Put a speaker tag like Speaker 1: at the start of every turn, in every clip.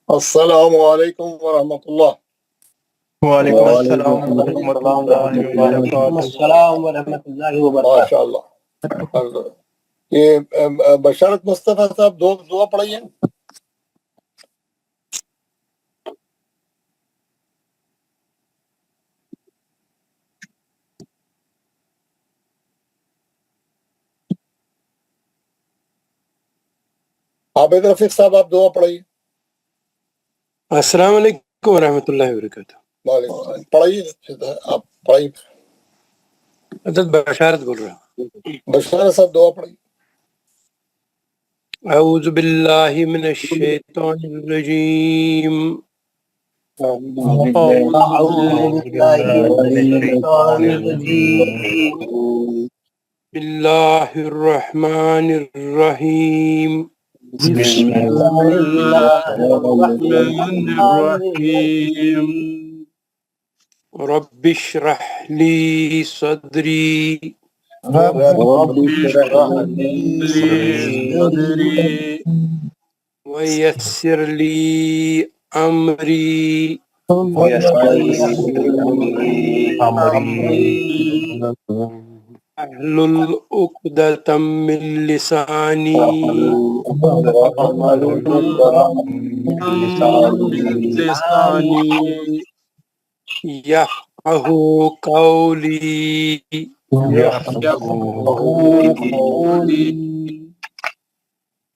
Speaker 1: السلام علیکم ورحمۃ اللہ۔
Speaker 2: وعلیکم السلام
Speaker 3: وعلیکم
Speaker 2: ورحمۃ
Speaker 3: السلام
Speaker 2: اللہ
Speaker 3: ورحمۃ اللہ۔
Speaker 4: وعلیکم
Speaker 2: وبرکاتہ۔
Speaker 4: السلام ورحمۃ اللہ وبرکاتہ۔
Speaker 1: ماشاء اللہ۔ یہ بشارت مصطفیٰ صاحب دعا پڑھائیے۔ عابد رفیق صاحب آپ دعا پڑھائیے۔
Speaker 5: السلام علیکم ورحمۃ اللہ وبرکاتہ۔
Speaker 1: وعلیکم السلام۔ پڑھائیے، آپ پڑھائیے۔
Speaker 5: حضرت بشارت بول رہا ہوں۔
Speaker 1: بشارت صاحب دعا پڑھائیے۔
Speaker 5: اعوذ باللہ من الشیطان الرجیم،
Speaker 4: اعوذ باللہ من الشیطان الرجیم،
Speaker 5: بسم اللہ الرحمن الرحیم،
Speaker 4: بسم اللہ الرحمن الرحیم،
Speaker 5: رب اشرح لی صدری
Speaker 4: رب اشرح لی صدری
Speaker 5: ویسر لی امری
Speaker 4: ویسر لی امری
Speaker 5: احلل عقدۃ من لسانی یفقہوا قولی،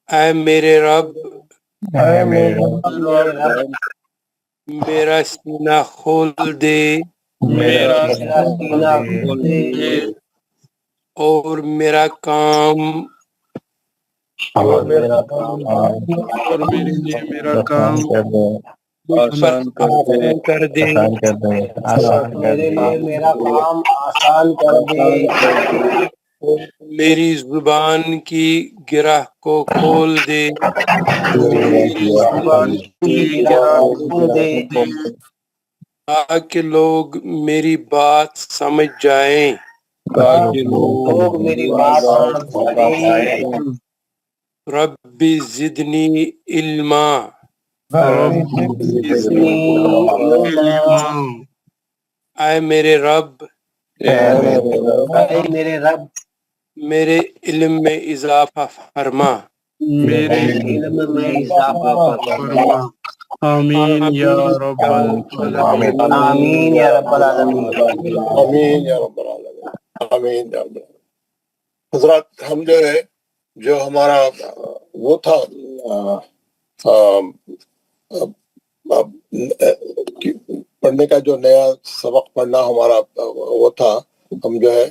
Speaker 5: اے میرے رب میرا سینہ کھول دے اور میرا کام مجھ پر آسان کر دے،
Speaker 4: میرے لیے میرا کام آسان کر دے،
Speaker 5: اور میری زبان کی گرہ کو کھول دے تاکہ لوگ میری بات سمجھ جائیں۔
Speaker 4: لوگ میری بات سمجھ سکیں۔
Speaker 5: رب زدنی علما، اے میرے رب
Speaker 4: اے میرے رب
Speaker 5: میرے علم میں اضافہ فرما،
Speaker 4: میرے علم میں اضافہ فرما۔
Speaker 2: آمین یا رب العالمین۔
Speaker 4: آمین یا رب العالمین۔
Speaker 1: آمین یا رب العالمین۔ آمین یا رب العالمین۔ حضرات، ہم جو ہمارا وہ تھا پڑھنے کا، جو نیا سبق پڑھنا ہمارا وہ تھا، ہم جو ہے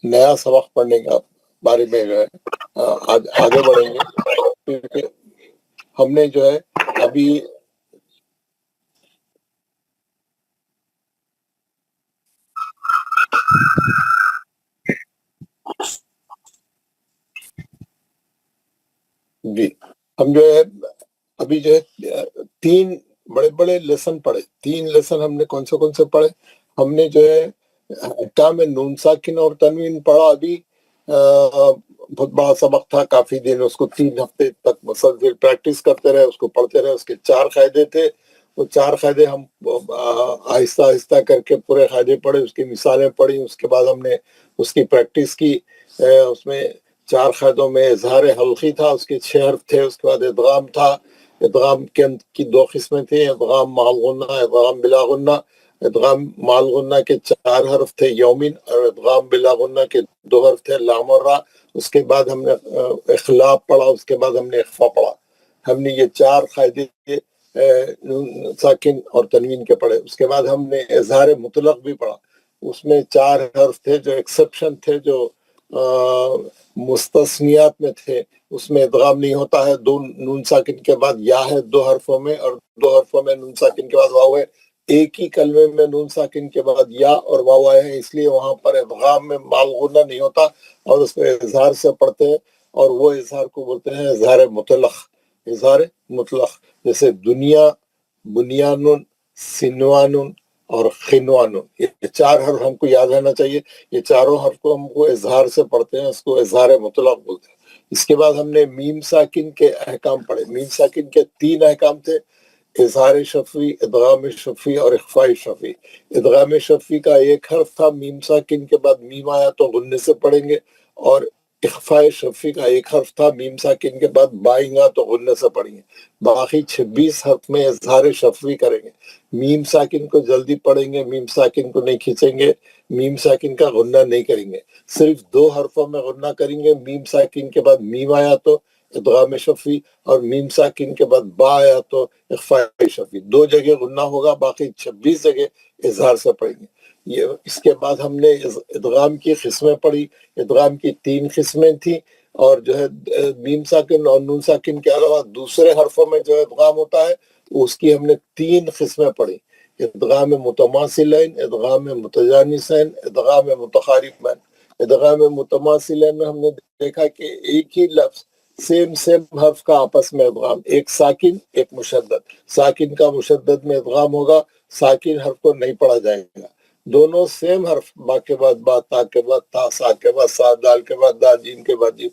Speaker 1: نیا سبق پڑھنے کا بارے میں جو ہے آگے بڑھیں گے، کیونکہ ہم نے جو ہے ابھی ہم جو ہے ابھی جو ہے 3 بڑے بڑے لیسن پڑھے۔ 3 لیسن ہم نے کون سے پڑھے؟ ہم نے جو ہے احکام نون ساکن اور تنوین پڑھا۔ ابھی بہت بڑا سبق تھا، کافی دن اس کو 3 ہفتے تک مسلسل پریکٹس کرتے رہے، اس کو پڑھتے رہے۔ اس کے 4 قاعدے تھے، وہ 4 قاعدے ہم آہستہ آہستہ کر کے پورے قاعدے پڑھے، اس کی مثالیں پڑھی۔ اس کے بعد ہم نے اس کی پریکٹس کی۔ اس میں 4 قاعدوں میں اظہار حلقی تھا، اس کے 6 حرف تھے۔ اس کے بعد ادغام تھا، ادغام کی 2 قسمیں تھیں، ادغام مع الغنہ، ادغام بلا غنہ۔ ادغام مع الغنہ کے 4 حرف تھے یومن، اور ادغام بلا غنہ کے 2 حرف تھے لام اور را۔ اس کے بعد ہم نے اخلاق پڑھا، اس کے بعد ہم نے اخفا پڑھا۔ ہم نے یہ 4 قاعدے ساکن اور تنوین کے پڑھے۔ اس کے بعد ہم نے اظہار مطلق بھی پڑھا، اس میں 4 حرف تھے جو ایکسپشن تھے، جو مستثنیات میں تھے۔ اس میں ادغام نہیں ہوتا ہے، 2 نون ساکن کے بعد یا ہے 2 حرفوں میں، اور 2 حرفوں میں نون ساکن کے بعد واو ہے۔ ایک ہی کلمے میں نون ساکن کے بعد یا اور واو آئے ہیں، اس لیے وہاں پر ادغام میں مع الغنہ نہیں ہوتا، اور اس میں اظہار سے پڑھتے ہیں، اور وہ اظہار کو بولتے ہیں اظہار مطلق۔ اظہار مطلق جیسے دنیا، بنیان، سنوان اور خنوان، یہ 4 حرف ہم کو یاد رہنا چاہیے۔ یہ چاروں حرف کو ہم کو اظہار سے پڑھتے ہیں، اس کو اظہار مطلق بولتے ہیں۔ اس کے بعد ہم نے میم ساکن کے احکام پڑھے۔ میم ساکن کے 3 احکام تھے۔ اظہار شفی، ادغام شفی اور اخفاء شفی۔ ادغام شفی کا ایک حرف تھا، میم ساکن کے بعد میم آیا تو غنے سے پڑھیں گے، اور اخفاء شفی کا ایک حرف تھا، میم ساکن کے بعد بائیں گا تو غنے سے پڑھیں گے۔ باقی 26 حرف میں اظہار شفی کریں گے، میم ساکن کو جلدی پڑھیں گے، میم ساکن کو نہیں کھینچیں گے، میم ساکن کا غنہ نہیں کریں گے، صرف 2 حرفوں میں غنہ کریں گے۔ میم ساکن کے بعد میم آیا تو ادغام شفی، اور میم ساکن کے بعد با آیا تو اخفاء شفی۔ 2 جگہ غنہ ہوگا، باقی 26 جگہ اظہار سے پڑھیں گے۔ یہ اس کے بعد ہم نے ادغام کی قسمیں پڑھی۔ ادغام کی 3 قسمیں تھیں، اور جو ہے میم ساکن اور نون ساکن کے علاوہ دوسرے حرفوں میں جو ادغام ہوتا ہے اس کی ہم نے 3 قسمیں پڑھی: ادغام متماثلین، ادغام متجانسین، ادغام متقاربین۔ ادغام متماثلین میں ہم نے دیکھا کہ ایک ہی لفظ سیم حرف کا آپس میں ادغام، ایک ساکن ایک مشدد، ساکن کا مشدد میں ادغام ہوگا، ساکن حرف کو نہیں پڑھا جائے گا۔ دونوں سیم حرف، با کے بعد با، تا کے بعد تا، سا کے بعد سا، دال کے بعد دا، جیم کے بعد جیم،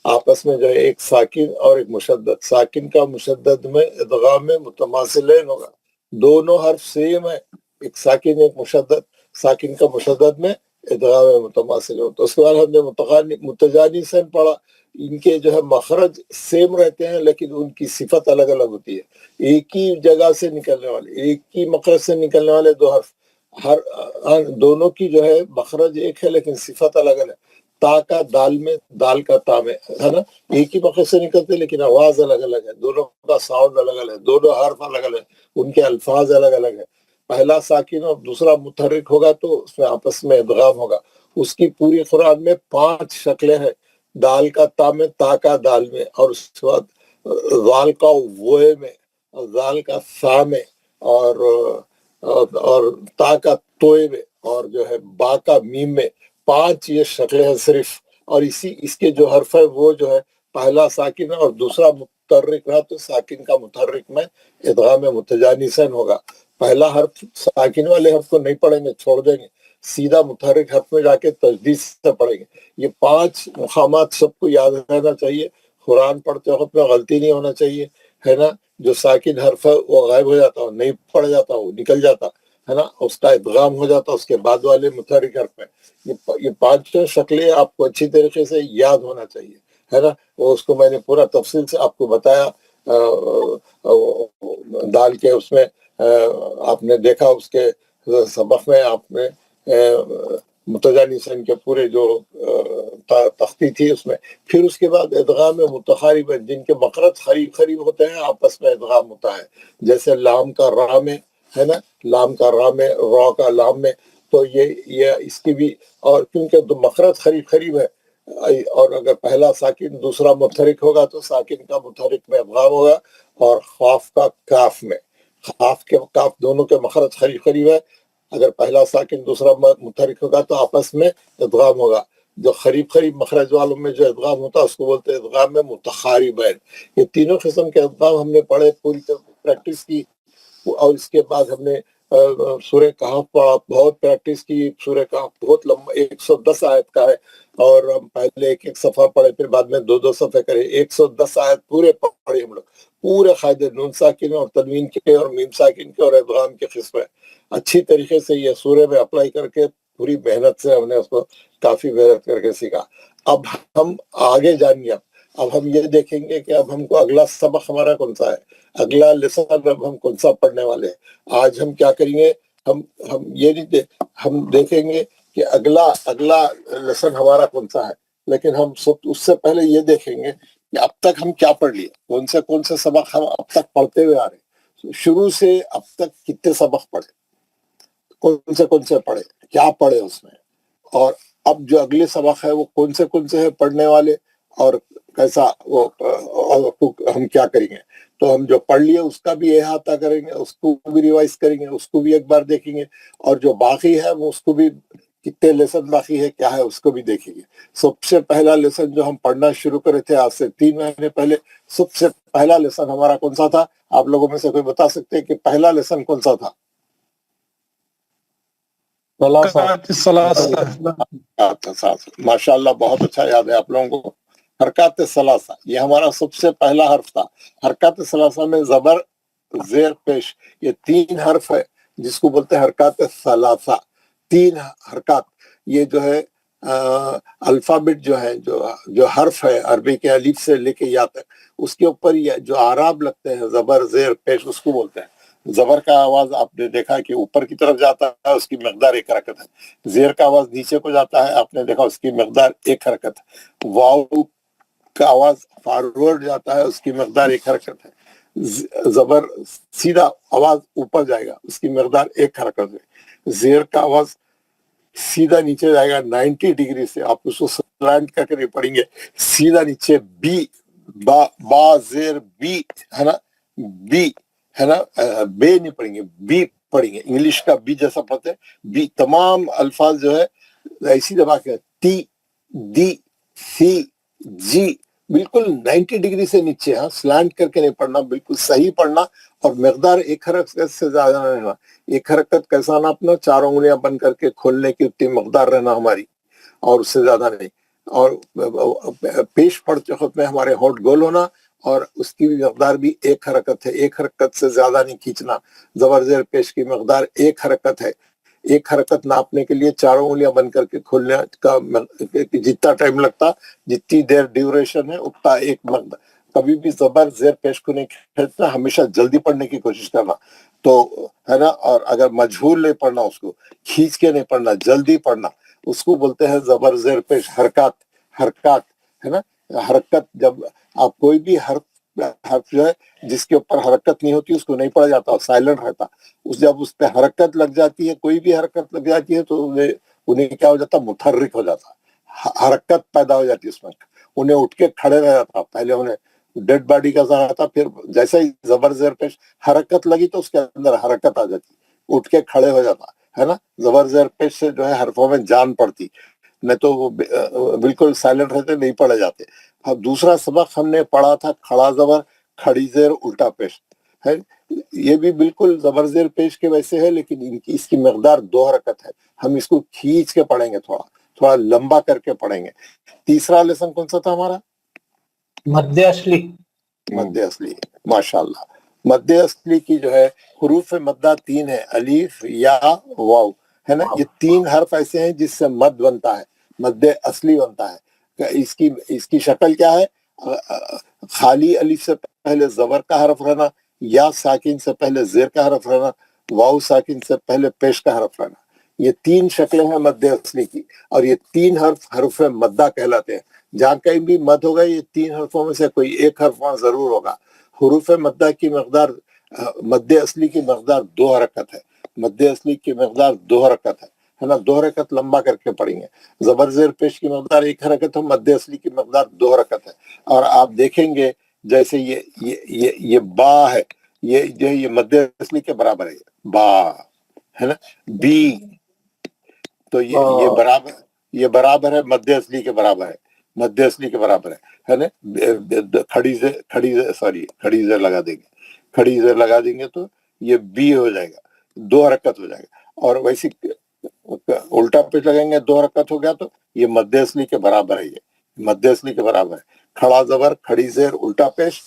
Speaker 1: آپس میں جو ہے ایک ساکن اور ایک مشدد، ساکن کا مشدد میں ادغام متماثلین ہوگا۔ دونوں حرف سیم ہے، ایک ساکن ایک مشدد، ساکن کا مشدد میں ادغام متماثل ہو۔ تو اس کے بعد ہم نے متجانسین پڑھا۔ ان کے جو ہے مخرج سیم رہتے ہیں لیکن ان کی صفت الگ الگ ہوتی ہے۔ ایک ہی جگہ سے نکلنے والے، ایک ہی مخرج سے نکلنے والے 2 حرف، دونوں کی جو ہے مخرج ایک ہے لیکن صفت الگ الگ ہے۔ تا کا دال میں، دال کا تا میں، ہے نا، ایک ہی مخرج سے نکلتے لیکن آواز الگ الگ ہے، دونوں کا ساؤنڈ الگ الگ ہے، دونوں حرف الگ الگ ہے، ان کے الفاظ الگ الگ ہے۔ پہلا ساکن اور دوسرا متحرک ہوگا تو اس میں آپس میں ادغام ہوگا۔ اس کی پوری قرآن میں 5 شکلیں ہیں، دال کا تا میں، تا کا دال میں، اور اس کے بعد ذال کا وے میں، ذال کا سا میں، اور تا کا توئے میں، اور جو ہے با کا میم میں۔ 5 یہ شکلیں ہیں صرف، اور اس کے جو حرف ہے وہ جو ہے پہلا ساکن اور دوسرا متحرک رہا تو ساکن کا متحرک میں ادغام متجانسین ہوگا۔ پہلا حرف ساکن والے حرف کو نہیں پڑھیں گے، چھوڑ دیں گے، سیدھا متحرک حرف میں جا کے تجدید سے پڑھیں گے۔ یہ 5 مقامات سب کو یاد رہنا چاہیے، قرآن پڑھتے وقت میں غلطی نہیں ہونا چاہیے، ہے نا۔ جو ساکن حرف ہے وہ غائب ہو جاتا، نہیں پڑھ جاتا، وہ نکل جاتا ہے نا، اس کا ادغام ہو جاتا اس کے بعد والے متحرک حرف میں۔ یہ 5 شکلیں آپ کو اچھی طریقے سے یاد ہونا چاہیے، ہے نا۔ وہ اس کو میں نے پورا تفصیل سے آپ کو بتایا دال کے اس میں، آپ نے دیکھا اس کے سبق میں، آپ نے متجانسین کے پورے جو تختی تھی اس میں۔ پھر اس کے بعد ادغام متقارب، جن کے مخرج قریب ہوتے ہیں آپس میں ادغام ہوتا ہے، جیسے لام کا را میں، ہے نا، لام کا را میں، را کا لام میں۔ تو یہ اس کی بھی، اور کیونکہ مخرج قریب ہے، اور اگر پہلا ساکن دوسرا متحرک ہوگا تو ساکن کا متحرک میں ادغام ہوگا، اور خاف کا کاف میں، خاف کے کاف دونوں کے مخرج قریب ہے، اگر پہلا ساکن دوسرا متحرک ہوگا تو آپس میں ادغام ہوگا۔ جو قریب مخرج والوں میں جو ادغام ہوتا ہے اس کو بولتے ہیں ادغام میں متقاربین۔ یہ تینوں قسم کے ادغام ہم نے پڑھے، پوری پریکٹس کی، اور اس کے بعد ہم نے سورہ کہف پڑھا، بہت پریکٹس کی۔ سورہ کہف بہت لمبا، 110 آیت کا ہے، اور ہم پہلے ایک صفحہ پڑھے، پھر بعد میں 2 صفحے کرے، 110 آیت پورے پڑھے ہم لوگ، پورے قاعدے نون ساکن اور تنوین کے اور میم ساکن کے اور ادغام کے قسمیں اچھی طریقے سے یہ سورہ میں اپلائی کر کے پوری محنت سے ہم نے اس کو کافی محنت کر کے سیکھا۔ اب ہم آگے جانیں گے، اب ہم یہ دیکھیں گے کہ اب ہم کو اگلا سبق ہمارا کون سا ہے، اگلا لیسن اب ہم کون سا پڑھنے والے ہیں۔ آج ہم کیا کریں گے، ہم یہ نہیں ہم دیکھیں گے کہ اگلا لیسن ہمارا کون سا ہے، لیکن ہم اس سے پہلے یہ دیکھیں گے کہ اب تک ہم کیا پڑھ لیے، کون سے سبق ہم اب تک پڑھتے ہوئے آ رہے ہیں، شروع سے اب تک کتنے سبق پڑھے، کون سے پڑھے، کیا پڑھے اس میں، اور اب جو اگلے سبق ہے وہ کون سے ہیں پڑھنے والے، اور کیسا وہ ہم کیا کریں گے۔ تو ہم جو پڑھ لیے اس کا بھی احاطہ کریں گے، اس کو بھی ریوائز کریں گے، اس کو بھی ایک بار دیکھیں گے، اور جو باقی ہے وہ اس کو بھی، کتنے لیسن باقی ہے کیا ہے اس کو بھی دیکھیں گے۔ سب سے پہلا لیسن جو ہم پڑھنا شروع کرے تھے آج سے 3 مہینے پہلے، سب سے پہلا لیسن ہمارا کون سا تھا؟ آپ لوگوں میں سے کوئی بتا سکتے ہیں کہ پہلا لیسن کون سا تھا؟ ماشاء اللہ، بہت اچھا یاد ہے آپ لوگوں کو۔ حرکات ثلاثہ، یہ ہمارا سب سے پہلا حرف تھا۔ حرکات ثلاثہ میں زبر زیر پیش، یہ 3 حرف ہے جس کو بولتے ہیں حرکات ثلاثہ، 3 حرکات. یہ جو ہے الفابet جو ہے، جو حرف ہے عربی کے الف سے لے کے یا تک، اس کے اوپر یہ جو اعراب لگتے ہیں زبر زیر پیش، اس کو بولتے ہیں. زبر کا آواز آپ نے دیکھا کہ اوپر کی طرف جاتا ہے، اس کی مقدار 1 حرکت ہے. زیر کا آواز نیچے کو جاتا ہے، آپ نے دیکھا اس کی مقدار 1 حرکت ہے. واو کا آواز فارورڈ جاتا ہے، اس کی مقدار 1 حرکت ہے. زبر سیدھا آواز اوپر جائے گا، اس کی مقدار 1 حرکت ہے. زیر کا آواز سیدھا نیچے جائے گا 90 ڈگری سے، آپ اس کو سلانٹ کر کے پڑھیں گے سیدھا نیچے. بی با زیر بی ہے نا، بی ہے نا، بے نہیں پڑھیں گے، بی پڑھیں گے. انگلش کا بی جیسا پڑھتے ہیں. بی تمام الفاظ جو ہے ایسی دبا کے، تی دی سی جی، بالکل 90 ڈگری سے نیچے، ہاں سلانٹ کر کے نہیں پڑھنا، بالکل صحیح پڑھنا. اور مقدار 1 حرکت سے زیادہ نہیں رہنا. 1 حرکت کیسا ناپنا؟ 4 انگلیاں بند کر کے کھولنے کی اتنی مقدار رہنا ہماری، اور اس سے زیادہ نہیں. اور پیش پڑھتے وقت میں ہمارے ہونٹ گول ہونا، اور اس کی مقدار بھی 1 حرکت ہے. 1 حرکت سے زیادہ نہیں کھینچنا. زبر زیر پیش کی مقدار 1 حرکت ہے. 1 حرکت ناپنے کے لیے 4 انگلیاں بند کر کے کھولنے کا جتنا ٹائم لگتا، جتنی دیر ڈیوریشن ہے، اتنا 1 مقدار. کبھی بھی زبر زیر پیش کو نہیں کھینچنا، ہمیشہ جلدی پڑھنے کی کوشش کرنا، تو ہے نا. اور اگر مجہول نہیں پڑھنا، اس کو کھینچ کے نہیں پڑھنا، جلدی پڑھنا، اس کو بولتے ہیں زبر زیر پیش. حرکات ہے نا. حرکت، جب آپ کوئی بھی حرف جو ہے جس کے اوپر حرکت نہیں ہوتی، اس کو نہیں پڑھا جاتا، سائلنٹ رہتا. جب اس پہ حرکت لگ جاتی ہے، کوئی بھی حرکت لگ جاتی ہے، تو انہیں کیا ہو جاتا؟ متحرک ہو جاتا، حرکت پیدا ہو جاتی اس میں. انہیں اٹھ کے کھڑے رہ جاتا. پہلے انہیں ڈیڈ باڈی کا ذرا تھا، پھر جیسے ہی زبر زیر پیش حرکت لگی تو اس کے اندر حرکت آ جاتی، اٹھ کے کھڑے ہو جاتا ہے نا. زبر زیر پیش سے جو ہے حرفوں میں جان پڑتی، نہیں تو وہ بالکل سائلنٹ رہتے، نہیں پڑھے جاتے. اب دوسرا سبق ہم نے پڑھا تھا کھڑا زبر کھڑی زیر الٹا پیش ہے. یہ بھی بالکل زبر زیر پیش کے ویسے ہے، لیکن اس کی مقدار 2 حرکت ہے. ہم اس کو کھینچ کے پڑھیں گے، تھوڑا لمبا کر کے پڑھیں گے. تیسرا لیسن کون سا تھا ہمارا؟
Speaker 4: مد اصلی.
Speaker 1: مد اصلی، ماشاءاللہ. مد اصلی کی جو ہے حروف مدہ 3 ہے، الف یا واو ہے نا. یہ 3 حرف ایسے ہیں جس سے مد بنتا ہے، مد اصلی بنتا ہے. اس کی شکل کیا ہے؟ خالی الف سے پہلے زبر کا حرف رہنا، یا ساکن سے پہلے زیر کا حرف رہنا، واو ساکن سے پہلے پیش کا حرف رہنا. یہ 3 شکلیں ہیں مد اصلی کی، اور یہ 3 حرف مدہ کہلاتے ہیں. جہاں کہیں بھی مد ہوگا، یہ 3 حرفوں میں سے کوئی 1 حرف وہاں ضرور ہوگا. حروف مدہ کی مقدار، مد اصلی کی مقدار 2 حرکت ہے. مد اصلی کی مقدار 2 حرکت ہے نا. 2 حرکت لمبا کر کے پڑھیں گے. زبر زیر پیش کی مقدار 1 حرکت ہے، مد اصلی کی مقدار 2 حرکت ہے. اور آپ دیکھیں گے جیسے یہ با ہے، یہ جو ہے یہ مد اصلی کے برابر ہے، با ہے نا. بی، تو یہ برابر ہے، مد اصلی کے برابر ہے، مد اصلی کے برابر ہے نا. کھڑی زیر لگا دیں گے، کھڑی زیر لگا دیں گے تو یہ بی ہو جائے گا، 2 حرکت ہو جائے گا. اور ویسی الٹا پیش لگیں گے، 2 حرکت ہو گیا، تو یہ مد اصلی کے برابر ہے، یہ مد اصلی کے برابر ہے. کھڑا زبر کھڑی زیر الٹا پیش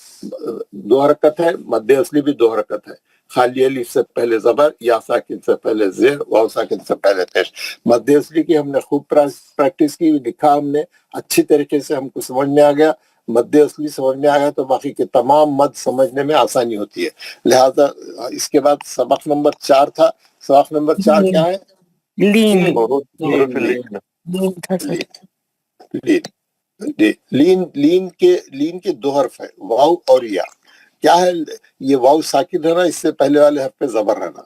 Speaker 1: 2 حرکت ہے، مد اصلی بھی 2 حرکت ہے. خالی الف سے پہلے زبر، یا ساکن سے پہلے زیر، واو ساکن سے پہلے پیش. مد اصلی کی ہم نے خوب پریکٹس کی، لکھا ہم نے اچھی طریقے سے، ہم کو سمجھ میں آ گیا. مد اصلی سمجھ میں آ گیا تو باقی کے تمام مد سمجھنے میں آسانی ہوتی ہے. لہذا اس کے بعد سبق نمبر 4 تھا. سبق نمبر 4 کیا ہے؟
Speaker 2: لین.
Speaker 1: لین کے 2 حرف ہے، واو اور یا. کیا ہے؟ یہ واو ساکن رہنا، اس سے پہلے والے حرف پہ زبر رہنا،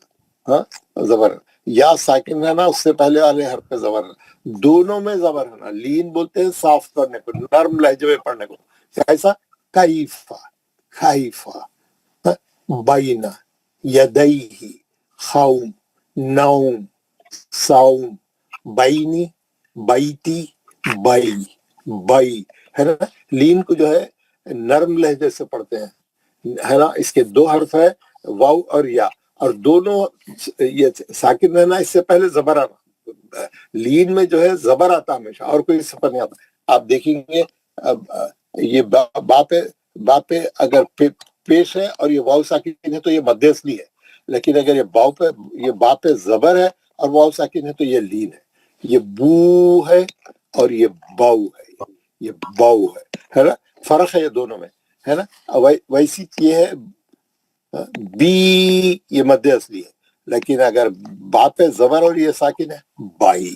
Speaker 1: ہاں زبر. یا ساکن رہنا، اس سے پہلے والے حرف پہ زبر رہنا. دونوں میں زبر رہنا. لین بولتے ہیں صاف کرنے کو، نرم لہجے میں پڑھنے کو. کیسا؟ کیفا، خیفا، بینا، یدیہی، خوم، نوم، سوم، بینی، بیتی، بئی، بئی ہے نا. لین کو جو ہے نرم لہجے سے پڑھتے ہیں ہے نا. اس کے 2 حرف ہے، واو اور یا، اور دونوں یہ ساکن رہنا، اس سے پہلے زبر آنا. لین میں جو ہے زبر آتا ہمیشہ، اور کوئی صفت نہیں آتا. آپ دیکھیں گے یہ با پہ اگر पेश है और ये वाव साकिन है तो ये मध्य असली है, लेकिन अगर ये बाव पे, ये बा पे जबर है और वाव साकिन है तो ये लीन है। ये बू है और ये बाऊ है, ये बाऊ है ना, फर्क है ये दोनों में, है ना। वैसी ये है बी, ये मध्य असली है, लेकिन अगर बा पे जबर और ये साकिन है बाई,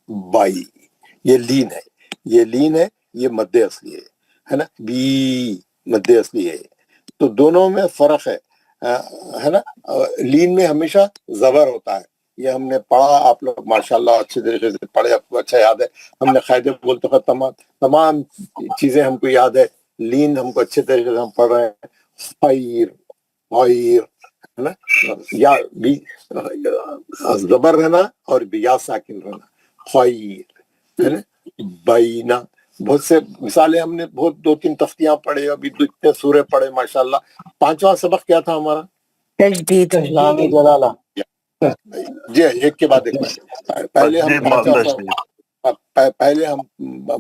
Speaker 1: बाई, ये लीन है, ये लीन है, ये मध्य असली है ना, बी मध्य असली है। तो दोनों में फर्क है ना। लीन में हमेशा जबर होता है, ये हमने पढ़ा, आप लोग माशाल्लाह अच्छे तरीके से पढ़े, आपको अच्छा याद है। हमने कायदे बोलते वक्त तमाम चीजें हमको याद है, लीन हमको अच्छे तरीके से हम पढ़ रहे हैं। फायर, फायर, है ना, या भी जबर रहना और या साकिन रहना, फायर, है ना, बैना। बहुत से मिसालें हमने, बहुत 2-3 तख्तियां पढ़े, अभी इतने सूरे पढ़े माशाल्लाह। 5वां सबक क्या था हमारा?
Speaker 4: तजदीद इस्लामी जलाला।
Speaker 1: जी, एक के बाद एक पहले हम पहले हम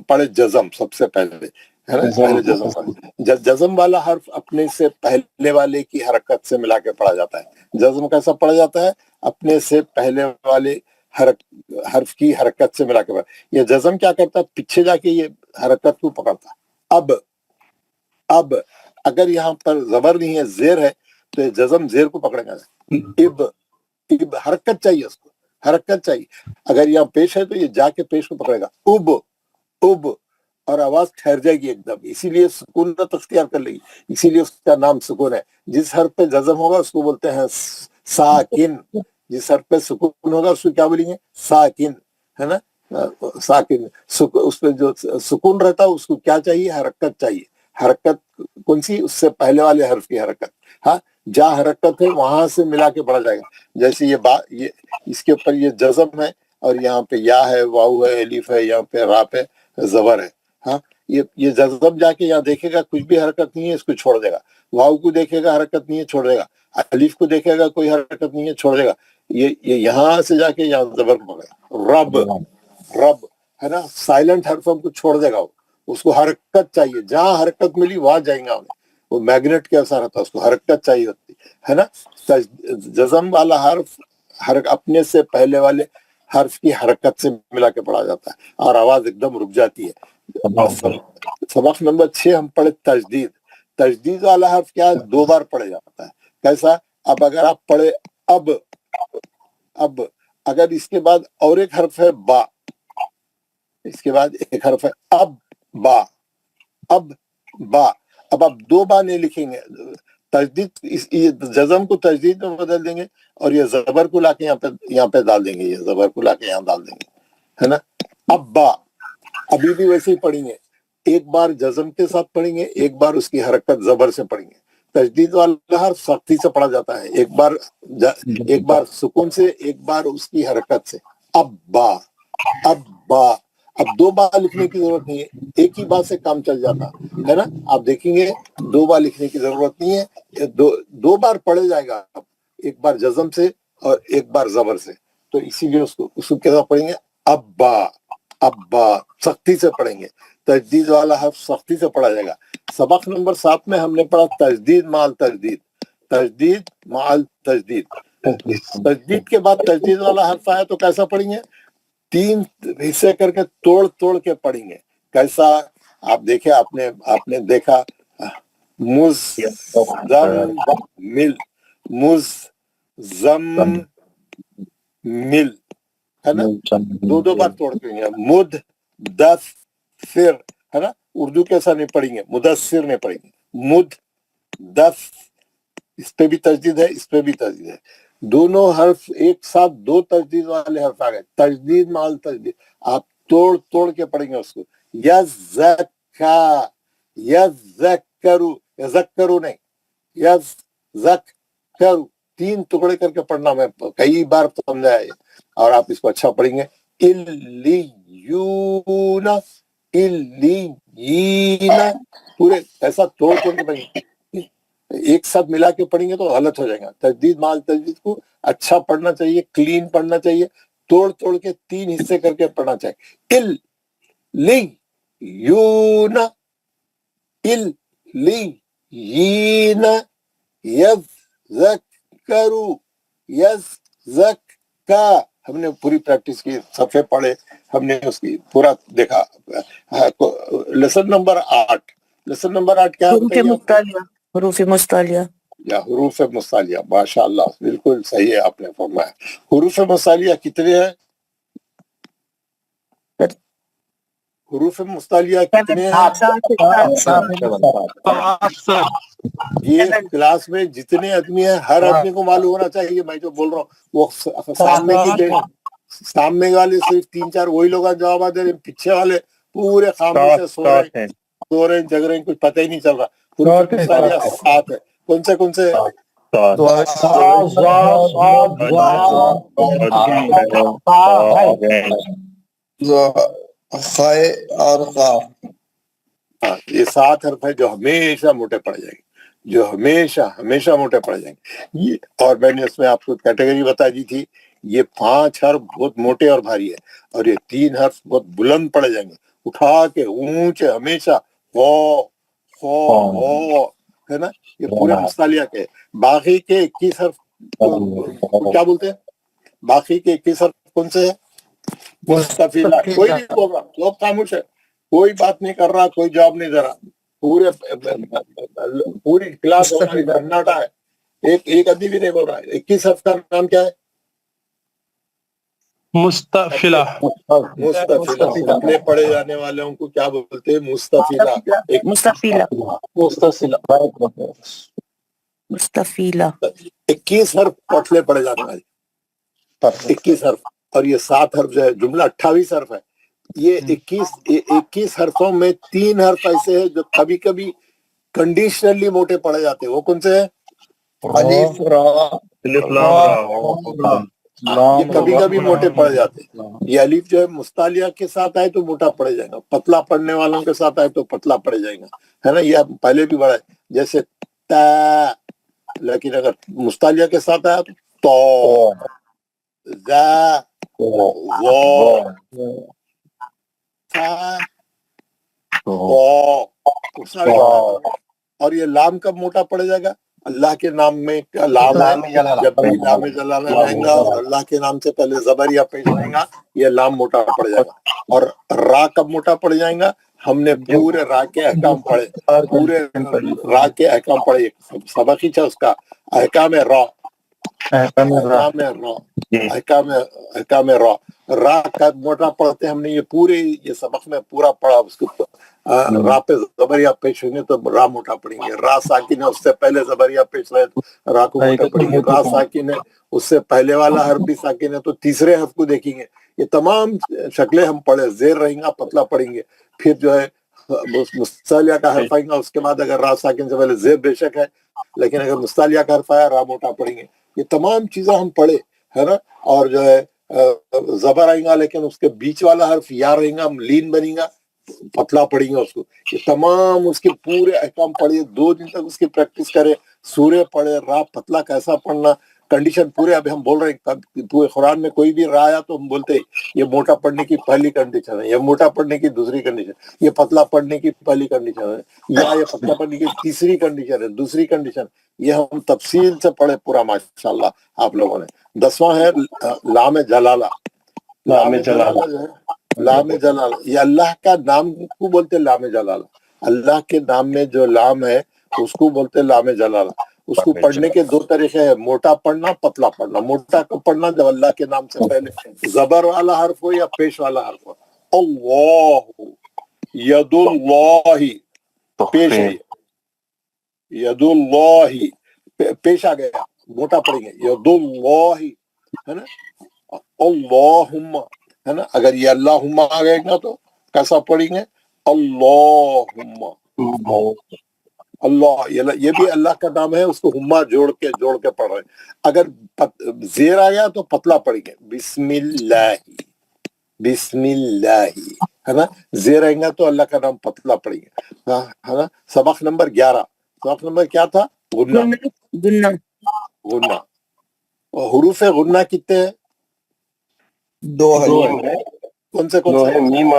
Speaker 1: पढ़े जज़म, सबसे पहले, है ना, पहले जज़म पढ़े। जज़म वाला हर्फ अपने से पहले वाले की हरकत से मिला के पढ़ा जाता है। जज़म कैसा पढ़ा जाता है? अपने से पहले वाले हर्फ की हरकत से मिला के पढ़ा। ये जज़म क्या करता है? पीछे जाके ये हरकत को पकड़ता है। अब अगर यहाँ पर जबर नहीं है, जेर है, तो ये जज़म जेर को पकड़ेगा। इब हरकत चाहिए, उसको हरकत चाहिए। अगर यहाँ पेश है तो ये जाके पेश को पकड़ेगा, उब, और आवाज ठहर जाएगी एकदम, इसीलिए सुकून तख्तियार कर लेगी, इसीलिए उसका नाम सुकून है। जिस हर्फ पे जज़म होगा उसको बोलते हैं साकिन, जिस हर्फ पे सुकून होगा उसको क्या बोलेंगे? साकिन, है ना, साकिन। उस पे जो सुकून रहता है उसको क्या चाहिए? हरकत चाहिए। हरकत कौन सी? उससे पहले वाले हर्फ की हरकत। हाँ, जहाँ हरकत है वहां से मिला के पढ़ा जाएगा। जैसे ये इसके ऊपर ये जज़म है और यहाँ पे या है, वाऊ है, एलिफ है, यहाँ पे रा पे जबर है। हाँ, ये जज़म जाके यहाँ देखेगा कुछ भी हरकत नहीं है, इसको छोड़ देगा। वाऊ को देखेगा हरकत नहीं है, छोड़ देगा। अलिफ को देखेगा कोई हरकत नहीं है, छोड़ देगा। ये यहाँ से जाके यहाँ जबर को पकड़ेगा। रब, है ना, साइलेंट हर्फ को छोड़ देगा, उसको हरकत चाहिए। जहाँ हरकत मिली वहां जाएगा उन्हें, वो मैग्नेट के असर होता है, उसको हरकत चाहिए होती है ना। जज़म वाला हर्फ अपने से पहले वाले हर्फ की हरकत से मिला के पढ़ा जाता है और आवाज एकदम रुक जाती है। सबक नंबर 6 हम पढ़े तजदीद। तजदीद वाला हर्फ क्या है? 2 बार पढ़ा जाता है। कैसा? अब अगर आप पढ़े अब अगर इसके बाद और एक हर्फ है बा, इसके बाद एक हर्फ है अब बा, अब आप 2 बार नहीं लिखेंगे। तजदीद, जज़म को तजदीद में बदल देंगे और ये जबर को लाके यहाँ पे डाल देंगे, ये जबर को लाके यहाँ डाल देंगे, है ना। अब बा अभी भी वैसे ही पढ़ेंगे, एक बार जज़म के साथ पढ़ेंगे, एक बार उसकी हरकत जबर से पढ़ेंगे। तजदीद वाला हर्फ सख्ती से पढ़ा जाता है, एक बार सुकून से, एक बार उसकी हरकत से। अब बा, अब 2 बार लिखने की जरूरत नहीं है, एक ही बार से काम चल जाता है ना। आप देखेंगे 2 बार लिखने की जरूरत नहीं है, 2 बार पढ़े जाएगा, एक बार जज़म से और एक बार जबर से। तो इसीलिए उसको कैसा पढ़ेंगे? अब्बा, सख्ती से पढ़ेंगे। तजदीद वाला हर्फ सख्ती से पढ़ा जाएगा। सबक नंबर 7 में हमने पढ़ा तजदीद माल तजदीद, तजदीद माल तजदीद। तजदीद के बाद तजदीद वाला हर्फ आया तो कैसा पढ़ेंगे? 3 हिस्से करके तोड़ के पढ़ेंगे। कैसा? आप देखे, आपने देखा, मुज़म्मिल, है ना, 2 बार तोड़ के। मुदस्सिर, है ना, उर्दू कैसा नहीं पढ़ेंगे? मुदस्सिर नहीं पढ़ेंगे, मुदस्स। इस पे भी तजदीद है, इस पे भी तजदीद है। दोनों हर्फ एक साथ 2 तजदीद वाले हर्फ आ गए, तजदीद माल तजदीद। आप तोड़ के पढ़ेंगे उसको। यज़क्करू नहीं, यज़क्करू, 3 टुकड़े करके पढ़ना, मैं कई बार समझाया और आप इसको अच्छा पढ़ेंगे। इल्लियूना, पूरे ऐसा तोड़ के पढ़ेंगे, एक साथ मिला के पढ़ेंगे तो गलत हो जाएगा। तजदीद माल तजदीद को अच्छा पढ़ना चाहिए, क्लीन पढ़ना चाहिए, तोड़ के 3 हिस्से करके पढ़ना चाहिए। इल्लियूना, यीन यज़करू यज़का, हमने पूरी प्रैक्टिस की, सफ़े पढ़े, हमने उसकी पूरा देखा। लेसन नंबर 8, लेसन नंबर 8 क्या
Speaker 3: हरूफ
Speaker 1: बताइए?
Speaker 3: मुस्तालिया, हरूफ मुस्तालिया।
Speaker 1: या हुरूफ मुस्तालिया, माशाअल्लाह, बिल्कुल सही है आपने फरमाया। हुरूफ मुस्तालिया कितने हैं? हुरूफ मुस्तालिया कितने हैं? ये क्लास में जितने आदमी हैं हर आदमी को मालूम होना चाहिए। मैं जो बोल रहा हूँ वो सामने वाले सिर्फ 3-4 वही लोग जवाब दे रहे, पीछे वाले पूरे खामोश से सो रहे हैं, जग रहे हैं, कुछ पता ही नहीं चल रहा। हुरूफ मुस्तालिया 7 है। कौन से हाँ, ये 7 हर्फ है जो हमेशा मोटे पड़ जाएंगे, जो हमेशा मोटे पड़ जाएंगे। ये, और मैंने उसमें आपको कैटेगरी बता दी थी, ये 5 हर्फ बहुत मोटे और भारी है, और ये 3 हर्फ बहुत बुलंद पड़ जाएंगे, उठा के ऊंचे हमेशा। हो है ना, ये पूरे मुस्तालिया के। बाकी के 21 हर्फ क्या बोलते हैं? बाकी के 21 हर्फ कौन से है? मुस्तफिला। कोई नहीं बोल रहा, लोग खामोश है, कोई बात नहीं कर रहा, कोई जवाब नहीं दे रहा। पूरी क्लास हमारी सन्नाटा है, एक आदमी भी नहीं बोल रहा है। 21 हर्फ का नाम क्या है?
Speaker 2: मुस्तफिला।
Speaker 1: पतले पड़े जाने वालों को क्या बोलते हैं? मुस्तफिला।
Speaker 3: मुस्तफिला।
Speaker 1: 21 हर्फ पतले पड़े जाने वाले, 21 हर्फ। और ये 7 हर्फ जो है, जुमला 28 हर्फ है। ये 21 हर्फों में 3 हर्फ ऐसे हैं जो कभी कभी कंडीशनली मोटे पड़े जाते हैं। वो कौन से है?
Speaker 6: अलिफ रा,
Speaker 1: ये कभी कभी मोटे पड़ जाते हैं। ये अलिफ जो है मुस्तालिया के साथ आए तो मोटा पड़ जाएगा, पतला पड़ने वालों के साथ आए तो पतला पड़ जाएगा, है ना। ये पहले भी बढ़ा है, जैसे ता, लेकिन अगर मुस्तालिया के साथ आया तो जा, वो, और ये लाम कब मोटा पड़ जाएगा? अल्लाह के नाम में क्या लाम है, जब भी लाम जलाना रहेगा और अल्लाह के नाम से पहले जबर या पेश रहेगा, ये लाम मोटा पड़ जाएगा। और रा कब मोटा पड़ जाएगा? हमने पूरे रा के अहकाम पढ़े, पूरे रा के अहकाम पढ़े, सबक ही था उसका, अहकाम रा, अहकाम रा, रा कब मोटा पढ़ते हमने, ये पूरे ये सबक में पूरा पढ़ा। उसको रा पे जबरिया पेश होंगे तो रा मोटा पड़ेंगे, रा साकिन है उससे पहले जबरिया पेश रहे तो रा को मोटा पड़ेंगे, रा साकिन है उससे पहले वाला हर्फ भी साकिन है तो तीसरे हर्फ को देखेंगे। ये तमाम शक्लें हम पढ़े, जेर रहेगा पतला पड़ेंगे, फिर जो है मुस्तालिया का हर्फ आएगा, उसके बाद अगर रा साकिन से पहले जेर बेशक है, लेकिन अगर मुस्तालिया का हर्फ आया रा मोटा पड़ेंगे। ये तमाम चीजें हम पढ़े, है ना। और जो है जबर आएगा, लेकिन उसके बीच वाला हर्फ या रहेगा, लीन बनेगा, पतला पड़ेगा उसको। ये तमाम उसके पूरे अहकाम पढ़े, 2 दिन तक उसकी प्रैक्टिस करे, सूर्य पढ़े, रा पतला कैसा पढ़ना, कंडीशन पूरे। अभी हम बोल रहे हैं पूरे कुरान में कोई भी रा आया तो हम बोलते हैं ये मोटा पढ़ने की पहली कंडीशन है, ये मोटा पढ़ने की दूसरी कंडीशन, ये पतला पढ़ने की पहली कंडीशन है, या ये पतला पढ़ने की तीसरी कंडीशन है, दूसरी कंडीशन। ये हम तफसील से पढ़े पूरा माशाल्लाह आप लोगों ने। 10वां है लाम जलाला। लाम जलाला ये अल्लाह का नाम को बोलते लाम जलाला। अल्लाह के नाम में जो लाम है उसको बोलते लाम जलाला। उसको पढ़ने के 2 तरीके हैं, मोटा पढ़ना, पतला पढ़ना। मोटा को पढ़ना जब अल्लाह के नाम से पहले जबर वाला हर्फ हो या पेश वाला हर्फ हो। अल्लाह, यदुल्लाही पेश है, यदुल्लाही पेश आ गया, मोटा पड़ेंगे, यदुल्लाही, है ना। अल्लाहुम्मा, है ना। अगर ये अल्लाहुम्मा आ गएगा तो कैसा पढ़ेंगे? अल्लाहुम्मा, अल्लाह, ये भी अल्लाह का नाम है, उसको हुम्मा जोड़ के पढ़ रहे हैं। अगर जेर आ गया तो पतला पढ़ेंगे, बिस्मिल्लाही, बिस्मिल्लाही, है ना। जेर आएगा तो अल्लाह का नाम पतला पढ़ेंगे, है ना। सबक नंबर 11, सबक नंबर क्या था? गुन्ना,
Speaker 3: गुन्ना,
Speaker 1: गुन्ना। और हुरूफ गुन्ना कितने हैं?
Speaker 6: 2 है।
Speaker 1: कौन से? मीम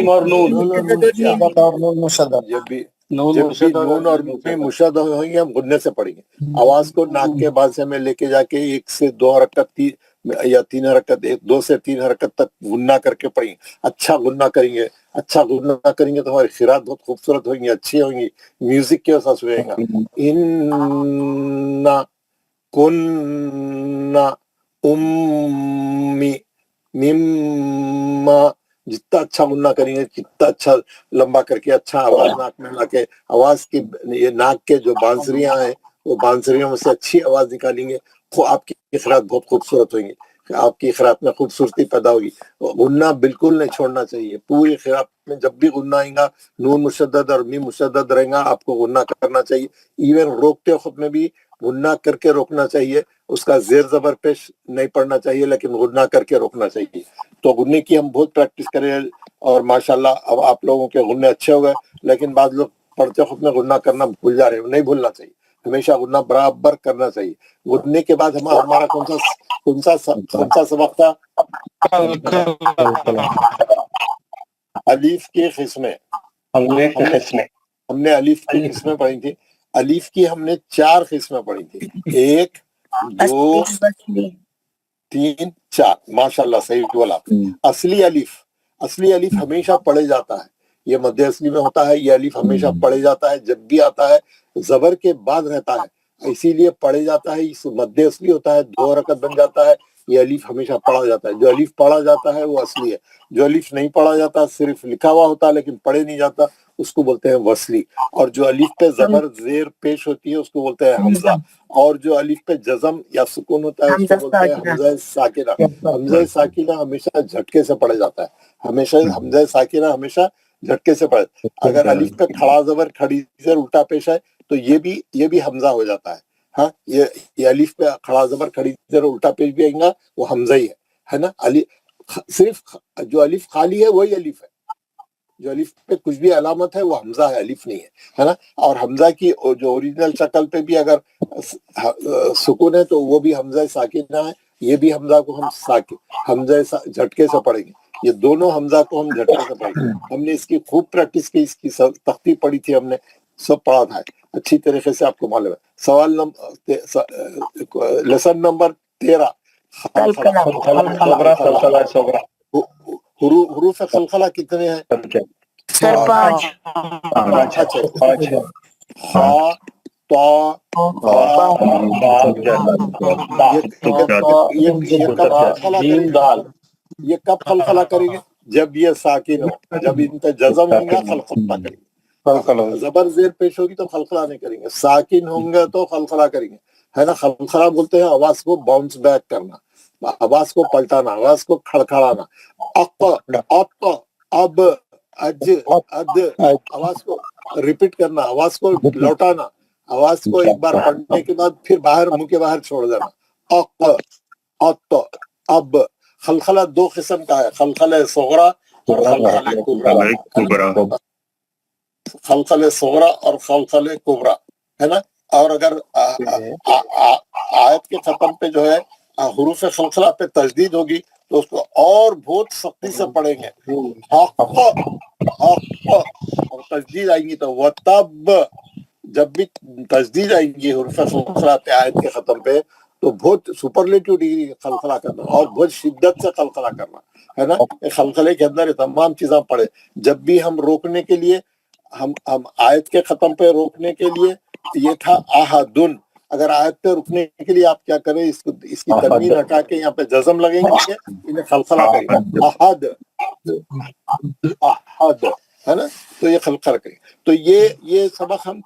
Speaker 1: और नून।
Speaker 6: मुशद्दद।
Speaker 1: जब भी جب بھی نون اور میم مشدد ہوئیں ہم غننے سے پڑھیں گے. آواز کو ناک کے بازے میں لے کے جا کے 1 سے 2 حرکت یا 3 حرکت 2 سے 3 حرکت تک غنہ کر کے پڑھیں گے. اچھا غنہ کریں گے. اچھا غنہ کریں گے تو ہماری قرات بہت خوبصورت ہوئیں گی, اچھی ہوئیں گی, میوزک کے ساتھ ہوئے گا. اِنَّا کُنَّا اُمِّ مِمَّا, جتنا اچھا غنہ کریں گے, جتنا اچھا لمبا کر کے اچھا آواز ناک میں لا کے, آواز کی یہ ناک کے جو بانسریاں ہیں وہ بانسریوں میں سے اچھی آواز نکالیں گے, آپ کی قرات بہت خوبصورت ہوئیں گی, آپ کی قرات میں خوبصورتی پیدا ہوگی. غنہ بالکل نہیں چھوڑنا چاہیے. پوری قرات میں جب بھی غنہ آئے گا نون مشدد اور میم مشدد رہیں گا, آپ کو غنہ کرنا چاہیے. ایون روکتے خود میں بھی غنہ کر کے روکنا چاہیے, اس کا زیر زبر پیش نہیں پڑھنا چاہیے, لیکن غنہ کر کے روکنا چاہیے. تو غنے کی ہم بہت پریکٹس کریں, اور ماشاءاللہ اب آپ لوگوں کے غنے اچھے ہو گئے. لیکن بعض لوگ پڑھتے خود میں غنہ کرنا بھول جا رہے ہیں, نہیں بھولنا چاہیے, ہمیشہ غنہ برابر کرنا چاہیے. غنے کے بعد ہمارا کون سا سبق تھا؟ الف کی قسمیں. ہم نے الف کی قسمیں پڑھی تھی. الف کی ہم نے 4 قسمیں پڑھی تھی, 1 2 3 4. ماشاءاللہ صحیح بولا. اصلی الف ہمیشہ پڑھے جاتا ہے, یہ مد اصلی میں ہوتا ہے. یہ الف ہمیشہ پڑھے جاتا ہے, جب بھی آتا ہے زبر کے بعد رہتا ہے, اسی لیے پڑھے جاتا ہے. اس مد اصلی ہوتا ہے, 2 حرکت بن جاتا ہے. یہ الف ہمیشہ پڑھا جاتا ہے. جو الف پڑھا جاتا ہے وہ اصلی ہے. جو الف نہیں پڑھا جاتا, صرف لکھا ہوا ہوتا ہے لیکن پڑھے نہیں جاتا, اس کو بولتے ہیں وصلی. اور جو الف پہ زبر زیر پیش ہوتی ہے اس کو بولتے ہیں حمزہ. اور جو الف پہ جزم یا سکون ہوتا ہے اس کو بولتے ہیں حمزہ ساکنہ. حمزہ ساکنہ ہمیشہ جھٹکے سے پڑھا جاتا ہے. ہمیشہ حمزہ ساکنہ ہمیشہ جھٹکے سے پڑھے. اگر الف پہ کھڑا زبر کھڑی زیر الٹا پیش ہے تو یہ بھی حمزہ ہو جاتا ہے. ہاں, یہ الف پہ کھڑا زبر کھڑی زیر الٹا پیش بھی آئیں گا, وہ حمزہ ہی ہے نا. صرف جو الف خالی ہے وہی الف ہے. جو الف پہ کچھ بھی علامت ہے وہ حمزہ ہے, الف نہیں ہے نا. اور حمزہ کی جو اوریجنل شکل پہ بھی اگر سکون ہے تو وہ بھی حمزہ ساکنہ ہے. یہ بھی حمزہ کو ہم حمزہ جھٹکے سے پڑھیں گے. یہ دونوں حمزہ کو ہم جھٹکے سے پڑھیں گے. ہم نے اس کی خوب پریکٹس کی, اس کی تختی پڑھی تھی, ہم نے سب پڑھا تھا اچھی طریقے سے, آپ کو معلوم ہے. سوال لیسن نمبر 13 حروف خلخلہ کتنے ہیں؟
Speaker 3: سر 5.
Speaker 1: خا طا یہ کب خلخلہ کریں گے؟ جب یہ ساکن ہو, جب ان پہ جزم ہوں گا خلخلہ کریں گے. زبر زیر پیش ہوگی تو خلخلہ نہیں کریں گے. ساکن ہوں گے تو خلخلہ کریں گے, ہے نا. خلخلہ بولتے ہیں آواز کو باؤنس بیک کرنا, آواز کو پلٹانا, آواز کو کھڑکھڑانا. اب اج اد, آواز کو ریپیٹ کرنا, آواز کو لوٹانا, آواز کو ایک بار پڑھنے کے بعد پھر باہر منہ کے باہر چھوڑ دینا. اب خلخلہ 2 قسم کا ہے, خلخلہ صغرا اور خلخلہ کبرا. خلخلہ صغرا اور خلخلہ کبرا, ہے نا. اور اگر آیت کے ختم پہ جو ہے حروف خلخلہ پہ تشدید ہوگی تو اس کو اور بہت سختی سے پڑھیں گے. اور تشدید آئیں گی تو وَتَبْ, جب بھی تشدید آئیں گی حروف خلخلہ پہ آیت کے ختم پہ تو بہت سپرلیٹیو ڈگری خلخلہ کرنا اور بہت شدت سے خلخلہ کرنا, ہے نا. خلخلے کے اندر تمام چیزیں پڑھے. جب بھی ہم روکنے کے لیے ہم آیت کے ختم پہ روکنے کے لیے یہ تھا احدن. اگر آیت پہ رکنے کے لیے آپ کیا کریں, اس کی تنوین ہٹا کے یہاں پہ جزم لگیں گے, انہیں خلخلہ کریں گے. احد, ہے نا. تو یہ خلخلہ کریں. تو یہ سبق ہم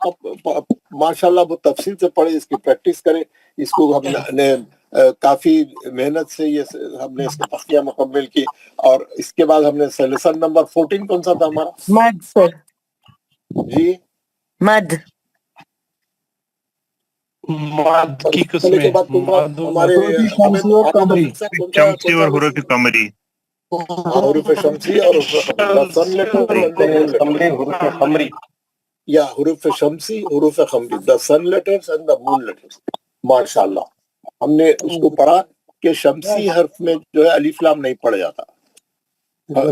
Speaker 1: ماشاءاللہ بہت تفصیل سے پڑھے, اس کی پریکٹس کریں. اس کو ہم نے کافی محنت سے ہم نے اس کی تختیاں مکمل کی. اور اس کے بعد ہم نے لیسن نمبر 14 کون سا تھا ہمارا؟
Speaker 3: مد سر.
Speaker 5: جی
Speaker 3: مد
Speaker 2: کی قسمیں
Speaker 1: شمسی اور حروف قمری, حروف شمسی اور یا حروف شمسی, حروف قمری, the sun letters and the moon letters. ماشاءاللہ ہم نے اس کو پڑھا کہ شمسی حرف میں جو ہے الف لام نہیں پڑھا جاتا.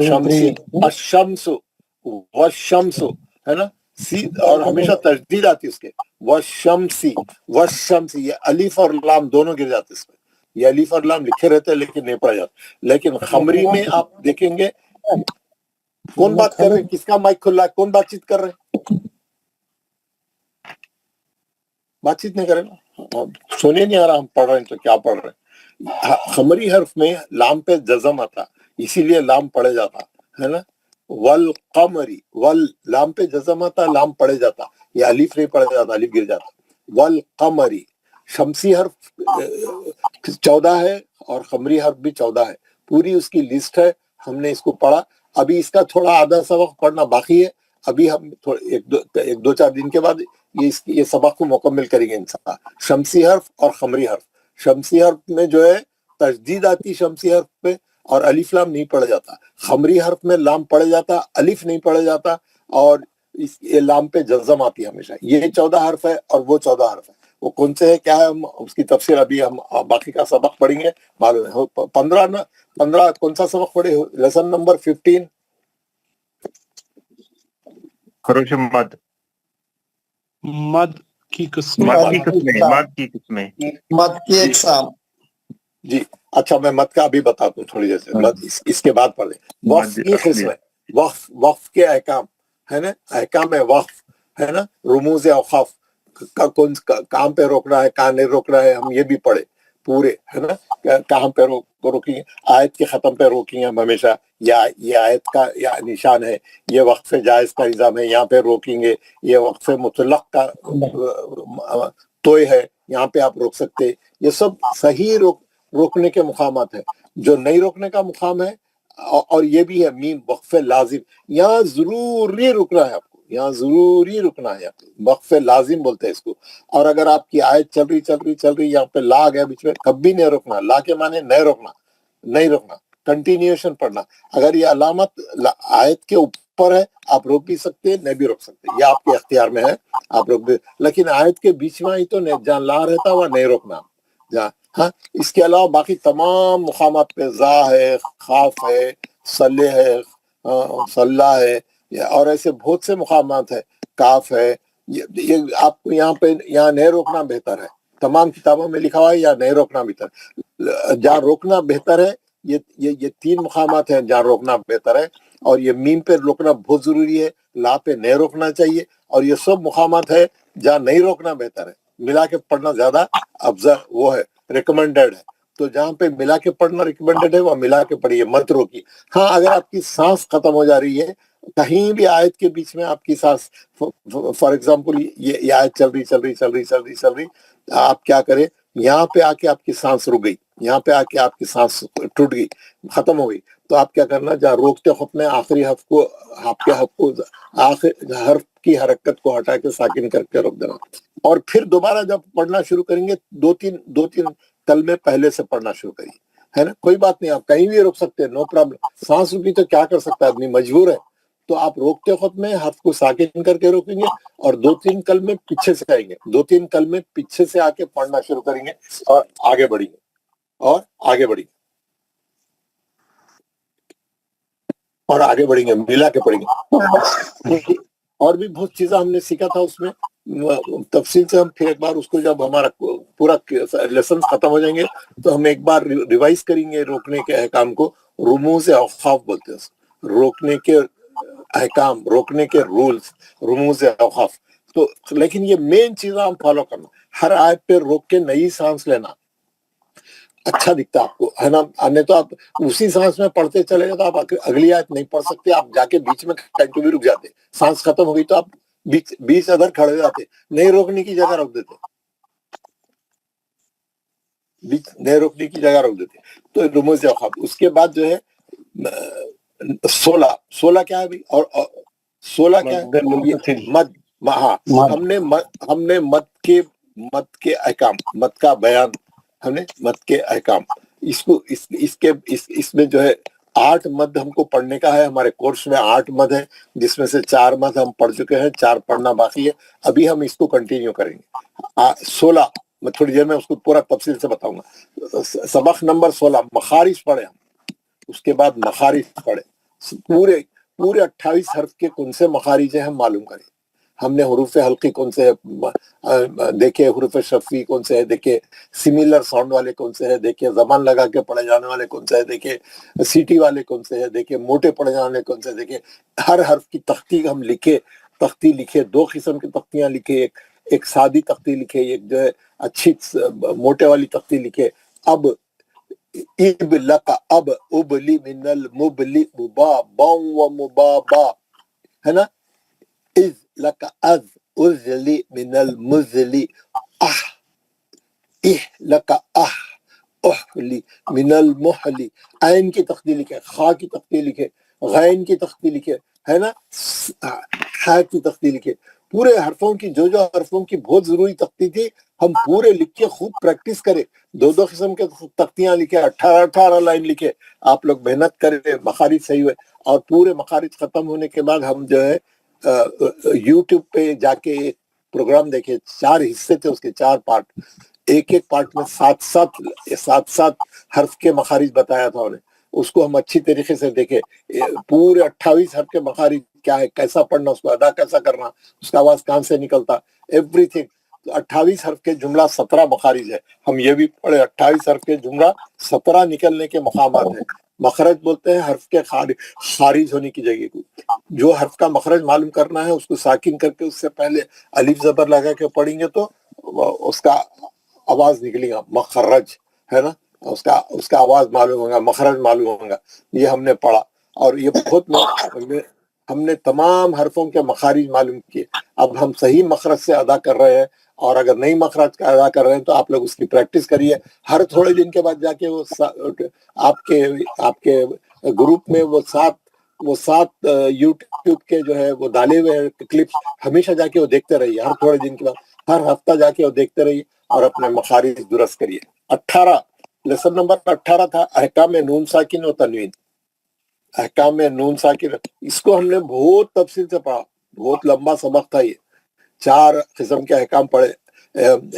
Speaker 1: شمسی الشمس والشمس, ہے نا. सी और हमेशा तजदीद आती है उसके वशमसी वशमसी, ये अलीफ और लाम दोनों गिर जाते इसमें, ये अलीफ और लाम लिखे रहते हैं लेकिन नहीं पढ़ा जाता। लेकिन खमरी में आप देखेंगे कौन बात कर रहे हैं, किसका माइक खुला है, कौन बातचीत कर रहे हैं, बातचीत नहीं करें ना, सुने नहीं आ रहा हम पढ़ रहे हैं तो क्या पढ़ रहे हैं। खमरी हर्फ में लाम पे जज़म आता, इसीलिए लाम पढ़े जाता है ना, वल कमरी, वल लाम पे जज़म आता, लाम पढ़े जाता, ये अलीफ नहीं पढ़े जाता, अलीफ गिर जाता। वल कमरी, शमसी हर्फ 14 है और खमरी हर्फ भी 14 है, पूरी उसकी लिस्ट है, हमने इसको पढ़ा। अभी इसका थोड़ा आधा सबक पढ़ना बाकी है, अभी हम थोड़े एक दो चार दिन के बाद ये सबक को मुकम्मल करेंगे इंशाअल्लाह। शमसी हर्फ और खमरी हर्फ, शमसी हर्फ में जो है तजदीद आती शमसी हर्फ पे और अलिफ लाम नहीं पढ़ा जाता, खमरी हर्फ में लाम पढ़ा जाता, अलिफ नहीं पढ़ा जाता और ये लाम पे जज़म आती है हमेशा। ये 14 हर्फ है और वो 14 हर्फ है, वो कौन से है क्या है हम उसकी तफसीर अभी हम बाकी का सबक पढ़ेंगे, मालूम है। 15 कौन सा सबक पढ़े, लेसन नंबर 15
Speaker 6: खरोश मद,
Speaker 2: मद की किस्में।
Speaker 6: मद की किस्में, मद की अक़साम।
Speaker 1: जी अच्छा, मैं मत का अभी बताता हूँ थोड़ी देर से, मत इसके बाद पढ़े। वक्फ की किस्म, वक्फ के अहकाम है ना, अहकाम है वक्फ है ना, रुमूज औक़ाफ़ का कौन कहाँ पे रोकना है कहाँ नहीं रोकना है, हम ये भी पढ़े पूरे है ना, कहाँ पे रोकेंगे, आयत के ख़त्म पे रोकेंगे हम हमेशा, या ये आयत का या निशान है, ये वक्फ जायज़ का निज़ाम है, यहाँ पे रोकेंगे, ये वक्फ मुतलक का तोय है, यहाँ पे आप रोक सकते, ये सब सही रोकने के मुकामात है। जो नहीं रोकने का मुकाम है और ये भी है मीम वक्फ लाजिम, यहाँ जरूरी रुकना है आपको, यहाँ जरूरी रुकना है, वक्फ लाजिम बोलते हैं इसको। और अगर आपकी आयत चल रही यहाँ पे ला आ गया बीच में, कभी नहीं रोकना, ला के माने नहीं रोकना, कंटिन्यूएशन पढ़ना। अगर ये अलामत आयत के ऊपर है आप रोक भी सकते हैं, नहीं भी रोक सकते, ये आपके अख्तियार में है, आप रोक भी, लेकिन आयत के बीच में ही तो जहाँ ला रहता हुआ नहीं रोकना जहाँ। हाँ, इसके अलावा बाकी तमाम मुकामात पे जा है, खाफ है, सल्ले है, सल्ला है, और ऐसे बहुत से मुकामात है, काफ है, ये आपको यहाँ पे यहाँ नहीं रोकना बेहतर है, तमाम किताबों में लिखा हुआ है या नहीं रोकना बेहतर, जहाँ रोकना बेहतर है ये 3 मुकामात हैं जहाँ रोकना बेहतर है, और ये मीम पे रोकना बहुत जरूरी है, ला पे नहीं रोकना चाहिए, और ये सब मुकामात है जहाँ नहीं रोकना बेहतर है, मिला के पढ़ना ज्यादा अफजल वो है, रिकमेंडेड है। तो जहाँ पे मिला के पढ़ना रिकमेंडेड है वह मिला के पढ़िए, मत रोकिए। हाँ, अगर आपकी सांस खत्म हो जा रही है कहीं भी आयत के बीच में, आपकी सांस फॉर एग्जांपल ये आयत चल रही, आप क्या करें, यहाँ पे आके आपकी सांस रुक गई, यहाँ पे आके आपकी सांस टूट गई, खत्म हो गई, तो आप क्या करना, जहाँ रोकते वक्त में आखिरी हर्फ को, आपके हर्फ को, आखिर हर्फ की हरकत को हटा के साकिन करके रोक देना, और फिर दोबारा जब पढ़ना शुरू करेंगे दो तीन कलमे पहले से पढ़ना शुरू करिए, है ना, कोई बात नहीं, आप कहीं भी रोक सकते हैं, नो प्रॉब्लम। सांस रुकी तो क्या कर सकता है आदमी, मजबूर है, तो आप रोकते वक्त में हर्फ को साकिन करके रोकेंगे और 2-3 कलमे पीछे से आएंगे, 2-3 कलमे पीछे से आके पढ़ना शुरू करेंगे और आगे बढ़ेंगे मिला के पढ़ेंगे। और भी बहुत चीजें हमने सीखा था उसमें तफसील से, हम फिर एक बार उसको जब हमारा पूरा लेसन खत्म हो जाएंगे तो हम एक बार रिवाइज करेंगे रोकने के अहकाम को, रुमूज़ औक़ाफ़ बोलते हैं, रोकने के अहकाम, रोकने के रूल्स, रुमूज़ औक़ाफ़। तो लेकिन ये मेन चीज हम फॉलो करना, हर आयत पे रोक के नई सांस लेना, अच्छा दिखता आपको, है ना, अन्य तो आप उसी सांस में पढ़ते चले गए तो आप अगली आयत नहीं पढ़ सकते, आप जाके बीच में कहीं भी रुक जाते, सांस खत्म हो गई तो आप बीच अदर खड़े हो जाते, नहीं रोकने की जगह रोक देते, नहीं रोकने की जगह रोक देते। तो रुमूज़ औक़ाफ़, उसके बाद जो है 16 क्या है अभी, और 16 क्या है, मद। हाँ, हमने मद के अहकाम, मद का बयान, हमने मद के अहकाम, इसमें जो है 8 मद हमको पढ़ने का है, हमारे कोर्स में 8 मद है, जिसमें से 4 मद हम पढ़ चुके हैं, 4 पढ़ना बाकी है, अभी हम इसको कंटिन्यू करेंगे। 16 मैं थोड़ी देर में उसको पूरा तफसील से बताऊंगा। सबक नंबर 16 मखारिज पढ़े हम, उसके बाद मखारिज पढ़े, पूरे 28 हर्फ के कौन से मखारिज हैं हम मालूम करें, ہم نے حروف حلقی کون سے دیکھے, حروف شفوی کون سے ہے دیکھے, سملر ساؤنڈ والے کون سے ہے دیکھے, زبان لگا کے پڑھے جانے والے کون سے ہے دیکھے, سیٹی والے کون سے ہے دیکھے, موٹے پڑھے جانے والے کون سے دیکھے. ہر حرف کی تختی ہم تختی لکھے, 2 قسم کی تختیاں لکھے, ایک سادی تختی لکھے, ایک جو ہے اچھی موٹے والی تختی لکھے. اب اب لک اب ابلی من المبلی مبا باؤ و مبا با ہے نا, از لک از ازلی من المزلی اح اح لک اح احلی من المحلی. عین کی تختی لکھے, خا کی تختی لکھے, غین کی تختی لکھے ہے نا, خا کی تختی لکھے. پورے حرفوں کی جو حرفوں کی بہت ضروری تختی تھی ہم پورے لکھ کے خوب پریکٹس کرے. 2 قسم کے تختیاں لکھے, 18 لائن لکھے. آپ لوگ محنت کرے, مخارج صحیح ہوئے, اور پورے مخارج ختم ہونے کے بعد ہم جو ہے یوٹیوب پہ جا کے ایک پروگرام دیکھے. 4 حصے تھے اس کے, 4 پارٹ. ایک پارٹ میں 7 حرف کے مخارج بتایا تھا انہیں. اس کو ہم اچھی طریقے سے دیکھے. پورے 28 حرف کے مخارج کیا ہے, کیسا پڑھنا, اس کو ادا کیسا کرنا, اس کا آواز کہاں سے نکلتا, ایوری تھنگ. 28 حرف کے جملہ 17 مخارج ہے. ہم یہ بھی پڑھے 28 حرف کے جملہ 17 نکلنے کے مقامات ہیں. مخرج بولتے ہیں حرف کے خارج ہونے کی جگہ کو. جو حرف کا مخرج معلوم کرنا ہے اس کو ساکن کر کے اس سے پہلے الف زبر لگا کے پڑھیں گے تو اس کا آواز نکلے گا, مخرج ہے نا, اس کا آواز معلوم ہوگا, مخرج معلوم ہوگا. یہ ہم نے پڑھا, اور یہ بہت ہم نے تمام حرفوں کے مخارج معلوم کیے. اب ہم صحیح مخرج سے ادا کر رہے ہیں, اور اگر نئی مخرج کا ادا کر رہے ہیں تو آپ لوگ اس کی پریکٹس کریے. ہر تھوڑے دن کے بعد جا کے وہ آپ کے گروپ میں وہ 7 یوٹیوب کے جو ہے وہ ڈالے ہوئے کلپس ہمیشہ جا کے وہ دیکھتے رہیے. ہر تھوڑے دن کے بعد, ہر ہفتہ جا کے وہ دیکھتے رہیے اور اپنے مخارج درست کریے. 18 لیسن نمبر 18 تھا احکام نون ساکن و تنوین. احکام نون ساکن, اس کو ہم نے بہت تفصیل سے پڑھا, بہت لمبا سبق تھا یہ. 4 قسم کے احکام پڑھے,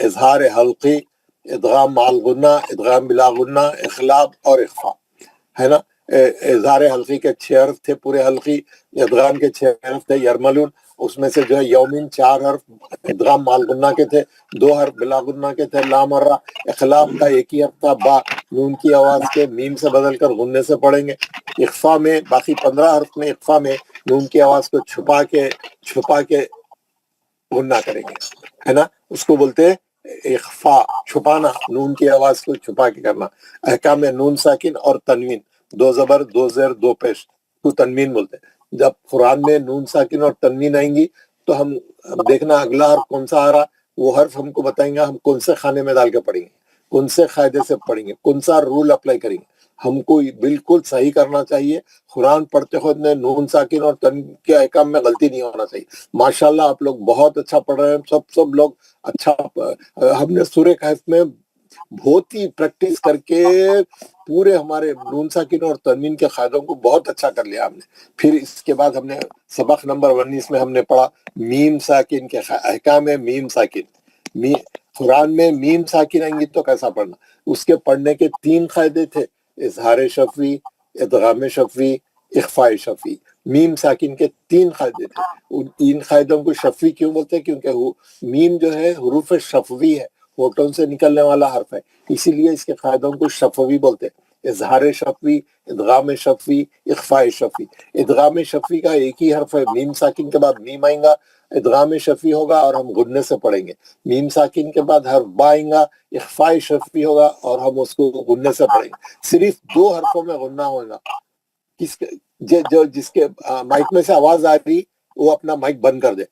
Speaker 1: اظہار حلقی, ادغام مع الغنہ, ادغام بلا غنہ, اخلاب اور اخفا ہے نا. اظہار حلقی کے 6 حرف تھے پورے حلقی, ادغام کے 6 حرف تھے یرملون, اس میں سے جو ہے یومین 4 حرف ادغام مع الغنہ کے تھے, 2 حرف بلا غنہ کے تھے, لا مرہ. اخلاب کا 1 ہی حرف تھا, با نون کی آواز کے میم سے بدل کر غنے سے پڑھیں گے. اخفا میں باقی 15 حرف میں اخفا میں نون کی آواز کو چھپا کے غنہ کریں گے ہے نا, اس کو بولتے ہیں اخفا, چھپانا, نون کی آواز کو چھپا کے کرنا. احکام نون ساکن اور تنوین, 2 زبر 2 زیر 2 پیش کو تنوین بولتے ہیں. جب قرآن میں نون ساکن اور تنوین آئیں گی تو ہم دیکھنا اگلا حرف کون سا آ رہا, وہ حرف ہم کو بتائیں گا, ہم کون سے خانے میں ڈال کے پڑھیں گے, کون سے قاعدے سے پڑھیں گے, کون سا رول اپلائی کریں گے. ہم کو بالکل صحیح کرنا چاہیے. قرآن پڑھتے خود میں نون ساکن اور تنوین کے احکام میں غلطی نہیں ہونا چاہیے. ماشاءاللہ آپ لوگ بہت اچھا پڑھ رہے ہیں, سب لوگ اچھا. ہم نے سورہ کہف میں بہت ہی پریکٹس کر کے پورے ہمارے نون ساکن اور تنوین کے قاعدوں کو بہت اچھا کر لیا ہم نے. پھر اس کے بعد ہم نے سبق نمبر 19 میں ہم نے پڑھا میم ساکن کے احکام ہے. میم ساکن, قرآن میں میم ساکن آئیں گی تو کیسا پڑھنا, اس کے پڑھنے کے 3 قاعدے تھے, اظہار شفوی, ادغام شفوی, اخفاء شفوی. میم ساکن کے 3 قاعدے تھے. ان قاعدوں کو شفوی کیوں بولتے ہیں, کیونکہ میم جو ہے حروف شفوی ہے, ہونٹوں سے نکلنے والا حرف ہے, اسی لیے اس کے قاعدوں کو شفوی بولتے ہیں. اظہار شفوی, ادغام شفوی, اخفاء شفوی. ادغام شفوی کا 1 ہی حرف ہے, میم ساکن کے بعد میم آئیں گا, ادغام شفوی ہوگا اور ہم غنے سے پڑھیں گے. میم ساکن کے بعد حرف با آئیں گا, اخفاء شفوی ہوگا اور ہم اس کو غنے سے پڑھیں گے. صرف 2 حرفوں میں غنہ ہوگا. جس کے مائک میں سے آواز آ رہی وہ اپنا مائک بند کر دے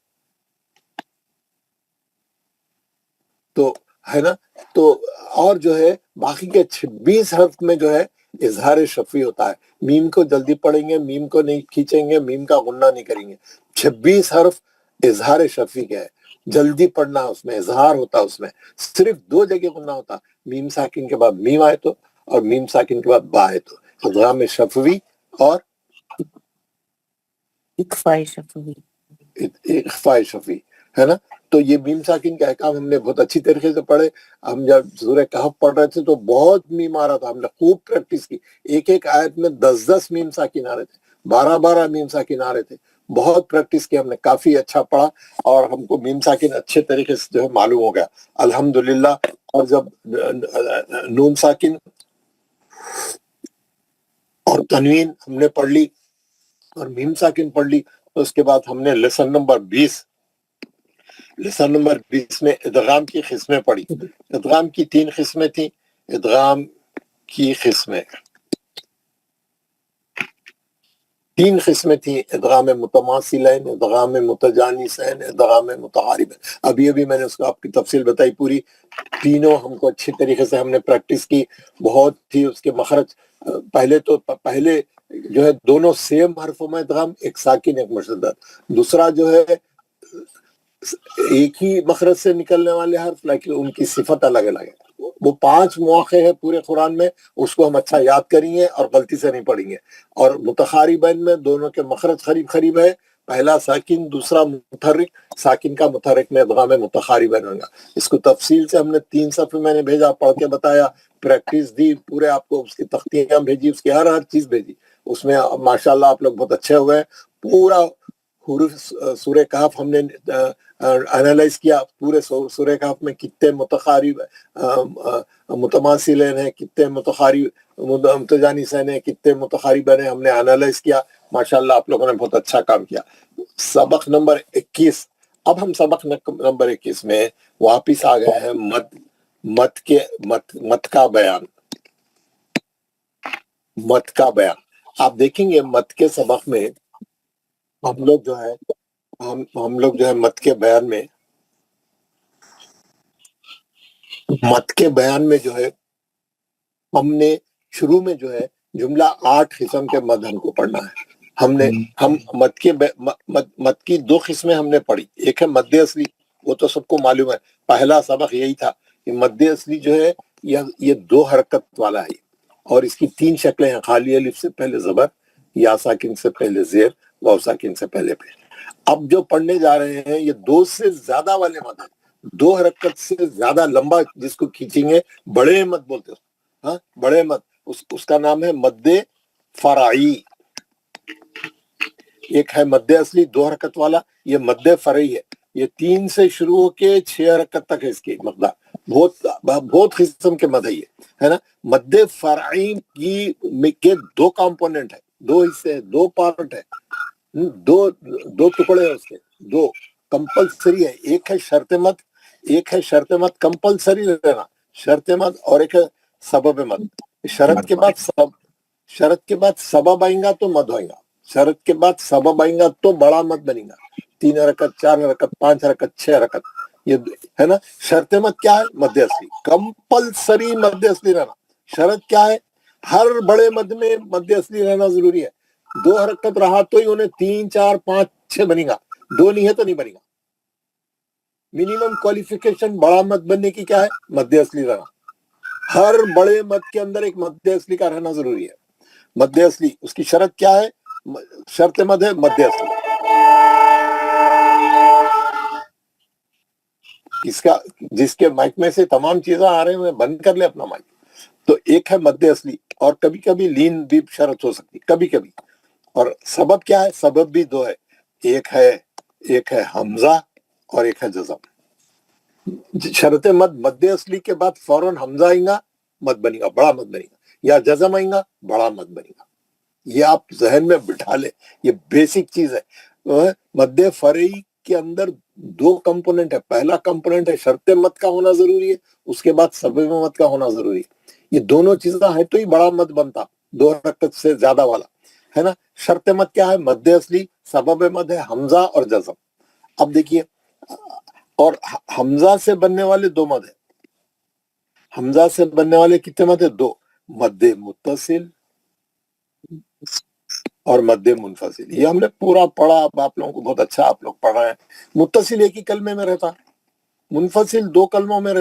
Speaker 1: تو ہے نا. تو اور جو ہے باقی کے 26 حرف میں جو ہے اظہار شفوی ہوتا ہے. میم کو جلدی پڑھیں گے, میم کو نہیں کھینچیں گے, میم کا غنہ نہیں کریں گے. 26 حرف اظہار شفوی کے ہے, جلدی پڑھنا, اس میں اظہار ہوتا, اس میں صرف 2 جگہ غنہ ہوتا, میم ساکن کے بعد میم آئے تو اور میم ساکن کے بعد با آئے تو. ادغام شفوی اور
Speaker 3: اخفاء شفوی.
Speaker 1: اخفاء شفوی ہے نا. تو یہ میم ساکن کا احکام ہم نے بہت اچھی طریقے سے پڑھے. ہم جب سورہ کہف پڑھ رہے تھے تو بہت میم آ رہا تھا, ہم نے خوب پریکٹس کی. ایک آیت میں 10 میم ساکن آ رہے تھے, 12 میم ساکن آ رہے تھے. بہت پریکٹس کی ہم نے, کافی اچھا پڑھا اور ہم کو میم ساکن اچھے طریقے سے جو ہے معلوم ہو گیا الحمدللہ. اور جب نون ساکن اور تنوین ہم نے پڑھ لی اور میم ساکن پڑھ لی, تو اس کے بعد ہم نے لیسن نمبر 20 میں ادغام کی قسمیں پڑھی. ادغام کی 3 قسمیں تھیں. ادغام کی قسمیں 3 قسمیں تھیں, ادغام متماثلین, ادغام متجانسین, ادغام متقاربین. ابھی میں نے اس کو آپ کی تفصیل بتائی پوری. تینوں ہم کو اچھی طریقے سے ہم نے پریکٹس کی, بہت تھی. اس کے مخرج پہلے جو ہے دونوں سیم حرفوں میں ادغام, ایک ساکن ایک مشدد. دوسرا جو ہے ایک ہی مخرج سے نکلنے والے حرف لیکن ان کی صفت الگ الگ ہے. وہ 5 مواقع ہے پورے قرآن میں, اس کو ہم اچھا یاد کریں گے اور غلطی سے نہیں پڑھیں گے. اور متقاربین میں دونوں کے مخرج قریب ہے, پہلا ساکن دوسرا متحرک. ساکن کا متحرک میں ادغام متقاربین ہوگا. اس کو تفصیل سے ہم نے 3 صفحے میں نے بھیجا, پڑھ کے بتایا, پریکٹس دی پورے آپ کو, اس کی تختیاں بھیجی, اس کی ہر چیز بھیجی. اس میں ماشاءاللہ آپ لوگ بہت اچھے ہوئے. پورا حروف سورہ کہف ہم نے انالائز کیا. پورے سورہ کہف میں کتنے متقارب متماثلین ہیں, کتنے متقارب متجانسین ہیں, کتنے متقاربین ہیں, ہم نے انالائز کیا. ماشاءاللہ آپ لوگوں نے بہت اچھا کام کیا. سبق نمبر 21. اب ہم سبق نمبر 21 میں واپس آ گئے ہیں مت کا بیان. مت کا بیان آپ دیکھیں گے. مت کے سبق میں ہم لوگ جو ہے مت کے بیان میں جو ہے ہم نے شروع میں جو ہے جملہ 8 قسم کے مد ہم کو پڑھنا ہے. ہم مد کی 2 قسمیں ہم نے پڑھی. ایک ہے مد اصلی, وہ تو سب کو معلوم ہے. پہلا سبق یہی تھا کہ مد اصلی جو ہے یہ 2 حرکت والا ہے, اور اس کی 3 شکلیں ہیں. خالی الف سے پہلے زبر, یا ساکن سے پہلے زیر, واو ساکن سے پہلے پیش. اب جو پڑھنے جا رہے ہیں یہ 2 سے زیادہ والے مد ہیں. 2 حرکت سے زیادہ لمبا جس کو کھینچیں گے بڑے مد بولتے ہیں. ہاں, بڑے مد, اس کا نام ہے مد فرعی. ایک ہے مد اصلی 2 حرکت والا, یہ مد فرعی ہے. یہ 3 سے شروع ہو کے 6 حرکت تک ہے اس کی مقدار. بہت قسم کے مد ہے نا. مد فرعی کے 2 کمپوننٹ ہے, 2 حصے ہیں, 2 پارٹ ہے, 2 ٹکڑے ہیں اس کے, 2 کمپلسری ہے. ایک ہے شرط مد کمپلسری رہنا, شرط مد, اور ایک ہے سبب مد. شرط کے بعد سبب آئیں گا تو مد ہوئیں گا. شرط کے بعد سبب آئیں گا تو بڑا مد بنیں گا. 3 حرکت, 4 حرکت, 5 حرکت, 6 حرکت, یہ ہے نا. شرط مد کیا ہے؟ مد اصلی. کمپلسری مد اصلی رہنا. شرط کیا ہے؟ ہر بڑے مد میں مد اصلی رہنا ضروری ہے. 2 حرکت رہا تو ہی انہیں 3 4 5 6 بنے گا, 2 نہیں ہے تو نہیں بنے گا. منیمم کوالیفیکیشن بڑا مد بننے کی کیا ہے؟ مد اصلی رہنا. ہر بڑے مد کے اندر ایک مد اصلی کا رہنا ضروری ہے. مد اصلی اس کی شرط کیا ہے؟ شرط مد ہے مد اصلی. جس کے مائک میں سے تمام چیزیں آ رہے ہیں بند کر لے اپنا مائک. تو ایک ہے مد اصلی, اور کبھی کبھی لین بھی شرط ہو سکتی کبھی کبھی. اور سبب کیا ہے؟ سبب بھی 2 ہے. ایک ہے حمزہ اور ایک ہے جزم. شرط مد اصلی کے بعد فوراً حمزہ آئیں گا, مد بنے گا, بڑا مد بنے گا, یا جزم آئیں گا, بڑا مد بنے گا. یہ آپ ذہن میں بٹھا لیں, یہ بیسک چیز ہے. مد فرعی کے اندر 2 کمپوننٹ ہے. پہلا کمپوننٹ ہے شرط مد کا ہونا ضروری ہے, اس کے بعد سبب مد کا ہونا ضروری ہے. یہ دونوں چیزیں ہیں تو ہی بڑا مد بنتا, 2 حرکت سے زیادہ والا ہے نا. شرط مد کیا ہے؟ مد اصلی. سبب مد ہے حمزہ اور جزم. اب دیکھیے, اور حمزہ سے بننے والے 2 مد ہیں. حمزہ سے بننے والے کتنے مد ہیں؟ 2. مد متصل اور مد منفصل. یہ ہم نے پورا پڑھا. اب آپ لوگوں کو بہت اچھا آپ لوگ پڑھ رہے ہیں. متصل ایک ہی کلمے میں رہتا, منفصل 2 کلموں میں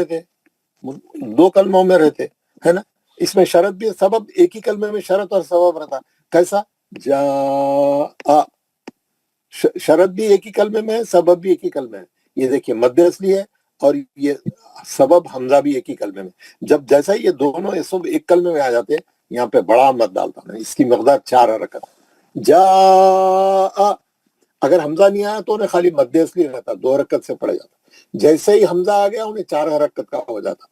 Speaker 1: رہتے ہے نا. اس میں شرط بھی, سبب ایک ہی کلمے میں شرط اور سبب رہتا. کیسا؟ جاء, شرط بھی ایک ہی کلمے میں ہے, سبب بھی ایک ہی کلمے میں. یہ دیکھیے مد اصلی ہے, اور یہ سبب حمزہ بھی ایک ہی کلمے میں. جب جیسا یہ دونوں سب ایک کلمے میں آ جاتے ہیں, یہاں پہ بڑا مد ڈالتا ہوں. اس کی مقدار 4 حرکت. جاء, اگر حمزہ نہیں آیا تو انہیں خالی مد اصلی رہتا، 2 حرکت سے پڑھ جاتا. جیسے ہی حمزہ آ گیا انہیں 4 حرکت کا ہو جاتا.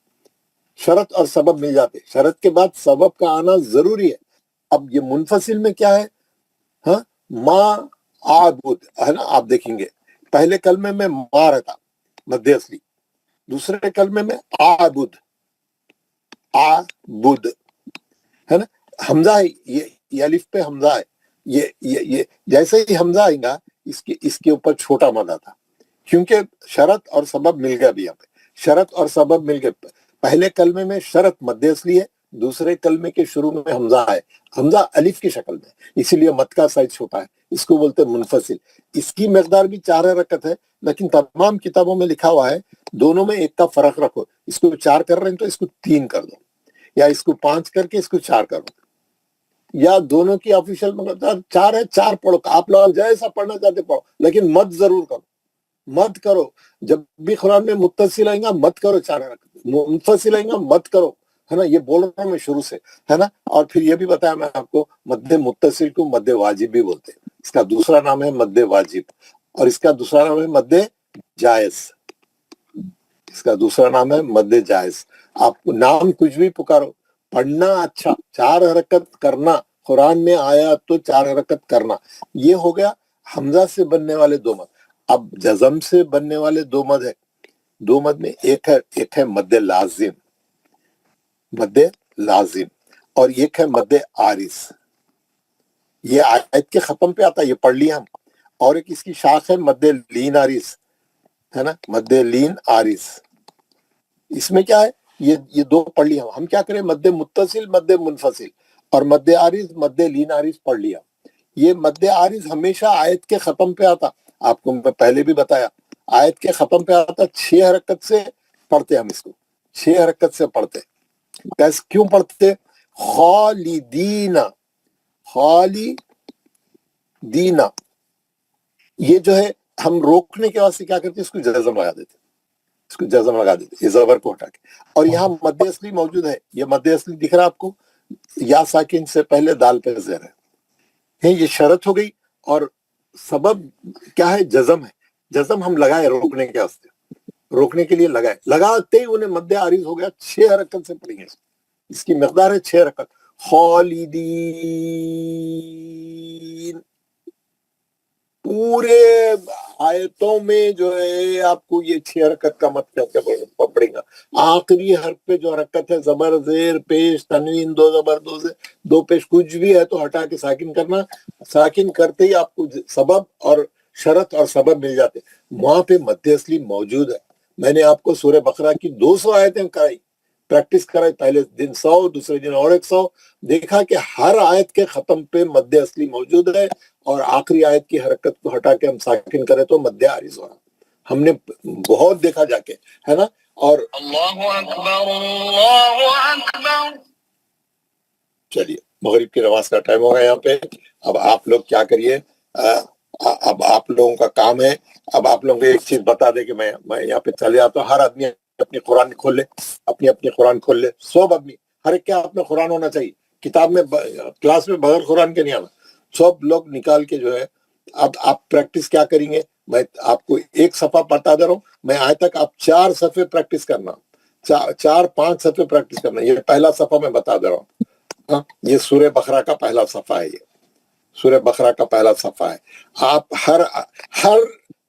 Speaker 1: شرط اور سبب مل جاتے. شرط کے بعد سبب کا آنا ضروری ہے. اب یہ منفصل میں کیا ہے؟ ہاں، ما عابد ہے نا. آپ دیکھیں گے پہلے کلمے میں ما رہتا مد اصلی، دوسرے کلمے میں عابد ہے نا. حمزہ ہے، یہ الف پہ حمزہ ہے. یہ جیسے ہی حمزہ آئے گا اس کے اوپر چھوٹا مد آتا، کیونکہ شرط اور سبب مل گیا. ابھی یہاں پہ شرط اور سبب مل گئے. پہلے کلمے میں شرط مد اصلی ہے، دوسرے کلمے کے شروع میں حمزہ ہے. حمزہ الف کی شکل میں، اسی لیے مد کا سائز چھوٹا ہے. اس کو بولتے ہیں منفصل. اس کی مقدار بھی 4 حرکت ہے، لیکن تمام کتابوں میں لکھا ہوا ہے دونوں میں ایک کا فرق رکھو. اس کو 4 کر رہے ہیں تو اس کو 3 کر دو، یا اس کو 5 کر کے اس کو 4 کر دو، یا دونوں کی آفیشیل مقدار 4 ہے، 4 پڑھو. آپ لوگ جیسا پڑھنا چاہتے پڑھو، لیکن مد ضرور کرو. مد کرو. جب بھی قرآن میں متصل آئیں گا مد کرو 4 حرکت، منفصل آئیں گا مد کرو، ہے نا. یہ بول رہا ہوں میں شروع سے، ہے نا. اور پھر یہ بھی بتایا میں آپ کو مد متصل کو مد واجب بھی بولتے ہیں. اس کا دوسرا نام ہے مد واجب، اور اس کا دوسرا نام ہے مد جائز. اس کا دوسرا نام ہے مد جائز. آپ نام کچھ بھی پکارو، پڑھنا اچھا، 4 حرکت کرنا. قرآن میں آیا تو 4 حرکت کرنا. یہ ہو گیا حمزہ سے بننے والے 2 مد. اب جزم سے بننے والے 2 مد ہے. 2 مد میں ایک ہے مد لازم، مد لازم، اور ایک ہے مد عارض. یہ آیت کے ختم پہ آتا ہے، یہ پڑھ لیا ہم. اور ایک اس کی شاخ ہے مد لین عارض، ہے نا. مد لین عارض اس میں کیا ہے؟ یہ 2 پڑھ لیا ہم. کیا کریں؟ مد متصل، مد منفصل، اور مد عارض، مد لین عارض پڑھ لیا. یہ مد عارض ہمیشہ آیت کے ختم پہ آتا. آپ کو میں پہلے بھی بتایا، آیت کے ختم پہ آتا. 6 حرکت سے پڑھتے ہم اس کو، 6 حرکت سے پڑھتے. کیوں پڑھتے؟ خالدین، خالدین. یہ جو ہے ہم روکنے کے واسطے کیا کرتے؟ اس کو جزم لگا دیتے، اس کو جزم لگا دیتے، یہ زبر کو ہٹا کے. اور یہاں مد اصلی موجود ہے. یہ مد اصلی دکھ رہا آپ کو، یا ساکن سے پہلے دال پہ زیر ہے. یہ شرط ہو گئی. اور سبب کیا ہے؟ جزم ہے. جزم ہم لگائے روکنے کے واسطے، روکنے کے لیے لگائے. لگاتے ہی انہیں مد عارض ہو گیا. 6 حرکت سے پڑھیں گے. اس کی مقدار ہے 6 حرکت. خالدین. پورے آیتوں میں جو ہے آپ کو یہ 6 حرکت کا مد کر کے پڑے گا. آخری حرف پہ جو حرکت ہے زبر زیر پیش تنوین 2 زبر 2 سے 2 پیش کچھ بھی ہے تو ہٹا کے ساکن کرنا. ساکن کرتے ہی آپ کو سبب اور شرط اور سبب مل جاتے. وہاں پہ مد اصلی موجود ہے. میں نے آپ کو سورہ بقرہ کی 200 آیتیں کرائی، پریکٹس کرائی. پہلے دن 100، دوسرے دن اور 100. دیکھا کہ ہر آیت کے ختم پہ مد اصلی موجود ہے، اور آخری آیت کی حرکت کو ہٹا کے ہم ساکن کریں تو مد عارض ہو رہا. ہم نے بہت دیکھا جا کے، ہے نا. اور اللہ اکبر، اللہ اکبر. چلیے مغرب کی نماز کا ٹائم ہو گیا یہاں پہ. اب آپ لوگ کیا کریے، اب آپ لوگوں کا کام ہے. اب آپ لوگوں کو ایک چیز بتا دے کہ میں یہاں پہ چلے آتا ہوں. ہر آدمی اپنی قرآن کھول لے، اپنی قرآن کھول لے. سب آدمی، ہر ایک کے ہاتھ میں قرآن ہونا چاہیے. کتاب میں کلاس میں بغیر قرآن کے نہیں آنا. سب لوگ نکال کے جو ہے. اب آپ پریکٹس کیا کریں گے؟ میں آپ کو ایک صفحہ بتا دے رہا ہوں. میں آج تک آپ 4 صفحے پریکٹس کرنا، 4-5 صفحے پریکٹس کرنا. یہ پہلا صفحہ میں بتا دے رہا ہوں. یہ سورہ بقرہ کا پہلا صفحہ ہے. یہ سورہ بقرہ کا پہلا صفحہ ہے. آپ ہر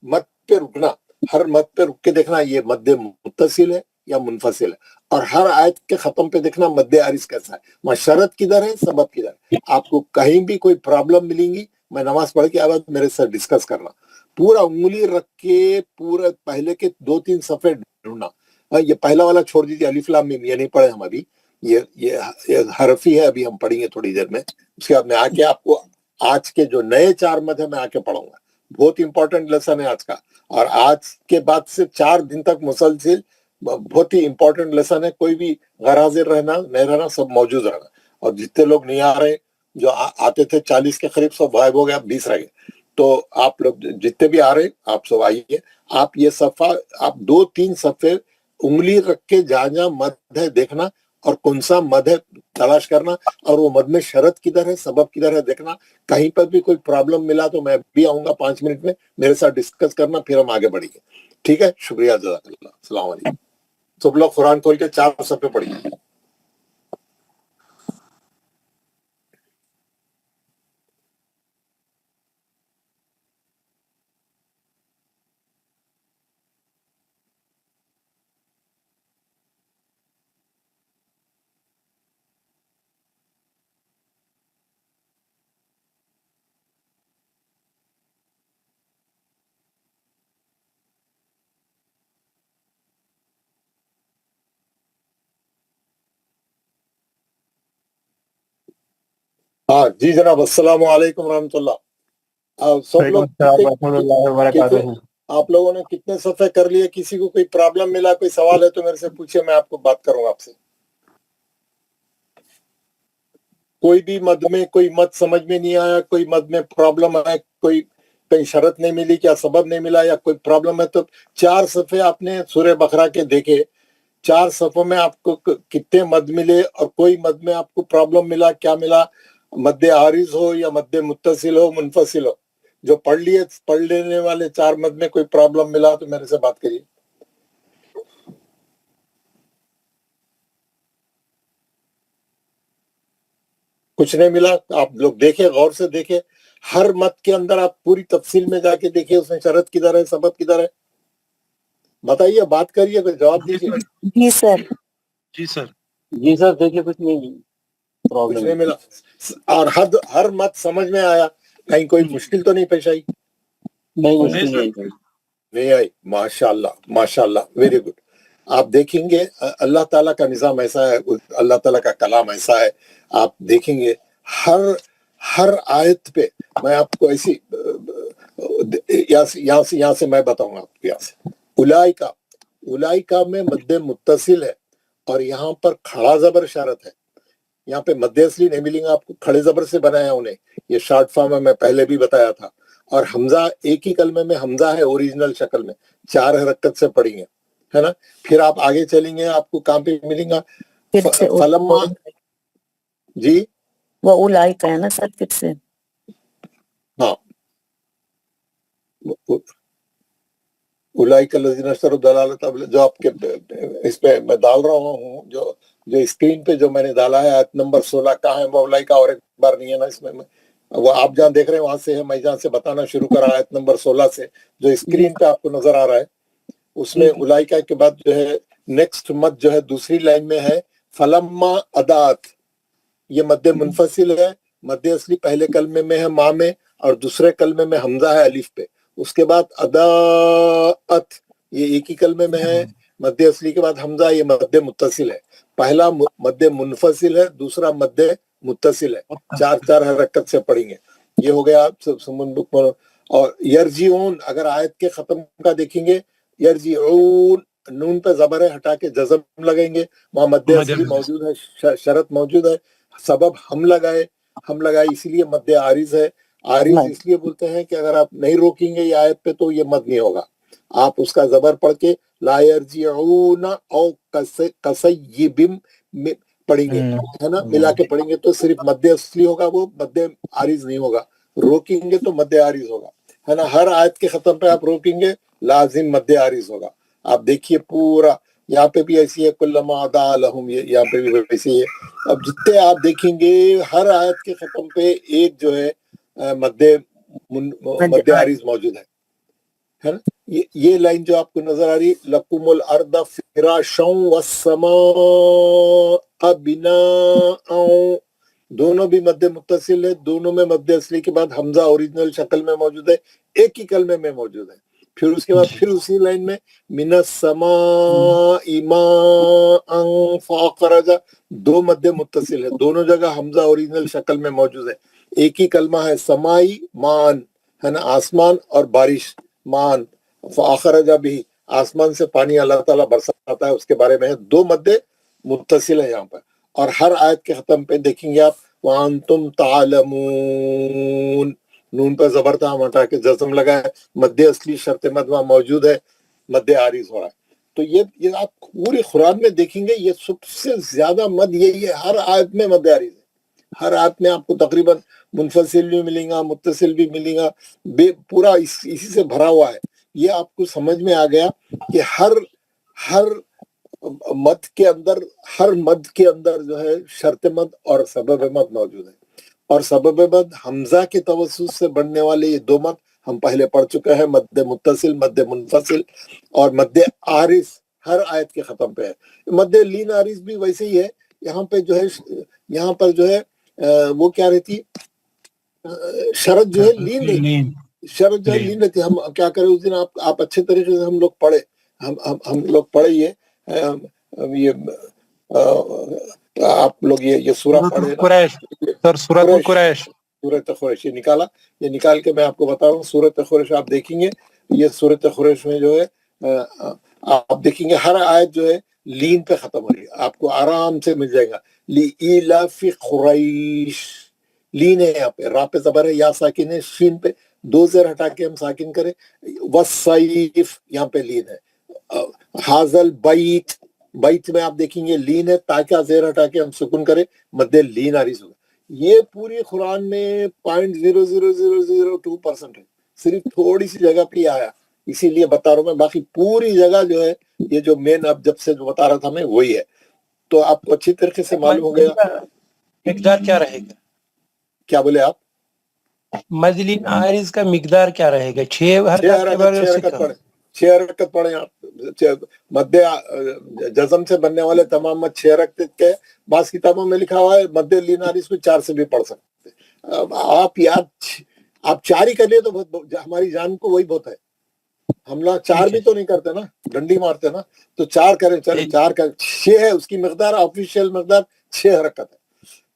Speaker 1: مد پہ رکنا، ہر مد پہ رک کے دیکھنا یہ مد متصل ہے یا منفصل ہے. اور ہر آیت کے ختم پہ دیکھنا مد عارض کیسا ہے، وہاں شرط کدھر ہے، سبب کدھر ہے. آپ کو کہیں بھی کوئی پرابلم ملیں گی، میں نماز پڑھ کے بعد میرے سے ڈسکس کرنا. پورا انگلی رکھ کے پورا پہلے کے 2-3 صفحے ڈھونڈنا. یہ پہلا والا چھوڑ دیجیے، الف لام میم، یہ نہیں پڑھے ہم ابھی. یہ حرفی ہے، ابھی ہم پڑھیں گے تھوڑی دیر میں. اس کے بعد میں آ کے آپ کو آج کے جو نئے 4 مد ہے میں آ کے پڑھوں گا. بہت امپورٹنٹ لیسن ہے آج کا. اور آج کے بعد سے 4 دن تک مسلسل بہت ہی امپورٹنٹ لیسن ہے. کوئی بھی غیر حاضر رہنا نہیں رہنا، سب موجود رہنا. اور جتنے لوگ نہیں آ رہے، جو آتے تھے 40 کے قریب، سب غائب ہو گیا، 20 رہ گئے. تو آپ لوگ جتنے بھی آ رہے آپ سب آئیے. آپ یہ صفحہ، آپ 2-3 صفحے انگلی رکھ کے جہاں جہاں مد ہے دیکھنا، اور کون سا مد ہے تلاش کرنا, اور وہ مد میں شرط کدھر ہے, سبب کدھر ہے دیکھنا. کہیں پر بھی کوئی پرابلم ملا تو میں بھی آؤں گا 5 منٹ میں, میرے ساتھ ڈسکس کرنا, پھر ہم آگے بڑھیں گے. ٹھیک ہے, شکریہ, جزاک اللہ. السلام علیکم. سب لوگ قرآن کھول کے 4 صفحے پڑھیے. ہاں جی جناب, السلام علیکم ورحمۃ اللہ. سب لوگ آپ لوگوں نے کتنے صفحے کر لیے؟ کسی کو کوئی پرابلم ملا, کوئی سوال ہے تو میرے سے پوچھے, میں آپ کو بات کروں گا آپ سے. کوئی بھی مد میں کوئی مد سمجھ میں نہیں آیا, کوئی مد میں پرابلم ہے, کوئی کہیں شرط نہیں ملی, کیا سبب نہیں ملا, یا کوئی پرابلم ہے, تو 4 صفحے آپ نے سورہ بقرہ کے دیکھے. 4 صفحوں میں آپ کو کتنے مد ملے, اور کوئی مد میں آپ کو پرابلم ملا, کیا ملا, مد عارض ہو یا مد متصل ہو, منفصل ہو. جو پڑھ لینے والے 4 مد میں کوئی پرابلم ملا تو میرے سے بات کریے. کچھ نہیں ملا, آپ لوگ دیکھیں, غور سے دیکھیں, ہر مد کے اندر آپ پوری تفصیل میں جا کے دیکھیں, اس میں شرط کدھر ہے, سبب کدھر ہے. بتائیے, بات کریے, کوئی جواب دیجیے.
Speaker 3: جی سر.
Speaker 2: جی سر.
Speaker 4: جی سر, دیکھیے کچھ نہیں
Speaker 1: کچھ
Speaker 4: پرابلم
Speaker 1: نہیں ملا, اور ہر مد سمجھ میں آیا, کہیں کوئی مشکل تو نہیں پیش آئی؟
Speaker 4: نہیں,
Speaker 2: نہیں
Speaker 4: مشکل
Speaker 2: سر.
Speaker 4: نہیں سر.
Speaker 1: نہیں آئی. ماشاء اللہ, ماشاء اللہ, ویری گڈ. آپ دیکھیں گے اللہ تعالیٰ کا نظام ایسا ہے, اللہ تعالیٰ کا کلام ایسا ہے, آپ دیکھیں گے ہر آیت پہ میں آپ کو ایسی یہاں سے میں بتاؤں گا آپ کو. یہاں سے اولائکا میں مد متصل ہے, اور یہاں پر کھڑا زبر اشارت ہے. یہاں پہ مد اصلی نہیں ملیں گا آپ کو, کھڑے زبر سے بنایا انہیں. یہ شارٹ فارم ہے, میں پہلے بھی بتایا تھا. اور حمزہ ایک ہی کلمے میں حمزہ ہے اوریجنل شکل میں, 4 حرکت سے پڑھیں گے, ہے نا. پھر آپ آگے چلیں گے, آپ کو کہاں پہ ملیں گا,
Speaker 3: پھر سے
Speaker 1: فلما. جی
Speaker 3: وہ اولائکا ہے نا سر, پھر سے.
Speaker 1: ہاں, اولئک الذین اشتروا الضلالۃ, جو آپ کے اس پہ میں ڈال رہا ہوں, جو اسکرین پہ جو میں نے ڈالا ہے, آیت نمبر 16 کہاں ہے وہ اولئک, اور ایک بار نہیں ہے نا اس میں, وہ آپ جہاں دیکھ رہے ہیں وہاں سے ہے, میں جہاں سے بتانا شروع کرا آیت نمبر 16 سے, جو اسکرین پہ آپ کو نظر آ رہا ہے, اس میں اولئک کے بعد جو ہے نیکسٹ مد جو ہے دوسری لائن میں ہے فلما ادات. یہ مد منفصل ہے, مد اصلی پہلے کلمے میں ہے ماں میں, اور دوسرے کلمے میں حمزہ ہے الف پہ. اس کے بعد اداءت, یہ ایک ہی کلمے میں ہے, مد اصلی کے بعد حمزہ, یہ مد متصل ہے. پہلا مد منفصل ہے, دوسرا مد متصل ہے, 4 حرکت سے پڑھیں گے. یہ ہو گیا سمن بک. اور یرجعون, اگر آیت کے ختم کا دیکھیں گے, یرجعون نون پہ زبر ہے, ہٹا کے جزم لگیں گے, وہاں مد اصلی موجود ہے, شرط موجود ہے, سبب ہم لگائے اسی لیے مد عارض ہے. عارض اس لیے بولتے ہیں کہ اگر آپ نہیں روکیں گے یہ آیت پہ تو یہ مد نہیں ہوگا. آپ اس کا زبر پڑھ کے لا یرجعون او کسیب پڑھیں گے, ہے نا, ملا کے پڑھیں گے تو صرف مد اصلی ہوگا, وہ مد عارض نہیں ہوگا. روکیں گے تو مد عارض ہوگا, ہے نا. ہر آیت کے ختم پہ آپ روکیں گے لازم مد عارض ہوگا. آپ دیکھیے پورا یہاں پہ بھی ایسی ہے, کلما ادا لہم, یہاں پہ بھی ایسی ہے. اب جتنے آپ دیکھیں گے ہر آیت کے ختم پہ ایک جو ہے مد عارض موجود ہے نا. یہ لائن جو آپ کو نظر آ رہی, لکم الارض فراشا والسماء بناء, دونوں بھی مد متصل ہے, دونوں میں مد اصلی کے بعد حمزہ اوریجنل شکل میں موجود ہے, ایک ہی کلمے میں موجود ہے. پھر اس کے بعد پھر اسی لائن میں من السماء ماء فاخرج, 2 مد متصل ہے, دونوں جگہ حمزہ اوریجنل شکل میں موجود ہے. ایک ہی کلمہ ہے سمائی مان, ہے نا, آسمان اور بارش, مان. فاخرج بھی, آسمان سے پانی اللہ تعالیٰ برساتا ہے, اس کے بارے میں ہے. 2 مد متصل ہے یہاں پر. اور ہر آیت کے ختم پہ دیکھیں گے آپ وانتم تعلمون, نون پہ زبر تھا, ہم ہٹا کے جزم لگا ہے, مد اصلی شرط مد وہاں موجود ہے, مد عارض ہو رہا ہے. تو یہ آپ پوری قرآن میں دیکھیں گے یہ سب سے زیادہ مد یہی ہے، ہر آیت میں مد عارض ہے، ہر آیت میں آپ کو تقریباً منفصل بھی ملیں گا، متصل بھی ملیں گا، پورا اسی سے بھرا ہوا ہے۔ یہ آپ کو سمجھ میں آ گیا کہ ہر مد کے اندر جو ہے شرط مد اور سبب مد موجود ہے، اور سبب مد حمزہ کے توسط سے بننے والے یہ دو مد ہم پہلے پڑھ چکے ہیں، مد متصل، مد منفصل اور مد عارض ہر آیت کے ختم پہ ہے۔ مد لین عارض بھی ویسے ہی ہے، یہاں پہ جو ہے یہاں پر جو ہے وہ کیا رہتی شرط جو ہے لین رہتی، شرط جو ہے لین رہتی۔ ہم کیا کریں اس دن آپ اچھے طریقے سے ہم لوگ پڑھے، ہم لوگ پڑھے یہ آپ لوگ یہ سورہ پڑھے
Speaker 5: قریش سر، سورۃ قریش،
Speaker 1: سورۃ قریش یہ نکال کے میں آپ کو بتا رہا ہوں۔ سورۃ قریش آپ دیکھیں گے، یہ سورۃ قریش میں جو ہے آپ دیکھیں گے ہر آیت جو ہے لین پہ ختم ہو رہی ہے، آپ کو آرام سے مل جائے گا۔ لِإِيلَافِ قُرَيْشٍ لین ہے، یہاں پہ را پہ زبر ہے، یا ساکن ہے، شین پہ دو زیر ہٹا کے ہم ساکن کریں، وَالسَّيْفِ یہاں پہ لین ہے۔ حاضل بیت میں آپ دیکھیں گے لین ہے، تاکہ زیر ہٹا کے ہم سکون کریں، مد لین عارض ہوگا۔ یہ پوری قرآن میں 0.00002% ہے، صرف تھوڑی سی جگہ پہ ہی آیا، اسی لیے بتا رہا ہوں میں، باقی پوری جگہ جو ہے یہ جو مین اب جب سے جو بتا رہا تھا میں وہی ہے۔ تو آپ کو اچھی طریقے سے معلوم ہو گیا
Speaker 5: مقدار کیا رہے گا؟
Speaker 1: کیا بولے آپ؟
Speaker 5: مد لین عارض کا مقدار کیا رہے گا؟ 6
Speaker 1: حرکت پڑھیں، 6 حرکت پڑھیں آپ۔ مد جزم سے بننے والے تمام مد 6 حرکت کے، بعض کتابوں میں لکھا ہوا ہے مد لین عارض کو 4 سے بھی پڑھ سکتے۔ آپ 4 ہی کر لیے تو بہت، ہماری جان کو وہی بہت ہے۔ ہم لوگ 4 بھی تو نہیں کرتے نا، ڈنڈی مارتے نا، تو 4 کریں، چلے 4 کریں، 6 ہے اس کی مقدار، آفیشیل مقدار 6 حرکت ہے۔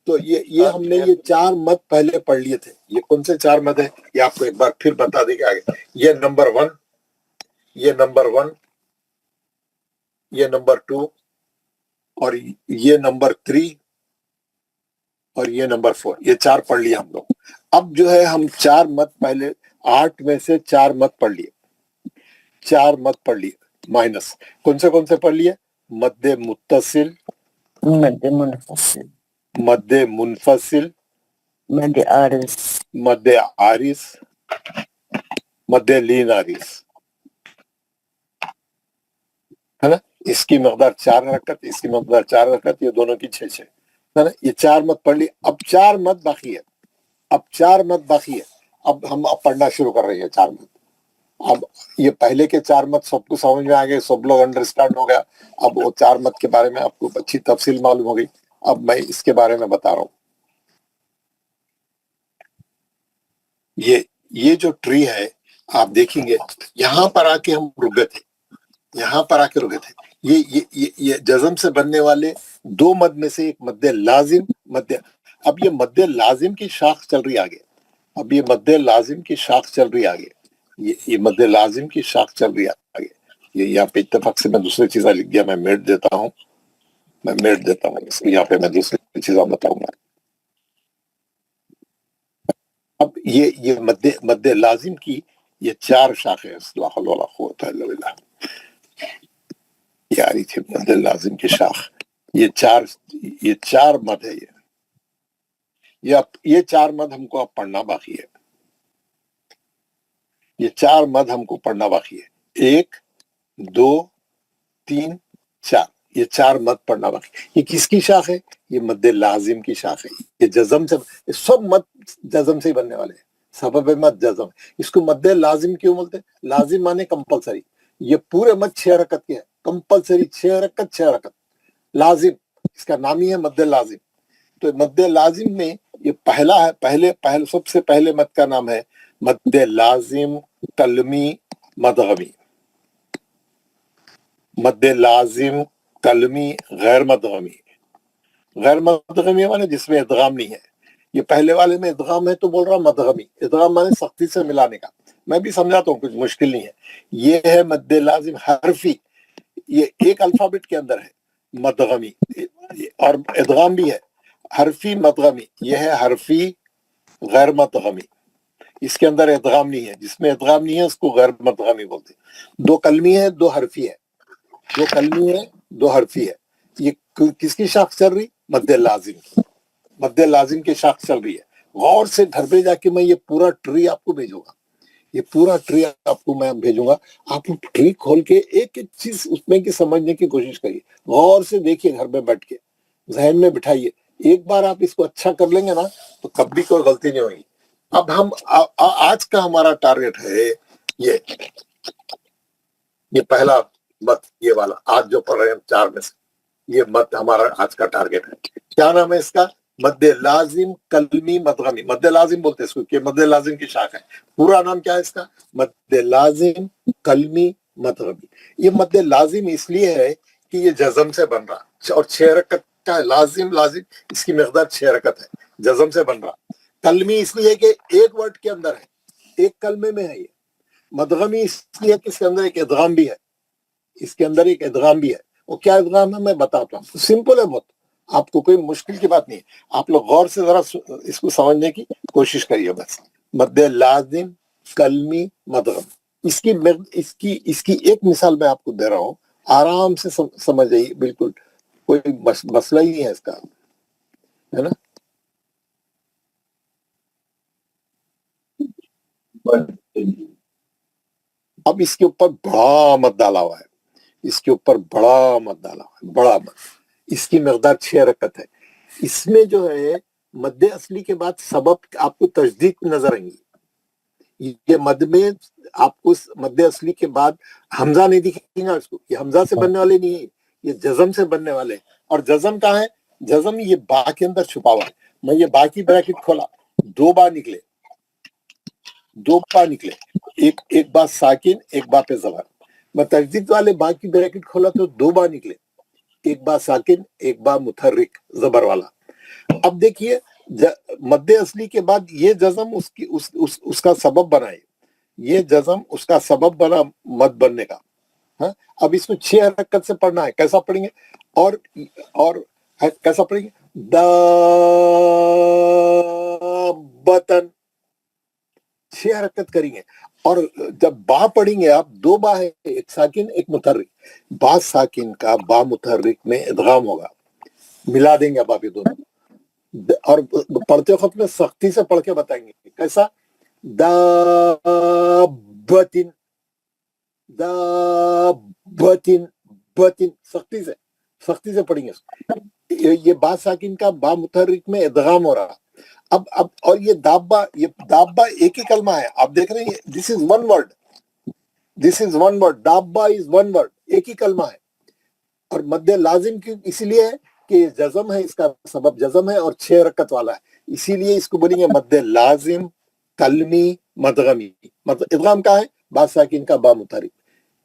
Speaker 1: تو یہ ہم نے یہ 4 مد پہلے پڑھ لیے تھے۔ یہ کون سے 4 مد ہیں یہ آپ کو ایک بار پھر بتا دیں گے آگے۔ یہ نمبر 1، یہ نمبر 1، یہ نمبر 2، اور یہ نمبر 3، اور یہ نمبر 4، یہ 4 پڑھ لیے ہم لوگ۔ اب جو ہے ہم 4 مد پہلے 8 میں سے 4 مد پڑھ لیے، 4 مد پڑھ لیے مائنس کون سے پڑھ لیے؟ مد متصل،
Speaker 3: مد منفصل،
Speaker 1: مد منفصل،
Speaker 3: مد عارض،
Speaker 1: مد عارض، مد لین عارض، ہے نا؟ اس کی مقدار 4 حرکت، اس کی مقدار 4 حرکت، یہ دونوں کی 6 ہے نا؟ یہ 4 مد پڑھ لی۔ اب 4 مد باقی ہے، اب 4 مد باقی ہے۔ اب ہم پڑھنا شروع کر رہے ہیں 4 مد۔ اب یہ پہلے کے 4 مد سب کو سمجھ میں آ گئے، سب لوگ انڈرسٹینڈ ہو گیا۔ اب وہ 4 مد کے بارے میں آپ کو اچھی تفصیل معلوم ہو گئی۔ اب میں اس کے بارے میں بتا رہا ہوں۔ یہ جو ٹری ہے آپ دیکھیں گے، یہاں پر آ کے ہم رک گئے تھے، یہاں پر آ کے رکے تھے۔ یہ جزم سے بننے والے 2 مد میں سے ایک مد لازم، اب یہ مد لازم کی شاخ چل رہی آگے، اب یہ مد لازم کی شاخ چل رہی آگے، یہ مد لازم کی شاخ چل رہی آگے۔ یہ یہاں پہ اتفاق سے میں دوسری چیزیں لکھ دیا، میں میٹ دیتا ہوں، یہاں پہ میں دوسری چیزیں بتاؤں گا۔ اب یہ مد لازم کی یہ 4 شاخیں، لا حول ولا قوت الا باللہ، یہ آ رہی تھی مد لازم کی شاخ، یہ 4 مد ہے۔ یہ 4 مد ہم کو اب پڑھنا باقی ہے، یہ 4 مد ہم کو پڑھنا باقی ہے، 1 2 3 4، یہ 4 مد پڑھنا باقی ہے۔ یہ کس کی شاخ ہے؟ یہ مد لازم کی شاخ ہے۔ یہ جزم سے، یہ سب مد جزم سے ہی بننے والے ہیں، سبب مد جزم۔ اس کو مد لازم کیوں بولتے ہیں؟ لازم مانے کمپلسری، یہ پورے مد 6 حرکت کے ہیں، کمپلسری 6 حرکت 6 حرکت لازم، اس کا نام ہی ہے مد لازم۔ تو مد لازم میں یہ پہلا ہے، پہلے سب سے پہلے مد کا نام ہے مد لازم کلمی مدغمی، مد لازم کلمی غیر مدغمی۔ غیر مدغمی مانے جس میں ادغام نہیں ہے، یہ پہلے والے میں ادغام ہے تو بول رہا مدغمی، ادغام مانے سختی سے ملانے کا، میں بھی سمجھاتا ہوں، کچھ مشکل نہیں ہے۔ یہ ہے مد لازم حرفی، یہ ایک الفابٹ کے اندر ہے مدغمی، اور ادغام بھی ہے حرفی مدغمی، یہ ہے حرفی غیر مدغمی، اس کے اندر ادغام نہیں ہے، جس میں ادغام نہیں ہے اس کو غیر مدغمی بولتے ہیں۔ 2 کلمی ہے، 2 حرفی ہے۔ दो कलमी है, दो हरफी है। ये किसकी शाख चल रही? मद्दे लाजिम की, मद्दे लाजिम की शाख चल रही है। गौर से घर पे जाके मैं ये पूरा ट्री आपको भेजूंगा, ये पूरा ट्री आपको मैं भेजूंगा। आप ट्री खोल के एक एक चीज उसमें की समझने की कोशिश करिए, गौर से देखिए, घर में बैठ के जहन में बिठाइए। एक बार आप इसको अच्छा कर लेंगे ना तो कभी कोई गलती नहीं होगी। अब हम आज का हमारा टारगेट है ये पहला मत, ये वाला आज जो पढ़ रहे हैं 4 में से, ये मत हमारा आज का टारगेट है। क्या नाम है इसका? मद्दे लाजिम कलमी मदगमी। मद्दे लाजिम बोलते हैं इसको, कि मद्दे लाजिम की शाख है। पूरा नाम क्या है इसका? मद्दे लाजिम कलमी मदगमी। ये मद्दे लाजिम इसलिए है कि ये जज़म से बन रहा और 6 रकत का है। लाजिम लाजिम इसकी मिक़दार 6 रकत है, जज़म से बन रहा। कलमी इसलिए कि एक वर्ड के अंदर है, एक कलमे में है। ये मदगमी इसलिए कि इसके अंदर एक इदगाम भी है, इसके अंदर एक इदगाम भी है। वो क्या इदगाम है मैं बताता हूँ। सिंपल है बहुत, आपको कोई मुश्किल की बात नहीं है। आप लोग गौर से जरा इसको समझने की कोशिश करिए बस। मद्दे लाजिम कलमी मदगम, इसकी एक मिसाल मैं आपको दे रहा हूँ, आराम से समझ जाइए, बिल्कुल कोई मसला ही नहीं है इसका, है ना। अब इसके ऊपर बड़ा मत डाला हुआ है, इसके ऊपर बड़ा मत डाला हुआ है, बड़ा मत। इसकी मिक़दार 6 रकत है। इसमें जो है मद्दे असली के बाद सबब आपको तजदीद नजर आएंगी। ये मद में आपको मद्दे असली के बाद हमजा नहीं दिखेगा इसको, ये हमजा से बनने वाले नहीं है, ये जज़म से बनने वाले। और जज़म कहाँ है? जज़म ये बा के अंदर छुपा हुआ है। मैं ये बा की ब्रैकेट खोला, 2 बार निकले, 2 बार निकले, एक बार साकिन, एक बार पे ज़बर। मैं तजदीद वाले बा की ब्रैकेट खोला तो 2 बार निकले, एक बार साकिन, एक बार मुतहर्रिक ज़बर वाला। अब देखिए मद्दे असली के बाद ये जज़म उसका सबब बना है, ये जज़म उसका सबब बना मद बनने का। हाँ, अब इसको 6 हरकत से पढ़ना है। कैसा पढ़ेंगे? और कैसा पढ़ेंगे? दाबतन, 6 हरकत करेंगे। और जब बा पढ़ेंगे आप, 2 बा है, एक साकिन एक मुतहर्रिक। बा साकिन का बा मुतहर्रिक में इदगाम होगा, मिला देंगे अब आप ये दोनों। और पढ़ते वक्त में सख्ती से पढ़ के बताएंगे कैसा। दाबतिन, दाबतिन, बतिन, सख्ती से पढ़ेंगे। ये बा साकिन का बा मुतहर्रिक में इदगाम हो रहा। अब और ये दाब्बा एक ही कलमा है। आप देख रहे हैं, दिस इज वन वर्ड, दाब्बा इज वन वर्ड, एक ही कलमा है। और मद्दे लाजिम की इसलिए है कि ये जज़म है, इसका सबब जज़म है और 6 रकत वाला है, इसीलिए इसको बोलेंगे मद्दे लाजिम कलमी मदगमी। मतलब इदगाम का है, बा साकिन का बा मुतहर्रिक।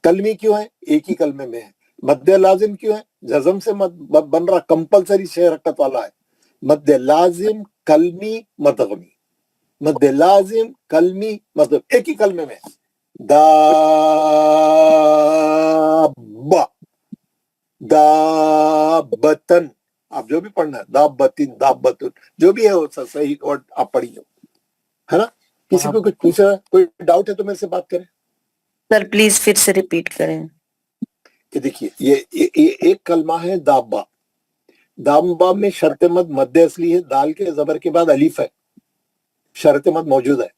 Speaker 1: कलमी क्यों है? एक ही कलमे में है। मद्दे लाजिम क्यों है? जज़म से बन रहा, कंपलसरी 6 रकत वाला है। मद्दे लाजिम कलमी मदगमी, मद्दे लाजिम कलमी मतलब एक ही कलमे में। दाब्बा, दाबतन, आप जो भी पढ़ना है, दाबतिन, दाबतुन, जो भी है वो सही वर्ड आप पढ़िए, है ना। किसी को कुछ पूछा, कोई डाउट है तो मेरे से बात करें।
Speaker 3: सर प्लीज फिर से रिपीट करें।
Speaker 1: ये देखिए, ये एक कलमा है दाब्बा। दाब्बा में शर्त मद मद्दे असली है, दाल के ज़बर के बाद अलीफ है, शर्त मद मौजूद है।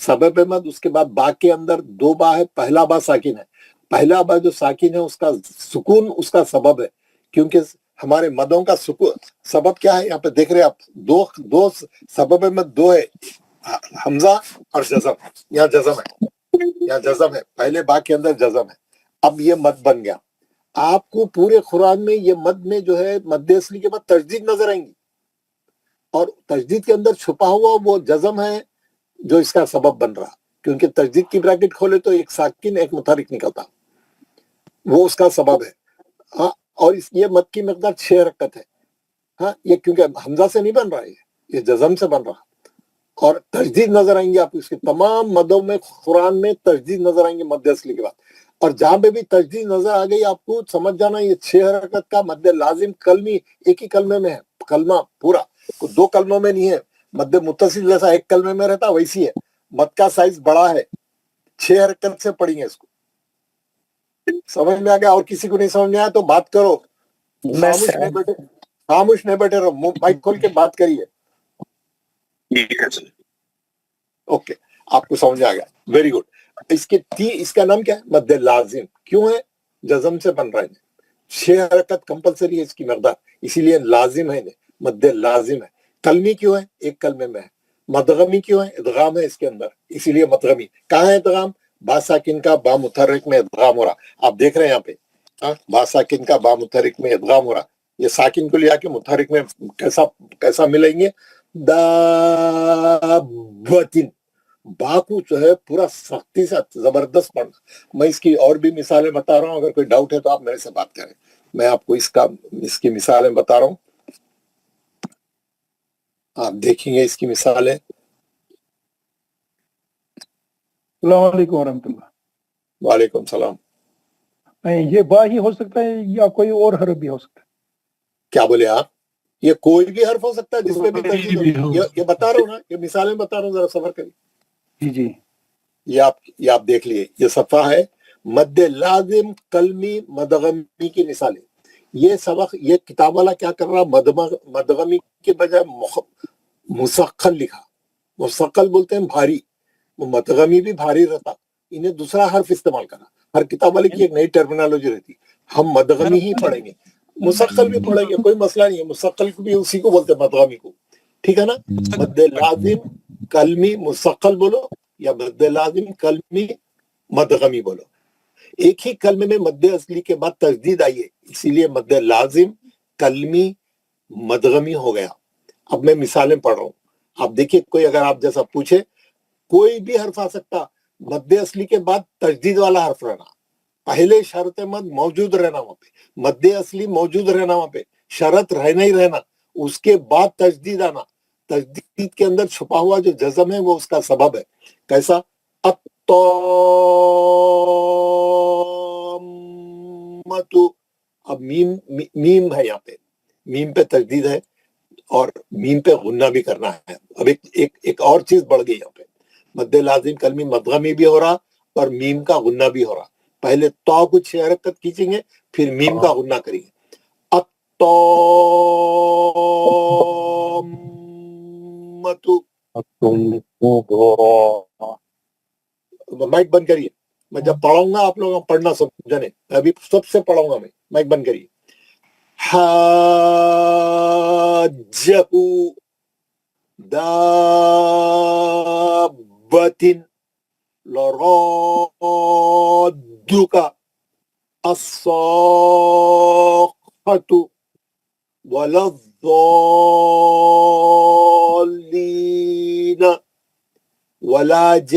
Speaker 1: सबब मद उसके बाद बा के अंदर 2 बा है, पहला बा साकिन है। पहला बा जो साकिन है उसका सुकून उसका सबब है, क्योंकि हमारे मदों का सुकून सबब क्या है? यहाँ पे देख रहे हैं आप, दो सबब मद 2 है, हमजा और जज़म। यहाँ जज़म है, यहाँ जज़म है, पहले बा के अंदर जज़म है। अब ये मद बन गया। आपको पूरे कुरान में ये मद में जो है मद्दे असली के बाद तजदीद नजर आएंगी, और तजदीद के अंदर छुपा हुआ वो जज़म है जो इसका सबब बन रहा, क्योंकि तजदीद की ब्रैकेट खोले तो एक साकिन एक मुतहर्रिक निकलता, वो उसका सबब है। हाँ, और ये मद की मिक़दार 6 रकत है। हाँ, ये क्योंकि हमजा से नहीं बन रहा है, ये जज़म से बन रहा। और तजदीद नजर आएंगे आपको, इसके तमाम मदों में कुरान में तजदीद नजर आएंगे मद्दे असली के बाद। और जहां पे भी तजदीद नजर आ गई आपको समझ जाना, ये 6 हरकत का मद्दे लाजिम कलमी एक ही कलमे में है। कलमा पूरा 2 कलमों में नहीं है। मद्दे मुत्तसिल जैसा एक कलमे में रहता वैसी है। मद का साइज बड़ा है, 6 हरकत से पढ़ेंगे इसको। समझ में आ गया? और किसी को नहीं समझ में आया तो बात करो,
Speaker 3: बस
Speaker 1: खामोश नहीं बैठे रहो, माइक खोल के बात करिए।
Speaker 6: ठीक है सर।
Speaker 1: ओके, आपको समझ आ गया, वेरी गुड। इसका नाम क्या है? मद्द लाजिम। क्यों है? जज़म से बन रहा है, 6 हरकत कंपलसरी है इसकी मकदार, इसीलिए लाजिम है, मद्द लाजिम है। कलमी क्यों है? एक कलमे में है। मदगमी क्यों है? इदगाम है इसके अंदर, इसीलिए मदगमी। कहाँ है इदगाम? बा साकिन का बा मुतहर्रिक में इदगाम हो रहा, आप देख रहे हैं यहाँ पे, बा साकिन का बा मुतहर्रिक में इदगाम हो रहा। ये साकिन को लिया के मुतहर्रिक में कैसा मिलेंगे? दाबतिन, बा को जो है पूरा सख्ती से जबरदस्त पढ़ना। मैं इसकी और भी मिसालें बता रहा हूँ, अगर कोई डाउट है तो आप मेरे से बात करें। मैं आपको इसकी मिसालें बता रहा हूँ, आप देखेंगे इसकी मिसालें।
Speaker 7: अस्सलाम वालेकुम रहमतुल्लाह।
Speaker 1: वालेकुम सलाम।
Speaker 7: ये बा ही हो सकता है या कोई और हर्फ भी हो सकता है?
Speaker 1: क्या बोले आप? ये कोई भी हर्फ हो सकता है जिसमें भी तस्दीद हो। ये बता रहा हूँ ना, ये मिसालें बता रहा हूँ, जरा सबर करिए।
Speaker 7: जी जी,
Speaker 1: ये आप देख लिए, ये सफ़ा है मद्द लाजिम कलमी मदगमी की मिसालें। ये सबक, ये किताब वाला क्या कर रहा, मदगमी के बजाय मुसक्कल लिखा। मुसक्कल बोलते हैं भारी, मदगमी भी भारी रहता, इन्हें दूसरा हर्फ इस्तेमाल करा। हर किताब वाले की एक नई टर्मिनोलॉजी रहती। हम मदगमी ही पढ़ेंगे, मुसक्कल भी पढ़ेंगे, कोई मसला नहीं है। मुसक्कल को भी उसी को बोलते हैं, मदगमी को, ठीक है ना? मद्द लाजिम कलमी मुसक्कल बोलो या मद्द लाजिम कलमी मदगमी बोलो, एक ही कलमे में मद्द असली के बाद तजदीद आई है, इसीलिए मद्द लाजिम कलमी मदगमी हो गया। अब मैं मिसालें पढ़ रहा हूँ, आप देखिए। कोई अगर आप जैसा पूछे, कोई भी हर्फ आ सकता, मद्द असली के बाद तजदीद वाला हर्फ रहना, पहले शर्त मद मौजूद रहना, वहां पे मद्द असली मौजूद रहना, वहां पे शरत रहना ही रहना, उसके बाद तजदीद आना। तजदीद के अंदर छुपा हुआ जो जज़म है वो उसका सबब है। कैसा? अत्तम्मतु, अब मीम है, यहाँ पे मीम पे तजदीद है और मीम पे गुन्ना भी करना है। अब एक और चीज बढ़ गई यहाँ पे, मद्द लाजिम कलमी मदगमी भी हो रहा और मीम का गुन्ना भी हो रहा। पहले तो को 6 हरकत खींचेंगे, फिर मीम का गुन्ना करेंगे। अत्तम्मतु, माइक बंद करिए। मैं जब पढ़ाऊंगा आप लोग पढ़ना समझने, अभी सबसे पढ़ाऊंगा मैं, माइक बंद करिए। हाज्जहु दाब्बतिन लराद्दुका अस्साखतु वलद्दाल्लीन वला जान्नुन।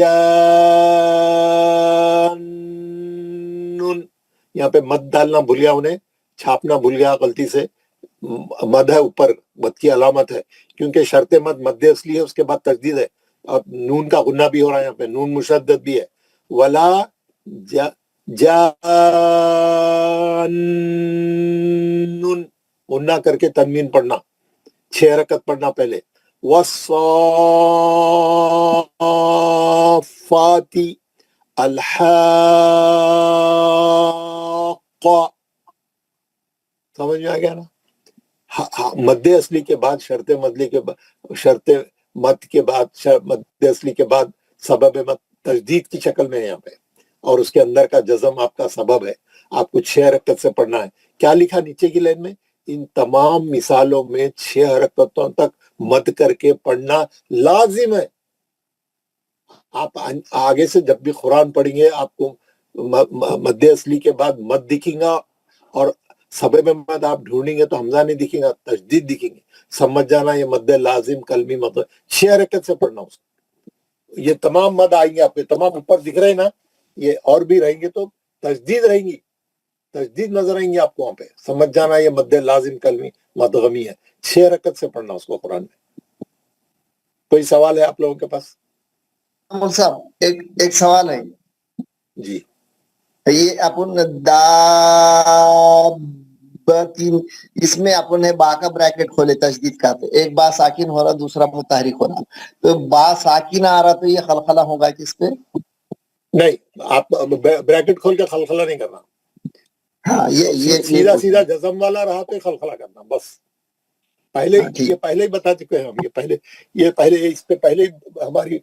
Speaker 1: यहाँ पे मद डालना भूल गया, उन्हें छापना भूल गया गलती से। मद है ऊपर, मद की अलामत है, क्योंकि शर्त मद मद्द असली है, उसके बाद तजदीद है और नून का गुन्ना भी हो रहा है, यहाँ पे नून मुशद्दद भी है। वला जान्नुन, गुन्ना करके तनवीन पढ़ना, 6 हरकत पढ़ना पहले। वस्साफ़ाती अलहाक़ा, समझ में आ गया ना? मद्द असली के बाद शर्त मदली के बाद, शर्त मद के बाद मद्द असली के बाद सबब मद तजदीद की शक्ल में है यहाँ पे, और उसके अंदर का जज़म आपका सबब है। आपको 6 हरकत से पढ़ना है। क्या लिखा नीचे की लाइन में? इन तमाम मिसालों में 6 हरकतों तक मद करके पढ़ना लाजिम है। आप आगे से जब भी कुरान पढ़ेंगे आपको मद्द असली के बाद मद दिखेगा, और सबब मद आप ढूंढेंगे तो हमजा नहीं दिखेगा, तजदीद दिखेंगे। समझ जाना, ये मद्द लाजिम कलमी मद 6 हरकत से पढ़ना उसको। ये तमाम मद आएंगे आपके, तमाम ऊपर दिख रहे हैं ना, ये और भी रहेंगे तो तजदीद रहेंगी, तजदीद नजर आएंगे आपको वहां पे। समझ जाना, ये मद्द लाजिम कलमी मदगमी है। 6 हरकत से पढ़ना उसको कुरान में। कोई सवाल है आप लोगों के पास?
Speaker 6: साहब एक सवाल है
Speaker 1: जी।
Speaker 6: ये अपन दाबतिन, इसमें अपन ने बा का ब्रैकेट खोले तजदीद का, तो एक बा साकिन हो रहा, दूसरा मुतहरिक हो रहा, तो बा साकिन आ रहा तो ये खलखला होगा किस पे?
Speaker 1: नहीं, आप ब्रैकेट खोल के खलखला नहीं करना,
Speaker 6: हाँ ये
Speaker 1: सीधा सीधा जज़म वाला रहा तो खलखला करना बस। पहले
Speaker 6: हाँ, ठीक।
Speaker 1: ये पहले ही बता चुके हैं हम, ये पहले इस पे पहले ही हमारी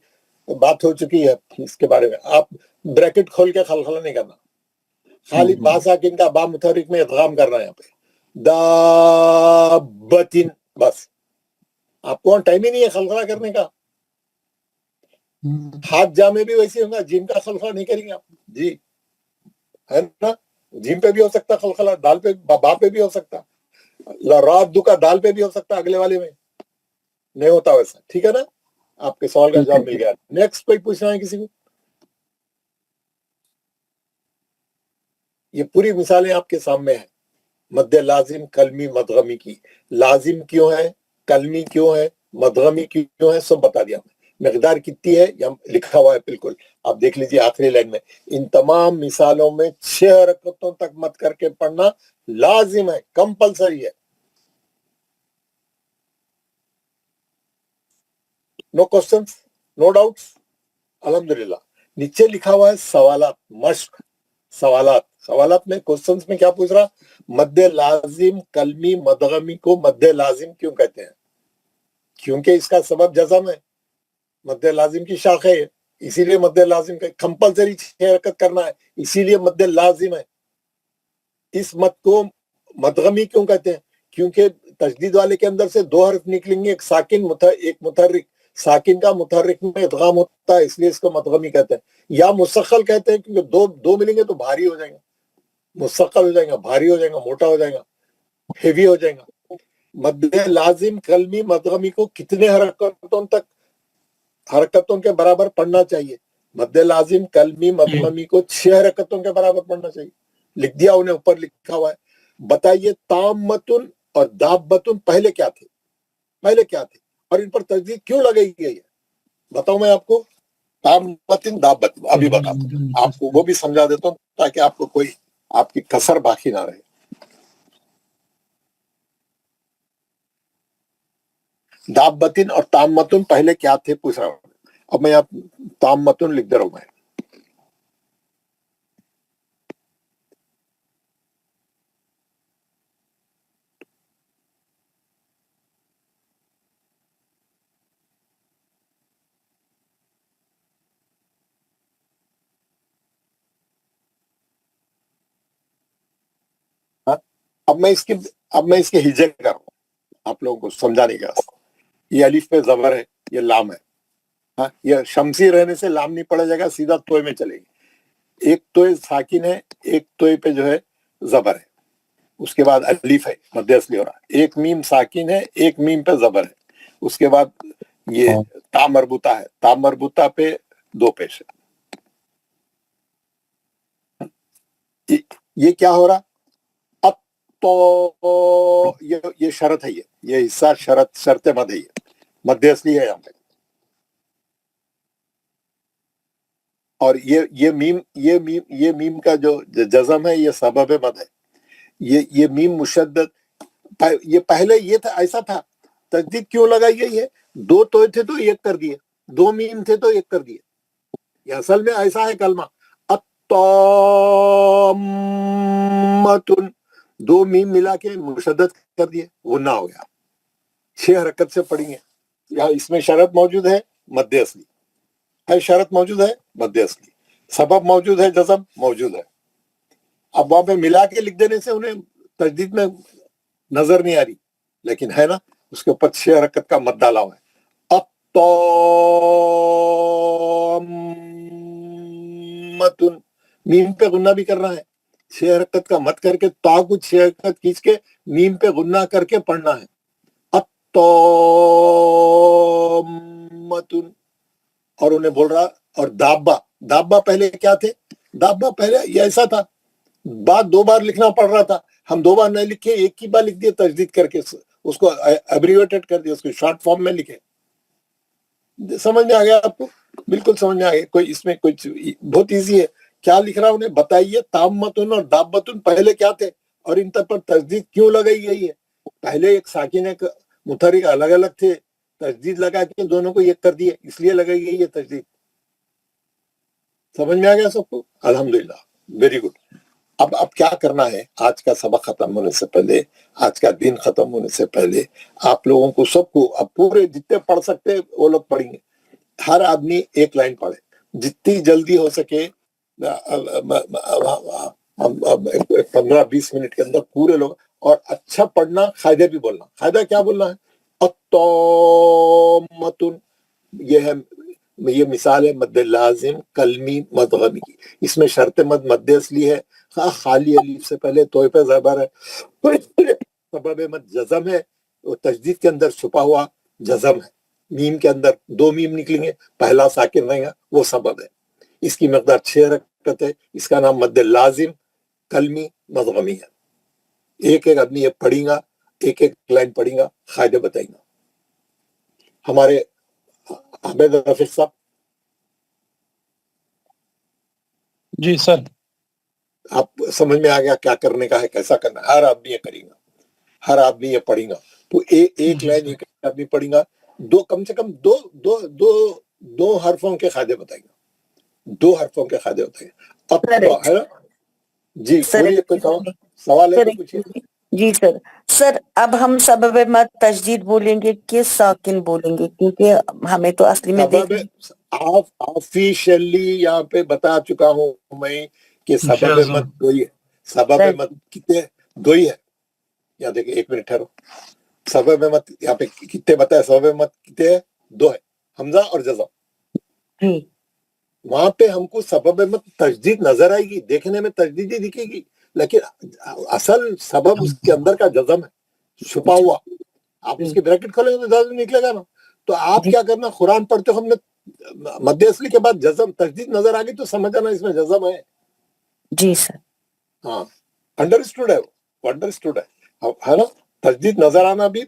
Speaker 1: बात हो चुकी है इसके बारे में। आप ब्रैकेट खोल के खलखला नहीं करना, खाली बा साकिन का बा मुतहरिक में इदगाम करना है यहाँ पे, दाबतिन, बस। आपको टाइम ही नहीं है खलखला करने का। हाथ जा में भी वैसे होगा, जिम का खलखला नहीं करेंगे आप जी, है ना। जिम पे भी हो सकता खलखला, दाल पे बा पे भी हो सकता, रात दु का दाल पे भी हो सकता, अगले वाले में नहीं होता वैसा। ठीक है ना, आपके सवाल का जवाब मिल गया। नेक्स्ट कोई पूछना है किसी को? ये पूरी मिसालें आपके सामने है मद्दे लाजिम कलमी मदगमी की। लाजिम क्यों है, कलमी क्यों है, मदगमी क्यों है, सब बता दिया। मकदार कितनी है यहाँ लिखा हुआ है बिल्कुल, आप देख लीजिए आखिरी लाइन में। इन तमाम मिसालों में 6 हरकतों तक मत करके पढ़ना लाजिम है, कंपलसरी है। नो क्वेश्चंस, नो डाउट्स, अल्हम्दुलिल्लाह। नीचे लिखा हुआ है सवालात, मश्क, सवालात। सवालात में क्वेश्चंस में क्या पूछ रहा, मद्दे लाजिम कलमी मदगमी को मद्दे लाजिम क्यों कहते हैं? क्योंकि इसका सबब जज़म है, मद्दे लाजिम की शाखे है, इसीलिए मद्दे लाजिम का कंपलसरी 6 हरकत करना है, इसीलिए मद्दे लाजिम है। इस मद को मदगमी क्यों कहते हैं? क्योंकि तशदीद वाले के अंदर से 2 हर्फ निकलेंगे, एक साकिन एक मुतहर्रिक। साकिन का मुतहर्रिक में इदगाम होता है, इसलिए इसको मदगमी कहते हैं। या मुसक्कल कहते हैं क्योंकि दो मिलेंगे तो भारी हो जाएगा, मुसक्कल हो जाएगा, भारी हो जाएगा, मोटा हो जाएगा, हेवी हो जाएगा। मद्दे लाजिम कलमी मदगमी को कितने हरकतों के बराबर पढ़ना चाहिए? मद्दे लाजिम कलमी मदगमी को 6 हरकतों के बराबर पढ़ना चाहिए। लिख दिया, उन्हें ऊपर लिखा हुआ है। बताइए ताम्मतुन और दाब्बतुन पहले क्या थे, पहले क्या थे, और इन पर तस्दीद क्यों लगाई गई है? बताओ मैं आपको। ताम्मतिन दाब्बतिन अभी बताता हूँ आपको, वो भी समझा देता हूँ ताकि आपको कोई आपकी कसर बाकी ना रहे। दाब्बतिन और ताम्मतुन पहले क्या थे पूछ रहा हूँ। अब मैं आप ताम्मतुन लिख दे रहा हूं मैं। अब मैं इसके हिजे कर रहा हूँ आप लोगों को समझाने के वास्ते। ये अलिफ पे जबर है, ये लाम है। हाँ, ये शमसी रहने से लाम नहीं पड़ा जाएगा, सीधा तोय में चलेगी। एक तोय साकिन है, एक तोय पे जो है जबर है, उसके बाद अलिफ है, मध्य असली हो रहा है। एक मीम साकिन है, एक मीम पे जबर है, उसके बाद ये ता मरबूता है, ता मरबूता पे 2 पेश है। ये क्या हो रहा, तो ये शरत है, ये हिस्सा शर्त मद है, मध्य असली है यहाँ पे। और ये मीम का जो जज़म है, ये सबब मद है। ये मीम मुशद्दद, ये पहले ये था, ऐसा था। तजदीद क्यों लगाई गई है? 2 तो थे तो 1 कर दिए, 2 मीम थे तो 1 कर दिए। ये असल में ऐसा है कलमा, अत्ताम्मतुन, 2 मीम मिला के मुशद्दद कर दिए, गुन्ना हो गया। 6 हरकत से पढ़ेंगे। या इसमें शरत मौजूद है, मद्दे असली है, शरत मौजूद है, मद्दे असली, सबब मौजूद है, जज़म मौजूद है। अब वहां पे मिला के लिख देने से उन्हें तजदीद में नजर नहीं आ रही, लेकिन है ना, उसके ऊपर 6 हरकत का मद डाला हुआ है। अत्ताम्मतुन, मीम पे गुन्ना भी करना है, 6 हरकत का मद करके ता को 6 हरकत खींच के मीम पे गुन्ना करके पढ़ना है। अत्ताम्मतुन, और उन्हें बोल रहा, और दाब्बा पहले क्या थे? दाब्बा पहले ये ऐसा था, बात 2 बार लिखना पड़ रहा था, हम 2 बार नहीं लिखे, एक ही बार लिख दिए तजदीद करके, उसको एब्रिवेटेड कर दिया, उसको शॉर्ट फॉर्म में लिखे। समझ में आ गया आपको? बिल्कुल समझ में आ गया। कोई इसमें कुछ बहुत इजी है। क्या लिख रहा उन्हें बताइए, ताम्मतुन और दाब्बतुन पहले क्या थे और इन पर तजदीद क्यों लगाई गई है? पहले एक साकिन एक मुतहर्रिक अलग अलग थे, तजदीद लगा के दोनों को एक कर दिए, इसलिए लगाई गई है तजदीद। समझ में आ गया सबको? अल्हम्दुलिल्लाह, वेरी गुड। अब क्या करना है, आज का सबक खत्म होने से पहले, आज का दिन खत्म होने से पहले आप लोगों को सबको, अब पूरे जितने पढ़ सकते हैं वो लोग पढ़ेंगे, हर आदमी एक लाइन पढ़े जितनी जल्दी हो सके। 15-20 मिनट के अंदर पूरे लोग, और अच्छा पढ़ना, कायदे भी बोलना। कायदा क्या बोलना है? अत्तोमतुन, ये मिसाल है मद्दे लाजिम कलमी मदगमी की। इसमें शर्त मद मद्दे असली है, खाली अलीफ से पहले तोय पे ज़बर है, सबब मद जज़म है, वो तजदीद के अंदर छुपा हुआ जज़म है, मीम के अंदर 2 मीम निकलेंगे, पहला साकिन रहेगा, वो सबब है। इसकी मकदार 6 रकअत है, इसका नाम मद्दे लाजिम कलमी मदगमी है। एक एक आदमी ये पढ़ेगा, एक एक लाइन पढ़ेगा, कायदे बताएगा। हमारे अहमद रफीक साहब,
Speaker 2: जी सर।
Speaker 1: आप समझ में आ गया क्या करने का है, कैसा करना है? हर आदमी ये करेगा, हर आदमी ये पढ़ेगा। तो एक लाइन एक आदमी पढ़ेगा, दो कम से कम दो दो दो दो हरफों के कायदे बताएगा, 2 हरफों के कायदे बताएगा। अब है ना जी, बोलिए, कोई सवाल है तो पूछिए।
Speaker 3: जी सर। सर अब हम सबब मद तजदीद बोलेंगे कि साकिन बोलेंगे, क्योंकि हमें तो असली में
Speaker 1: ऑफिशियली यहाँ पे बता चुका हूँ मैं कि सबब मद 2 ही है। सबब मद कितने? 2 ही है। यहाँ देखिए, 1 मिनट ठहरो। सबब मद यहाँ पे कितने बताए? सबब मद कितने है? 2 है, हमजा और जज़म। वहां पे हमको सबब मद तजदीद नजर आएगी, देखने में तजदीद ही दिखेगी, लेकिन असल सबब उसके अंदर का जज़म है, छुपा हुआ। आप उसके ब्रैकेट खोलेंगे तो जज़म निकलेगा ना। तो आप क्या करना, कुरान पढ़ते हो, हमने मद्दे असली के बाद जज़म तजदीद नजर आ गई तो समझ आना इसमें जज़म है।
Speaker 3: जी सर।
Speaker 1: हाँ, अंडरस्टूड है, वो अंडरस्टूड है ना। तजदीद नजर आना भी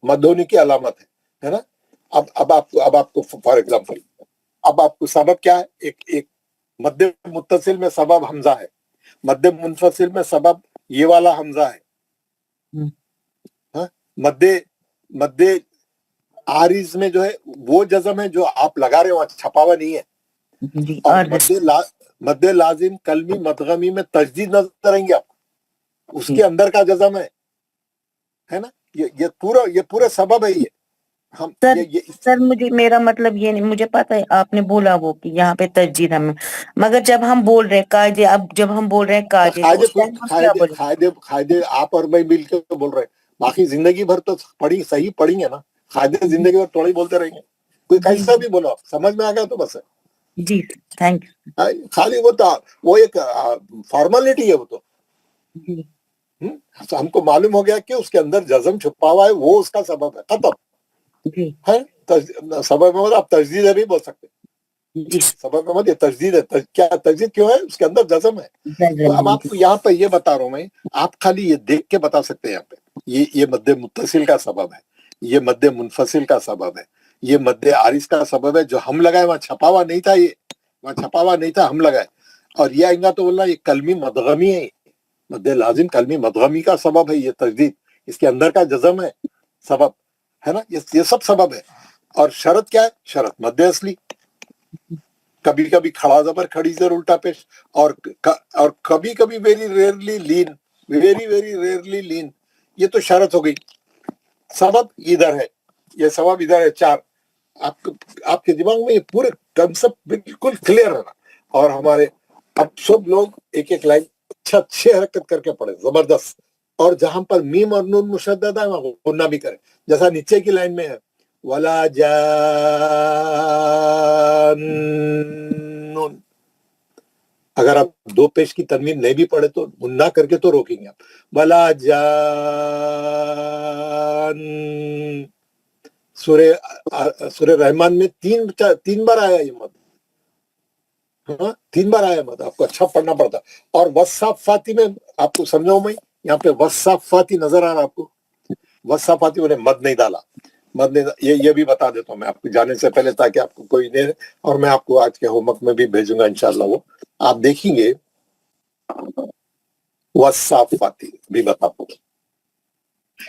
Speaker 1: मद होने की अलामत है ना। अब आपको फॉर एग्जाम्पल, अब आपको सबब क्या है? एक मद्दे मुत्तसिल में सबब हमजा है, मद्दे मुनफसिल में सबब ये वाला हमजा है, मद्दे आरिज में जो है वो जज़म है जो आप लगा रहे हो, छपा हुआ नहीं है। और मद्दे लाजिम कलमी मदगमी में तजदीद नजर आएंगे आपको, उसके अंदर का जज़म है ना। ये पूरा सबब है। ये हम
Speaker 3: सर,
Speaker 1: ये
Speaker 3: सर मुझे, मेरा मतलब ये नहीं, मुझे पता है आपने बोला वो कि यहाँ पे तजदीद हमें, मगर जब हम बोल रहे हैं कायदे, अब जब हम बोल रहे हैं कायदे तो उस टाइम हम क्या बोलेंगे?
Speaker 1: कायदे आप और मैं मिलकर तो बोल रहे हैं, बाकी जिंदगी भर तो सही पढ़ेंगे ना। कायदे जिंदगी भर थोड़ी बोलते रहेंगे, कोई कैसा भी बोलो, समझ में आ गया तो बस है।
Speaker 3: जी थैंक यू।
Speaker 1: खाली वो एक फॉर्मेलिटी है, वो तो हमको मालूम हो गया कि उसके अंदर जज़म छुपा हुआ है, वो उसका सबब है, खत्म है। सबब में आप तजदीद है भी बोल सकते हैं, सबब में ये तजदीद है। क्या तजदीद क्यों है? उसके अंदर जज़म है। तो अब आपको यहाँ पे ये बता रहा हूँ मैं, आप खाली ये देख के बता सकते हैं यहाँ पे, ये मद्दे मुत्तसिल का सबब है, ये मद्दे मुनफसिल का सबब है, ये मद्दे आरिस का सबब है। जो हम लगाए वहां छपा हुआ नहीं था, ये वहां छपा हुआ नहीं था, हम लगाए। और ये आएगा तो बोलना ये कलमी मदगमी है, मद्दे लाजिम कलमी मदगमी का सबब है ये तजदीद, इसके अंदर का जज़म है, सबब है ना। ये सब सबब है। और शरत क्या है? शरत मद्दे असली, कभी कभी खड़ा जबर खड़ी जर उल्टा पेश, और कभी कभी वेरी रेयरली लीन, वेरी वेरी रेयरली लीन, ये तो शरत हो गई। सबब इधर है, ये सबब इधर है। 4 आपके दिमाग में ये पूरे कंसेप्ट बिल्कुल क्लियर है ना। और हमारे अब सब लोग एक एक लाइन अच्छा 6 हरकत करके पढ़े, जबरदस्त। और जहां पर मीम और नून मुशद्दद है वहां गुन्ना भी करें, जैसा नीचे की लाइन में है, वला जान। अगर आप 2 पेश की तनवीन नहीं भी पढ़े तो गुन्ना करके तो रोकेंगे आप। वला जान, सूरे रहमान में 3 बार आया ये मद, हाँ 3 बार आया मद, आपको अच्छा पढ़ना पड़ता। और वस्साफाती में आपको समझाऊं मैं, यहाँ पे वस्साफाती नजर आ रहा आपको, वस्साफाती उन्हें मद नहीं डाला, मद नहीं, ये भी बता देता हूँ मैं आपको जाने से पहले, ताकि आपको कोई नहीं। और मैं आपको आज के होमवर्क में भी भेजूंगा इंशाल्लाह, वो आप देखेंगे। वस्साफाती भी बता,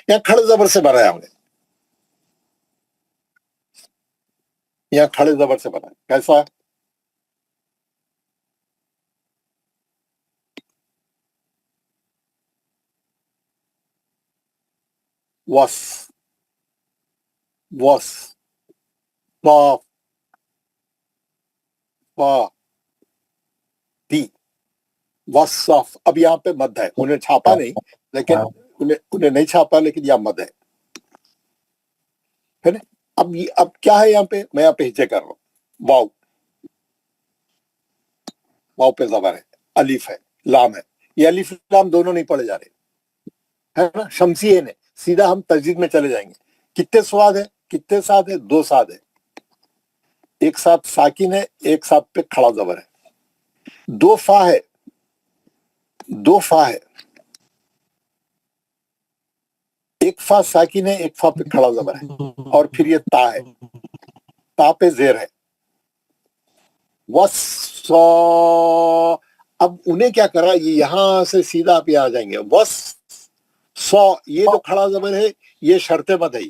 Speaker 1: यहाँ खड़े जबर से बनाया हमने, यहाँ खड़े जबर से बनाया, कैसा? वस वस पा पा ती वसफ। अब यहाँ पे मद है, उन्हें छापा नहीं, लेकिन उन्हें नहीं छापा, लेकिन यहाँ मद है ना। अब क्या है यहाँ पे, मैं यहाँ पे हिचे कर रहा हूँ, वाव, वाव पे जबर है, अलिफ है, लाम है। ये अलिफ लाम दोनों नहीं पढ़े जा रहे, है ना। शमसी है ने सीधा हम तजदीद में चले जाएंगे। कितने स्वाद है, कितने साथ है, दो साथ है। एक साथ साकिन है, एक साथ पे खड़ा जबर है। दो फा है, दो फा है, एक फा साकिन है, एक फा पे खड़ा जबर है, और फिर ये ता है, ता पे जेर है। वस। अब उन्हें क्या करा, ये यहां से सीधा आप यहाँ आ जाएंगे। वस सौ, ये जो खड़ा जबर है ये शर्ते मत है,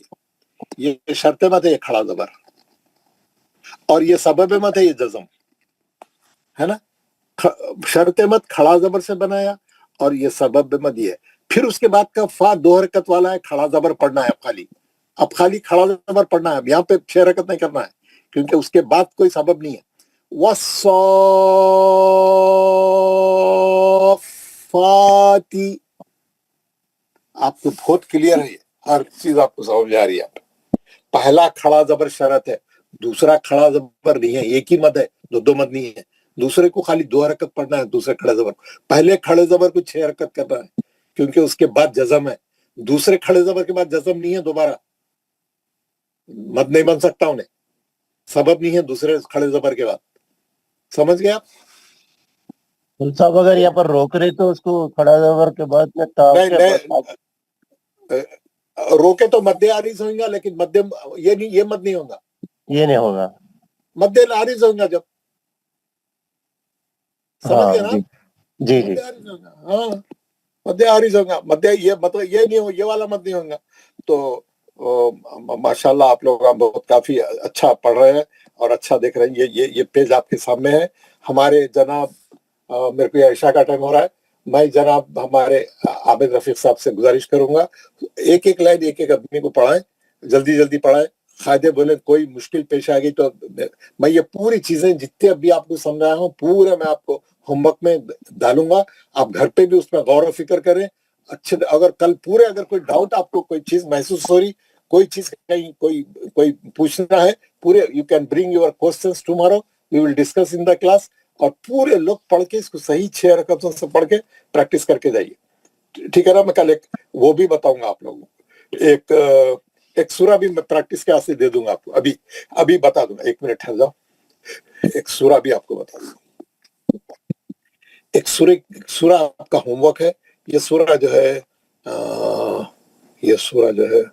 Speaker 1: ये शर्ते मत है, ये खड़ा जबर, और ये सबब मत है, ये जज़म है ना। शर्ते मत खड़ा जबर से बनाया, और ये सबब मत ये है। फिर उसके बाद का फा दो हरकत वाला है, खड़ा जबर पढ़ना है अब खाली खड़ा जबर पढ़ना है। यहाँ पे 6 हरकत नहीं करना है, क्योंकि उसके बाद कोई सबब नहीं है। वस्साफाती, आपको बहुत क्लियर है, हर चीज आपको समझ आ रही है। पहला खड़ा जबर शरत है, दूसरा खड़ा जबर नहीं है, एक ही मद है, दो मद नहीं है। दूसरे को खाली 2 हरकत पढ़ना है, दूसरे खड़े जबर। पहले खड़े जबर को 6 हरकत करना है, क्योंकि उसके बाद जज़म है। दूसरे खड़े जबर के बाद जज़म नहीं है, दोबारा मद नहीं बन सकता, उन्हें सबब नहीं है दूसरे खड़े जबर के बाद। समझ गए आप?
Speaker 4: साहब अगर यहाँ पर रोक रहे तो उसको खड़ा जबर के बाद में
Speaker 1: नहीं, रोके तो मध्य आरिज होगा, लेकिन मध्यम ये नहीं, ये मत नहीं होगा,
Speaker 4: ये नहीं होगा,
Speaker 1: मध्य आरिज होगा जब। समझ गए ना?
Speaker 4: जी जी।
Speaker 1: हाँ, मध्य आरिज होगा, मध्य ये मतलब ये नहीं हो, ये वाला मत नहीं होगा। तो माशाल्लाह आप लोग बहुत काफी अच्छा पढ़ रहे हैं और अच्छा देख रहे हैं। ये पेज आपके सामने है। हमारे जनाब, मेरे को ईशा का टाइम हो रहा है, मैं जनाब हमारे आबिद रफीक साहब से गुजारिश करूंगा, एक एक लाइन एक एक आदमी को पढ़ाएं, जल्दी जल्दी पढ़ाएं। खायदे बोले कोई मुश्किल पेश आ गई तो मैं ये पूरी चीजें जितने अभी आपको समझाया हूँ पूरा मैं आपको होमवर्क में डालूंगा। आप घर पे भी उसमें गौर व फिक्र करें अच्छे। अगर कल पूरे अगर कोई डाउट आपको कोई चीज महसूस हो रही, कोई चीज कहीं कोई पूछना है, पूरे you can bring your questions tomorrow, we will discuss in the class. और पूरे लोग पढ़ के इसको सही 6 रकअतों से पढ़ के प्रैक्टिस करके जाइए, ठीक है ना। मैं कल एक वो भी बताऊंगा आप लोगों को, एक सूरा भी मैं प्रैक्टिस के वास्ते दे दूंगा आपको, अभी बता दूंगा। 1 मिनट ठहर जाओ, एक सूरा भी आपको बता दूंगा। एक सूरा आपका होमवर्क है। ये सूरा जो है ये सूरा जो है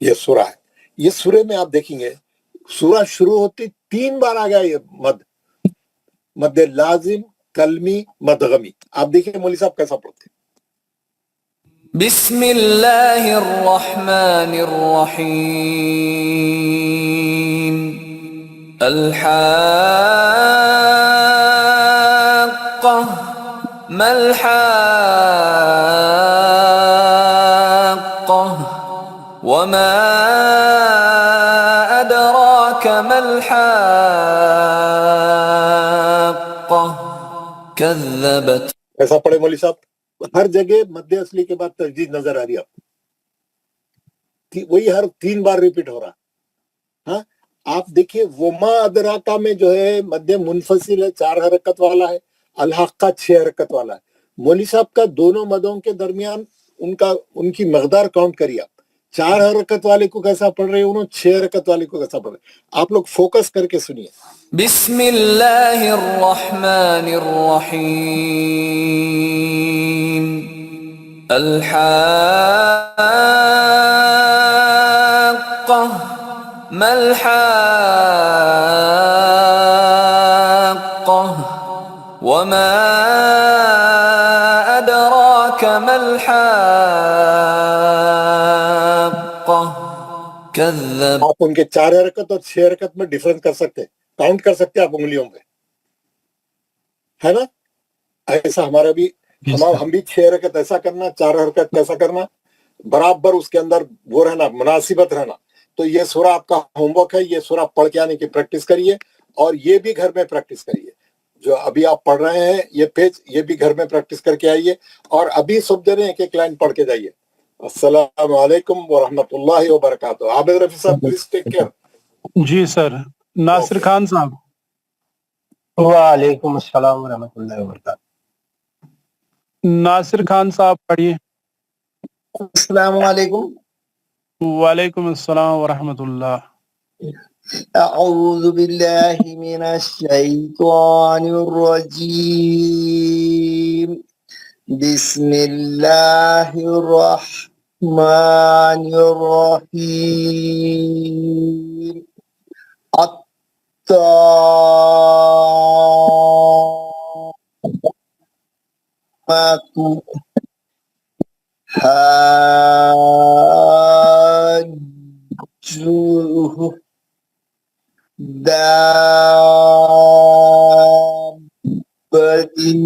Speaker 1: ये सूरा है। ये सूरे में आप देखेंगे सूरा शुरू होती 3 बार आ गया ये मद लाजिम, कलमी, मदगमी। आप देखिए मौली साहब कैसा पढ़ते।
Speaker 8: बिस्मिल्लाहिर्रहमानिर्रहीम। अल-हाक़्क़ह मल-हाक़्क़ह वमा अदराक मल-हाक़्क़ह कज़्ज़बत।
Speaker 1: ऐसा पढ़े मौली साहब। हर जगह मध्य असली के बाद तजदीद नजर आ रही है आपको, वही हर 3 बार रिपीट हो रहा। हाँ, आप देखिए वमा अदराका में जो है मध्य मुनफसिल है, 4 हरकत वाला है। अल-हक़्क़ा 6 हरकत वाला है। मौली साहब का दोनों मदों के दरमियान उनकी मकदार काउंट करिए आप। 4 हरकत वाले को कैसा पढ़ रहे हैं उन्होंने, 6 हरकत वाले को कैसा पढ़ रहे हैं। आप लोग फोकस करके सुनिए।
Speaker 8: बिस्मिल्लाहिर्रहमानिर्रहीम। अल-हाक़्क़ह मल-हाक़्क़ह वमा अदराक मल-हाक़्क़ह कज़्ज़ब।
Speaker 1: आप उनके 4 हरकत और 6 हरकत में डिफरेंस कर सकते हैं। काउंट कर सकते हैं आप उंगलियों पे, है ना? ऐसा हमारा भी, हम भी 6 हरकत ऐसा करना, 4 हरकत कैसा करना, बराबर उसके अंदर वो रहना, मुनासिबत रहना। तो ये सूरा आपका होमवर्क है, ये सूरा पढ़ के आने की प्रैक्टिस करिए, और ये भी घर में प्रैक्टिस करिए। जो अभी आप पढ़ रहे हैं ये पेज, ये भी घर में प्रैक्टिस करके आइए, और अभी सब जने एक एक लाइन पढ़ के जाइए। अस्सलाम वालेकुम व रहमतुल्लाहि व बरकातहू। आबिद रफी साहब, प्लीज टेक केयर।
Speaker 2: जी सर। नासिर
Speaker 1: Okay.
Speaker 2: खान साहब।
Speaker 4: वालेकुम अस्सलाम व रहमतुल्लाहि व बरकातहू।
Speaker 2: नासिर खान साहब पढ़िए।
Speaker 6: अस्सलाम वालेकुम।
Speaker 2: वालेकुम अस्सलाम व रहमतुल्लाह।
Speaker 6: अऊज़ु बिल्लाहि मिनश शैतानिर रजीम। बिस्मिल्लाहिर रहमानिर रहीम। अत्तामतु हाज्जुहु दाब्batin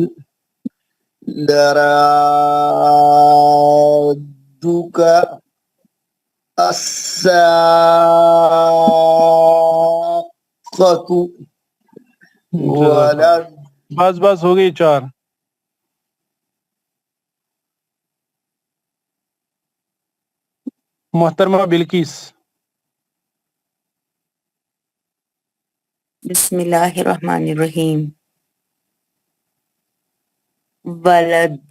Speaker 6: laraduka as-saqatu walad।
Speaker 2: बस हो गई 4। मोहतरमा बिल्किस।
Speaker 3: बिस्मिल्लाहिर्रहमानिर्रहीम। वलद्दोलीन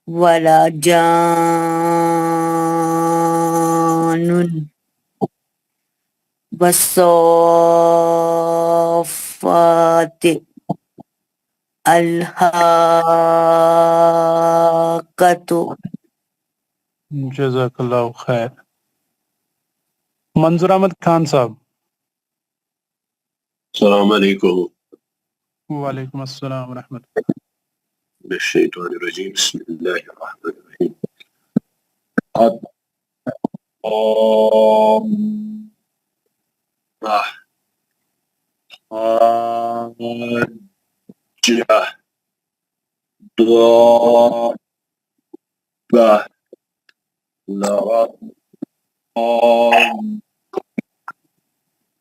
Speaker 3: वला जानून वस्सोफात अलहाकतु।
Speaker 2: जज़ाकल्लाहु खैर। मंजूर अहमद खान साहब।
Speaker 9: अस्सलाम वालेकुम।
Speaker 2: वालेकुम अस्सलाम व रहमतुल्लाह।
Speaker 9: बिस्मिल्लाहिर्रहमानिर्रहीम। बिस्मिल्लाहिर्रहमानिर्रहीम।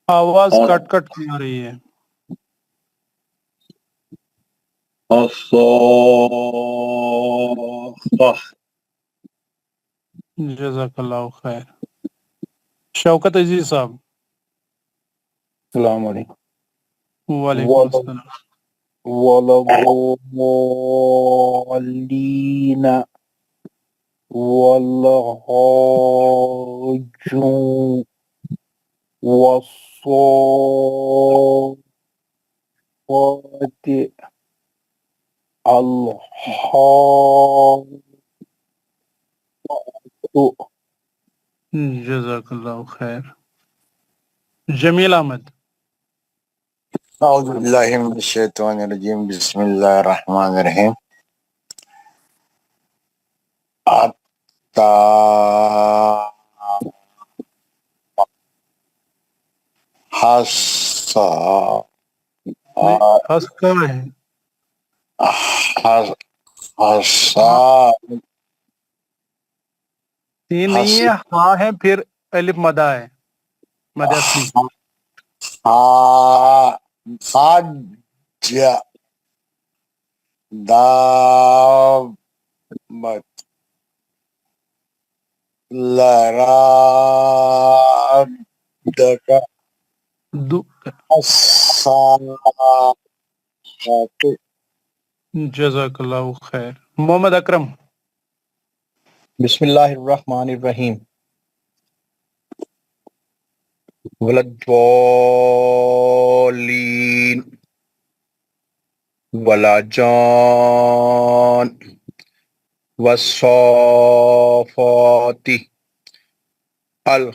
Speaker 2: आवाज कट कट आ रही है। जज़ाकल्लाहु खैर। शौकत अजीज साहब।
Speaker 7: अस्सलाम वालेकुम।
Speaker 2: वालेकुम अस्सलाम।
Speaker 7: वलद्दोलीन वल्हाज्जुन वस्सोफाति अलहाकतु।
Speaker 2: जज़ाकल्लाहु खैर। जमील अहमद।
Speaker 10: أعوذ بالله من الشيطان الرجيم بسم الله الرحمن الرحيم أتا حصى
Speaker 2: हंस कहाँ है?
Speaker 10: حصى
Speaker 2: तीन नहीं है, हाँ है, फिर अलिफ मदा है, मद असली।
Speaker 10: حج دابت لرادك الساعة।
Speaker 2: जज़ाकल्लाहु खैर। मोहम्मद अकरम।
Speaker 11: बिस्मिल्लाहिर्रहमानिर्रहीम। वलद्दोलीन वलाजान वस्सोफाति अलहाकातु।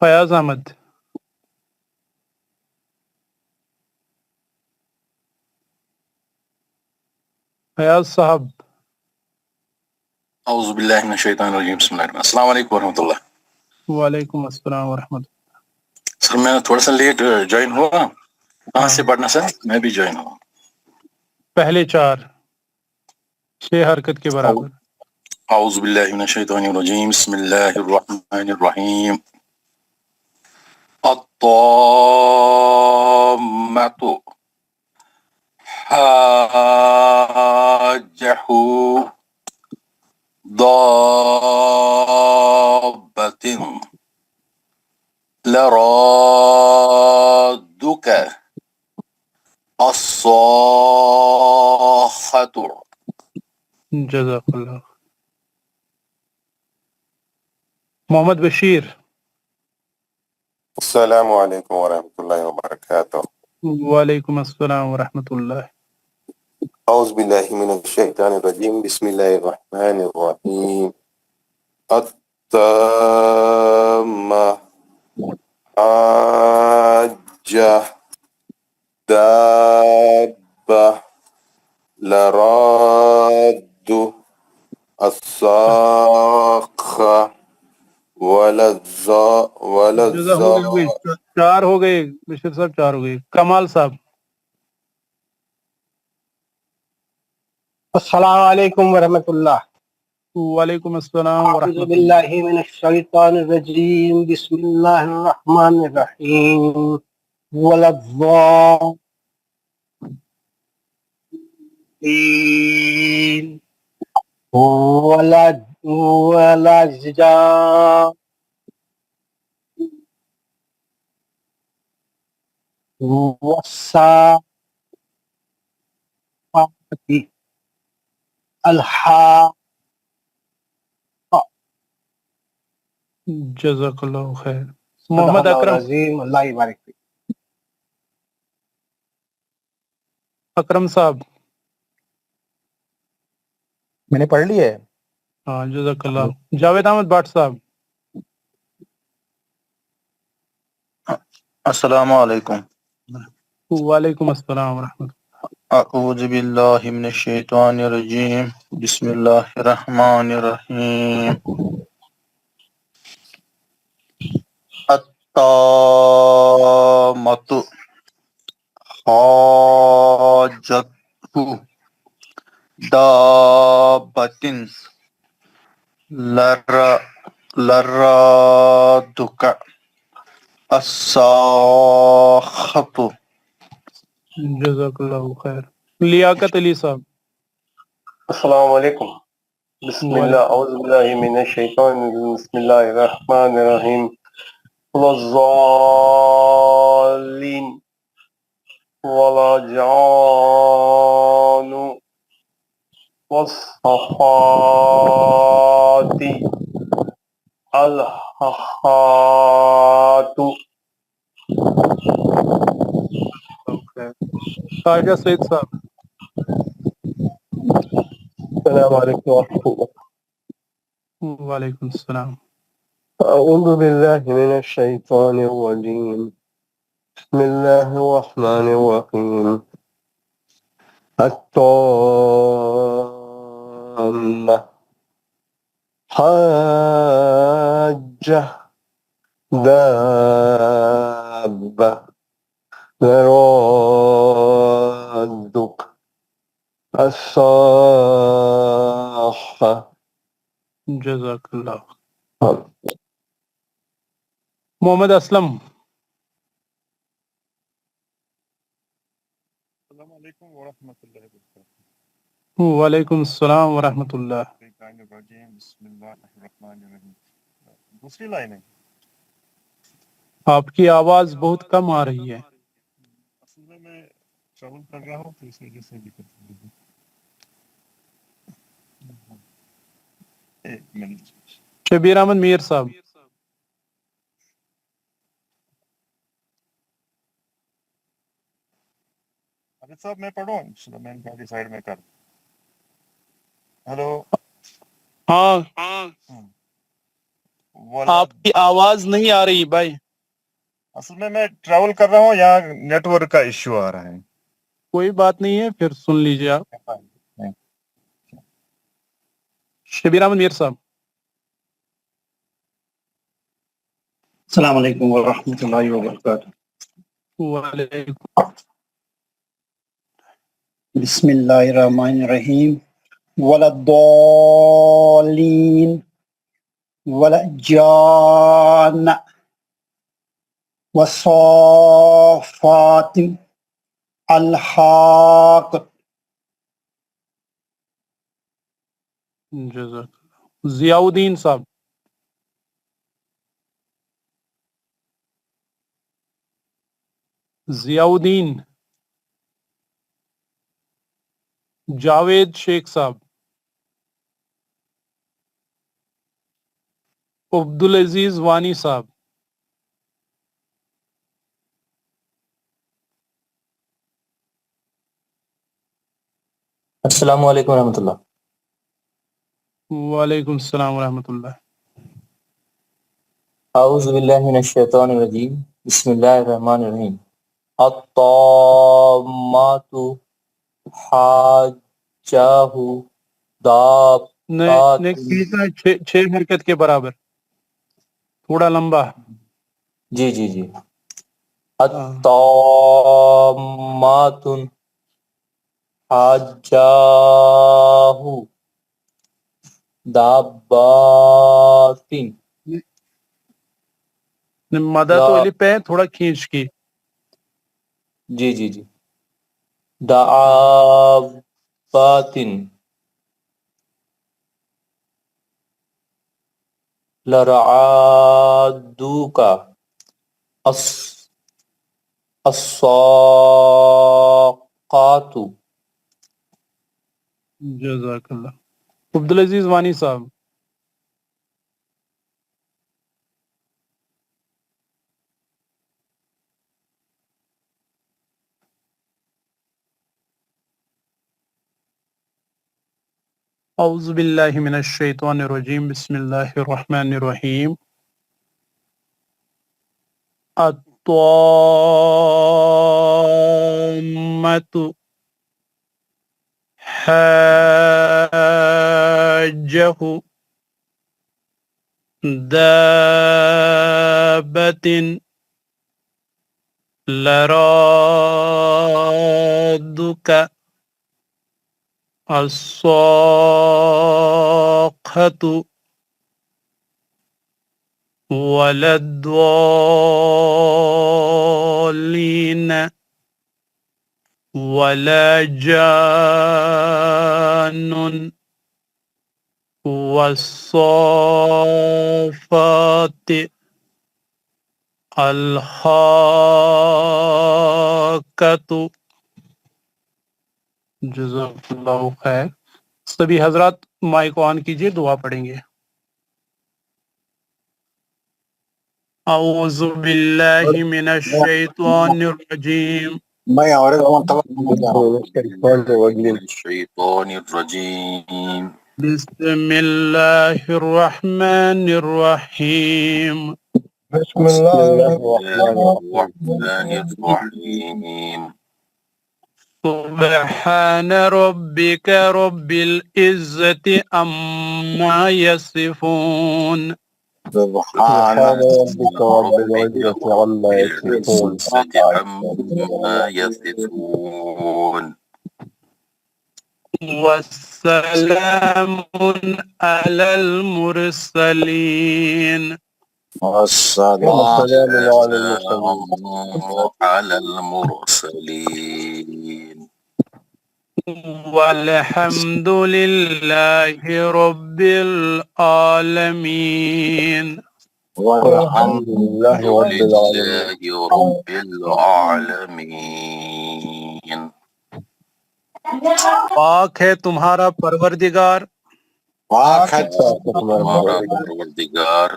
Speaker 2: फयाज अहमद। फयाज साहब।
Speaker 10: औज़ु बिल्लाहि मिनश शैतानिर रजीम बिस्मिल्लाहिर रहमानिर रहीम। अस्सलाम वालेकुम वरहमतुल्लाह।
Speaker 2: वालेकुम अस्सलाम वरहमतुल्लाह।
Speaker 10: सर मैं थोड़ा सा लेट ज्वाइन हुआ, कहाँ से पढ़ना सर? मैं भी ज्वाइन हुआ।
Speaker 2: पहले 4 6 हरकत के बराबर।
Speaker 10: औज़ु बिल्लाहि मिनश शैतानिर रजीम बिस्मिल्लाहिर रहमानिर रहीम। अत्ताम्मतु हाजहु दाब्बतिन लरादुक अस्साखतु।
Speaker 2: जज़ाकल्लाह। मोहम्मद बशीर।
Speaker 12: अस्सलामु अलैकुम वरहमतुल्लाहि वबरकातुह।
Speaker 2: वालेकुम अस्सलाम वरहमतुल्लाह।
Speaker 12: औज़ु बिल्लाहि मिनश शैतानिर रजीम बिस्मिल्लाहिर रहमानिर रहीम। अत्ताम्मा हाज्जा दाब्बा लराद्दु अस्साखा वलज़ा
Speaker 2: जज़ा हो गए 4 हो गए बशीर साहब, 4 हो गए। कमाल साहब।
Speaker 4: अस्सलाम वालेकुम वरहमतुल्लाह।
Speaker 2: वालेकुम अस्सलाम
Speaker 4: अऊज़ु
Speaker 2: वरहमतुल्लाह।
Speaker 4: बिल्लाहि मिनश शैतानिर रजीम बिस्मिल्लाहिर रहमानिर रहीम। वलद्दालीन वलज्जा वस्साफ़ाति अलहा।
Speaker 2: जज़ाकल्लाह खैर। मोहम्मद अकरम।
Speaker 4: अल्लाह बारिक फीक।
Speaker 2: अकरम साहब।
Speaker 11: मैंने पढ़ लिया है।
Speaker 2: हाँ जज़ाकल्लाह। जावेद अहमद भट्ट साहब।
Speaker 10: अस्सलामु अलैकुम।
Speaker 2: वालेकुम अस्सलाम वरहमतुल्लाह।
Speaker 10: अऊज़ु बिल्लाहि मिनश शैतानिर रजीम बिस्मिल्लाहिर रहमानिर रहीम। अत्तामतु हाजतु दाब्बतिन लरादुका अस्साखतु।
Speaker 2: जज़ाकल्लाह खैर। लियाकत अली साहब।
Speaker 5: अस्सलाम वालेकुम। बिस्मिल्लाह औज़ु बिल्लाहि मिनश शैतानिर रजीम बिस्मिल्लाहिर रहमानिर रहीम। वज़्ज़ालिन वला जानु वस्सफ़ाति अलहातु।
Speaker 2: ख्वाजा सईद साहब।
Speaker 5: अस्सलाम वालेकुम वरहमतुल्लाह।
Speaker 2: वालेकुम सलाम।
Speaker 5: अऊज़ु बिल्लाहि मिनश शैतानिर रजीम बिस्मिल्लाहिर रहमानिर रहीम। अत्ताम्मा हाज्जा दाब्बा लराद्दुक अस्साखा।
Speaker 2: जज़ाकल्लाह। मोहम्मद असलम। वालेकुम अस्सलाम वरहमतुल्लाह।
Speaker 11: दूसरी लाइन है।
Speaker 2: आपकी आवाज बहुत कम आ रही है।
Speaker 11: असल में मैं ट्रैवल कर रहा हूँ तो इस वजह से दिक्कत हो रही है। एक मिनट।
Speaker 2: शबीर अहमद मीर साहब।
Speaker 11: अभी साहब मैं पढ़ूँ, चलो मैं गाड़ी साइड में कर। हेलो।
Speaker 2: हाँ आपकी आवाज नहीं आ रही भाई।
Speaker 11: असल में मैं ट्रैवल कर रहा हूँ, यहाँ नेटवर्क का इश्यू आ रहा है।
Speaker 2: कोई बात नहीं है, फिर सुन लीजिए आप। शबीर अहमद मीर साहब।
Speaker 13: अस्सलाम वालेकुम व रहमतुल्लाहि व बरकातुहू।
Speaker 2: वालेकुम।
Speaker 13: बिस्मिल्लाहिर्रहमानिर्रहीम। वलद्दॉलीन वलजान वस्साफात अलहाक।
Speaker 2: जज़ाकल्लाह। जियाउद्दीन साहब। जियाउद्दीन। जावेद शेख साहब। अब्दुल अजीज वानी साहब।
Speaker 14: अस्सलाम वालेकुम रहमतुल्लाह।
Speaker 2: वालेकुम सलाम रहमतुल्लाह।
Speaker 14: आऊज़ु बिल्लाहि मिनश शैतानिर रजीम। बिस्मिल्लाहिर रहमानिर रहीम। अत्तामातु हाजाहु
Speaker 2: नहीं
Speaker 14: दाबातिन।
Speaker 2: खींचना है, छह हरकत के बराबर, थोड़ा लंबा।
Speaker 14: जी जी जी।
Speaker 2: हाँ।
Speaker 14: अत्तामातुन हाजाहु दाबातिन।
Speaker 2: मदा तो अलिफ पे है, थोड़ा खींच के।
Speaker 14: जी जी जी। दाबातिन लरआदुका अस्साक़ातु।
Speaker 2: जज़ाकल्लाह। अब्दुल अजीज वानी साहब। औज़ु बिल्लाहि मिनश शैतानिर रजीम। बिस्मिल्लाहिर रहमानिर रहीम। अत्ताम्मतु हाजहु दाबतिन लरादुका अस्साक़तु वलद्दॉलीन वलजानुन वस्साफ़ात अलहाकतु। जज़ाकल्लाहु खैर। सभी हजरात माइक ऑन कीजिए, दुआ पढ़ेंगे। औज़ु बिल्लाहि मिनश शैतानिर रजीम।
Speaker 10: मैं और
Speaker 2: बिस्मिल्लाहिर रहमानिर रहीम।
Speaker 10: बिस्मिल्लाहिर्रहमानिर्रहीम।
Speaker 2: सुब्हान रब्बिक रब्बिल इज्जति अम्मा यसिफून।
Speaker 10: सुब्हान रब्बिक रब्बिल इज्जति अम्मा यसिफून।
Speaker 2: वस्सलामुन अलल मुरसलीन।
Speaker 10: والسلام على المرسلين
Speaker 2: वल्हम्दुलिल्लाहि रब्बिल आलमीन।
Speaker 10: والحمد لله رب العالمين।
Speaker 2: पाक है तुम्हारा परवरदिगार,
Speaker 10: पाक है तुम्हारा परवरदिगार,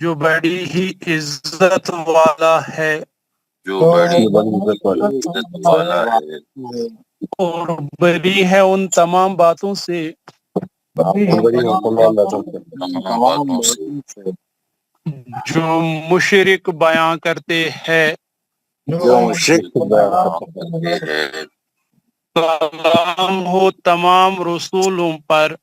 Speaker 2: जो बड़ी ही इज्जत वाला है,
Speaker 10: जो बड़ी इज्जत वाला है,
Speaker 2: और बरी है उन तमाम बातों से जो मुशरिक बयां करते हैं। सलाम हो तमाम रसूलों पर,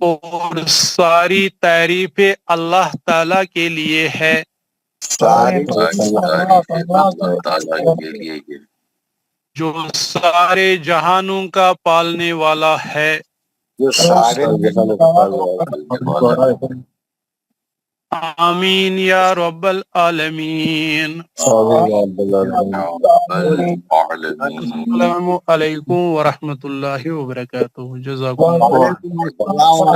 Speaker 2: اور ساری تعریفیں اللہ تعالیٰ کے لیے ہے جو سارے جہانوں کا پالنے والا ہے آمین یا رب العالمین السلام علیکم ورحمۃ اللہ وبرکاتہ جزاکم اللہ
Speaker 12: اللہ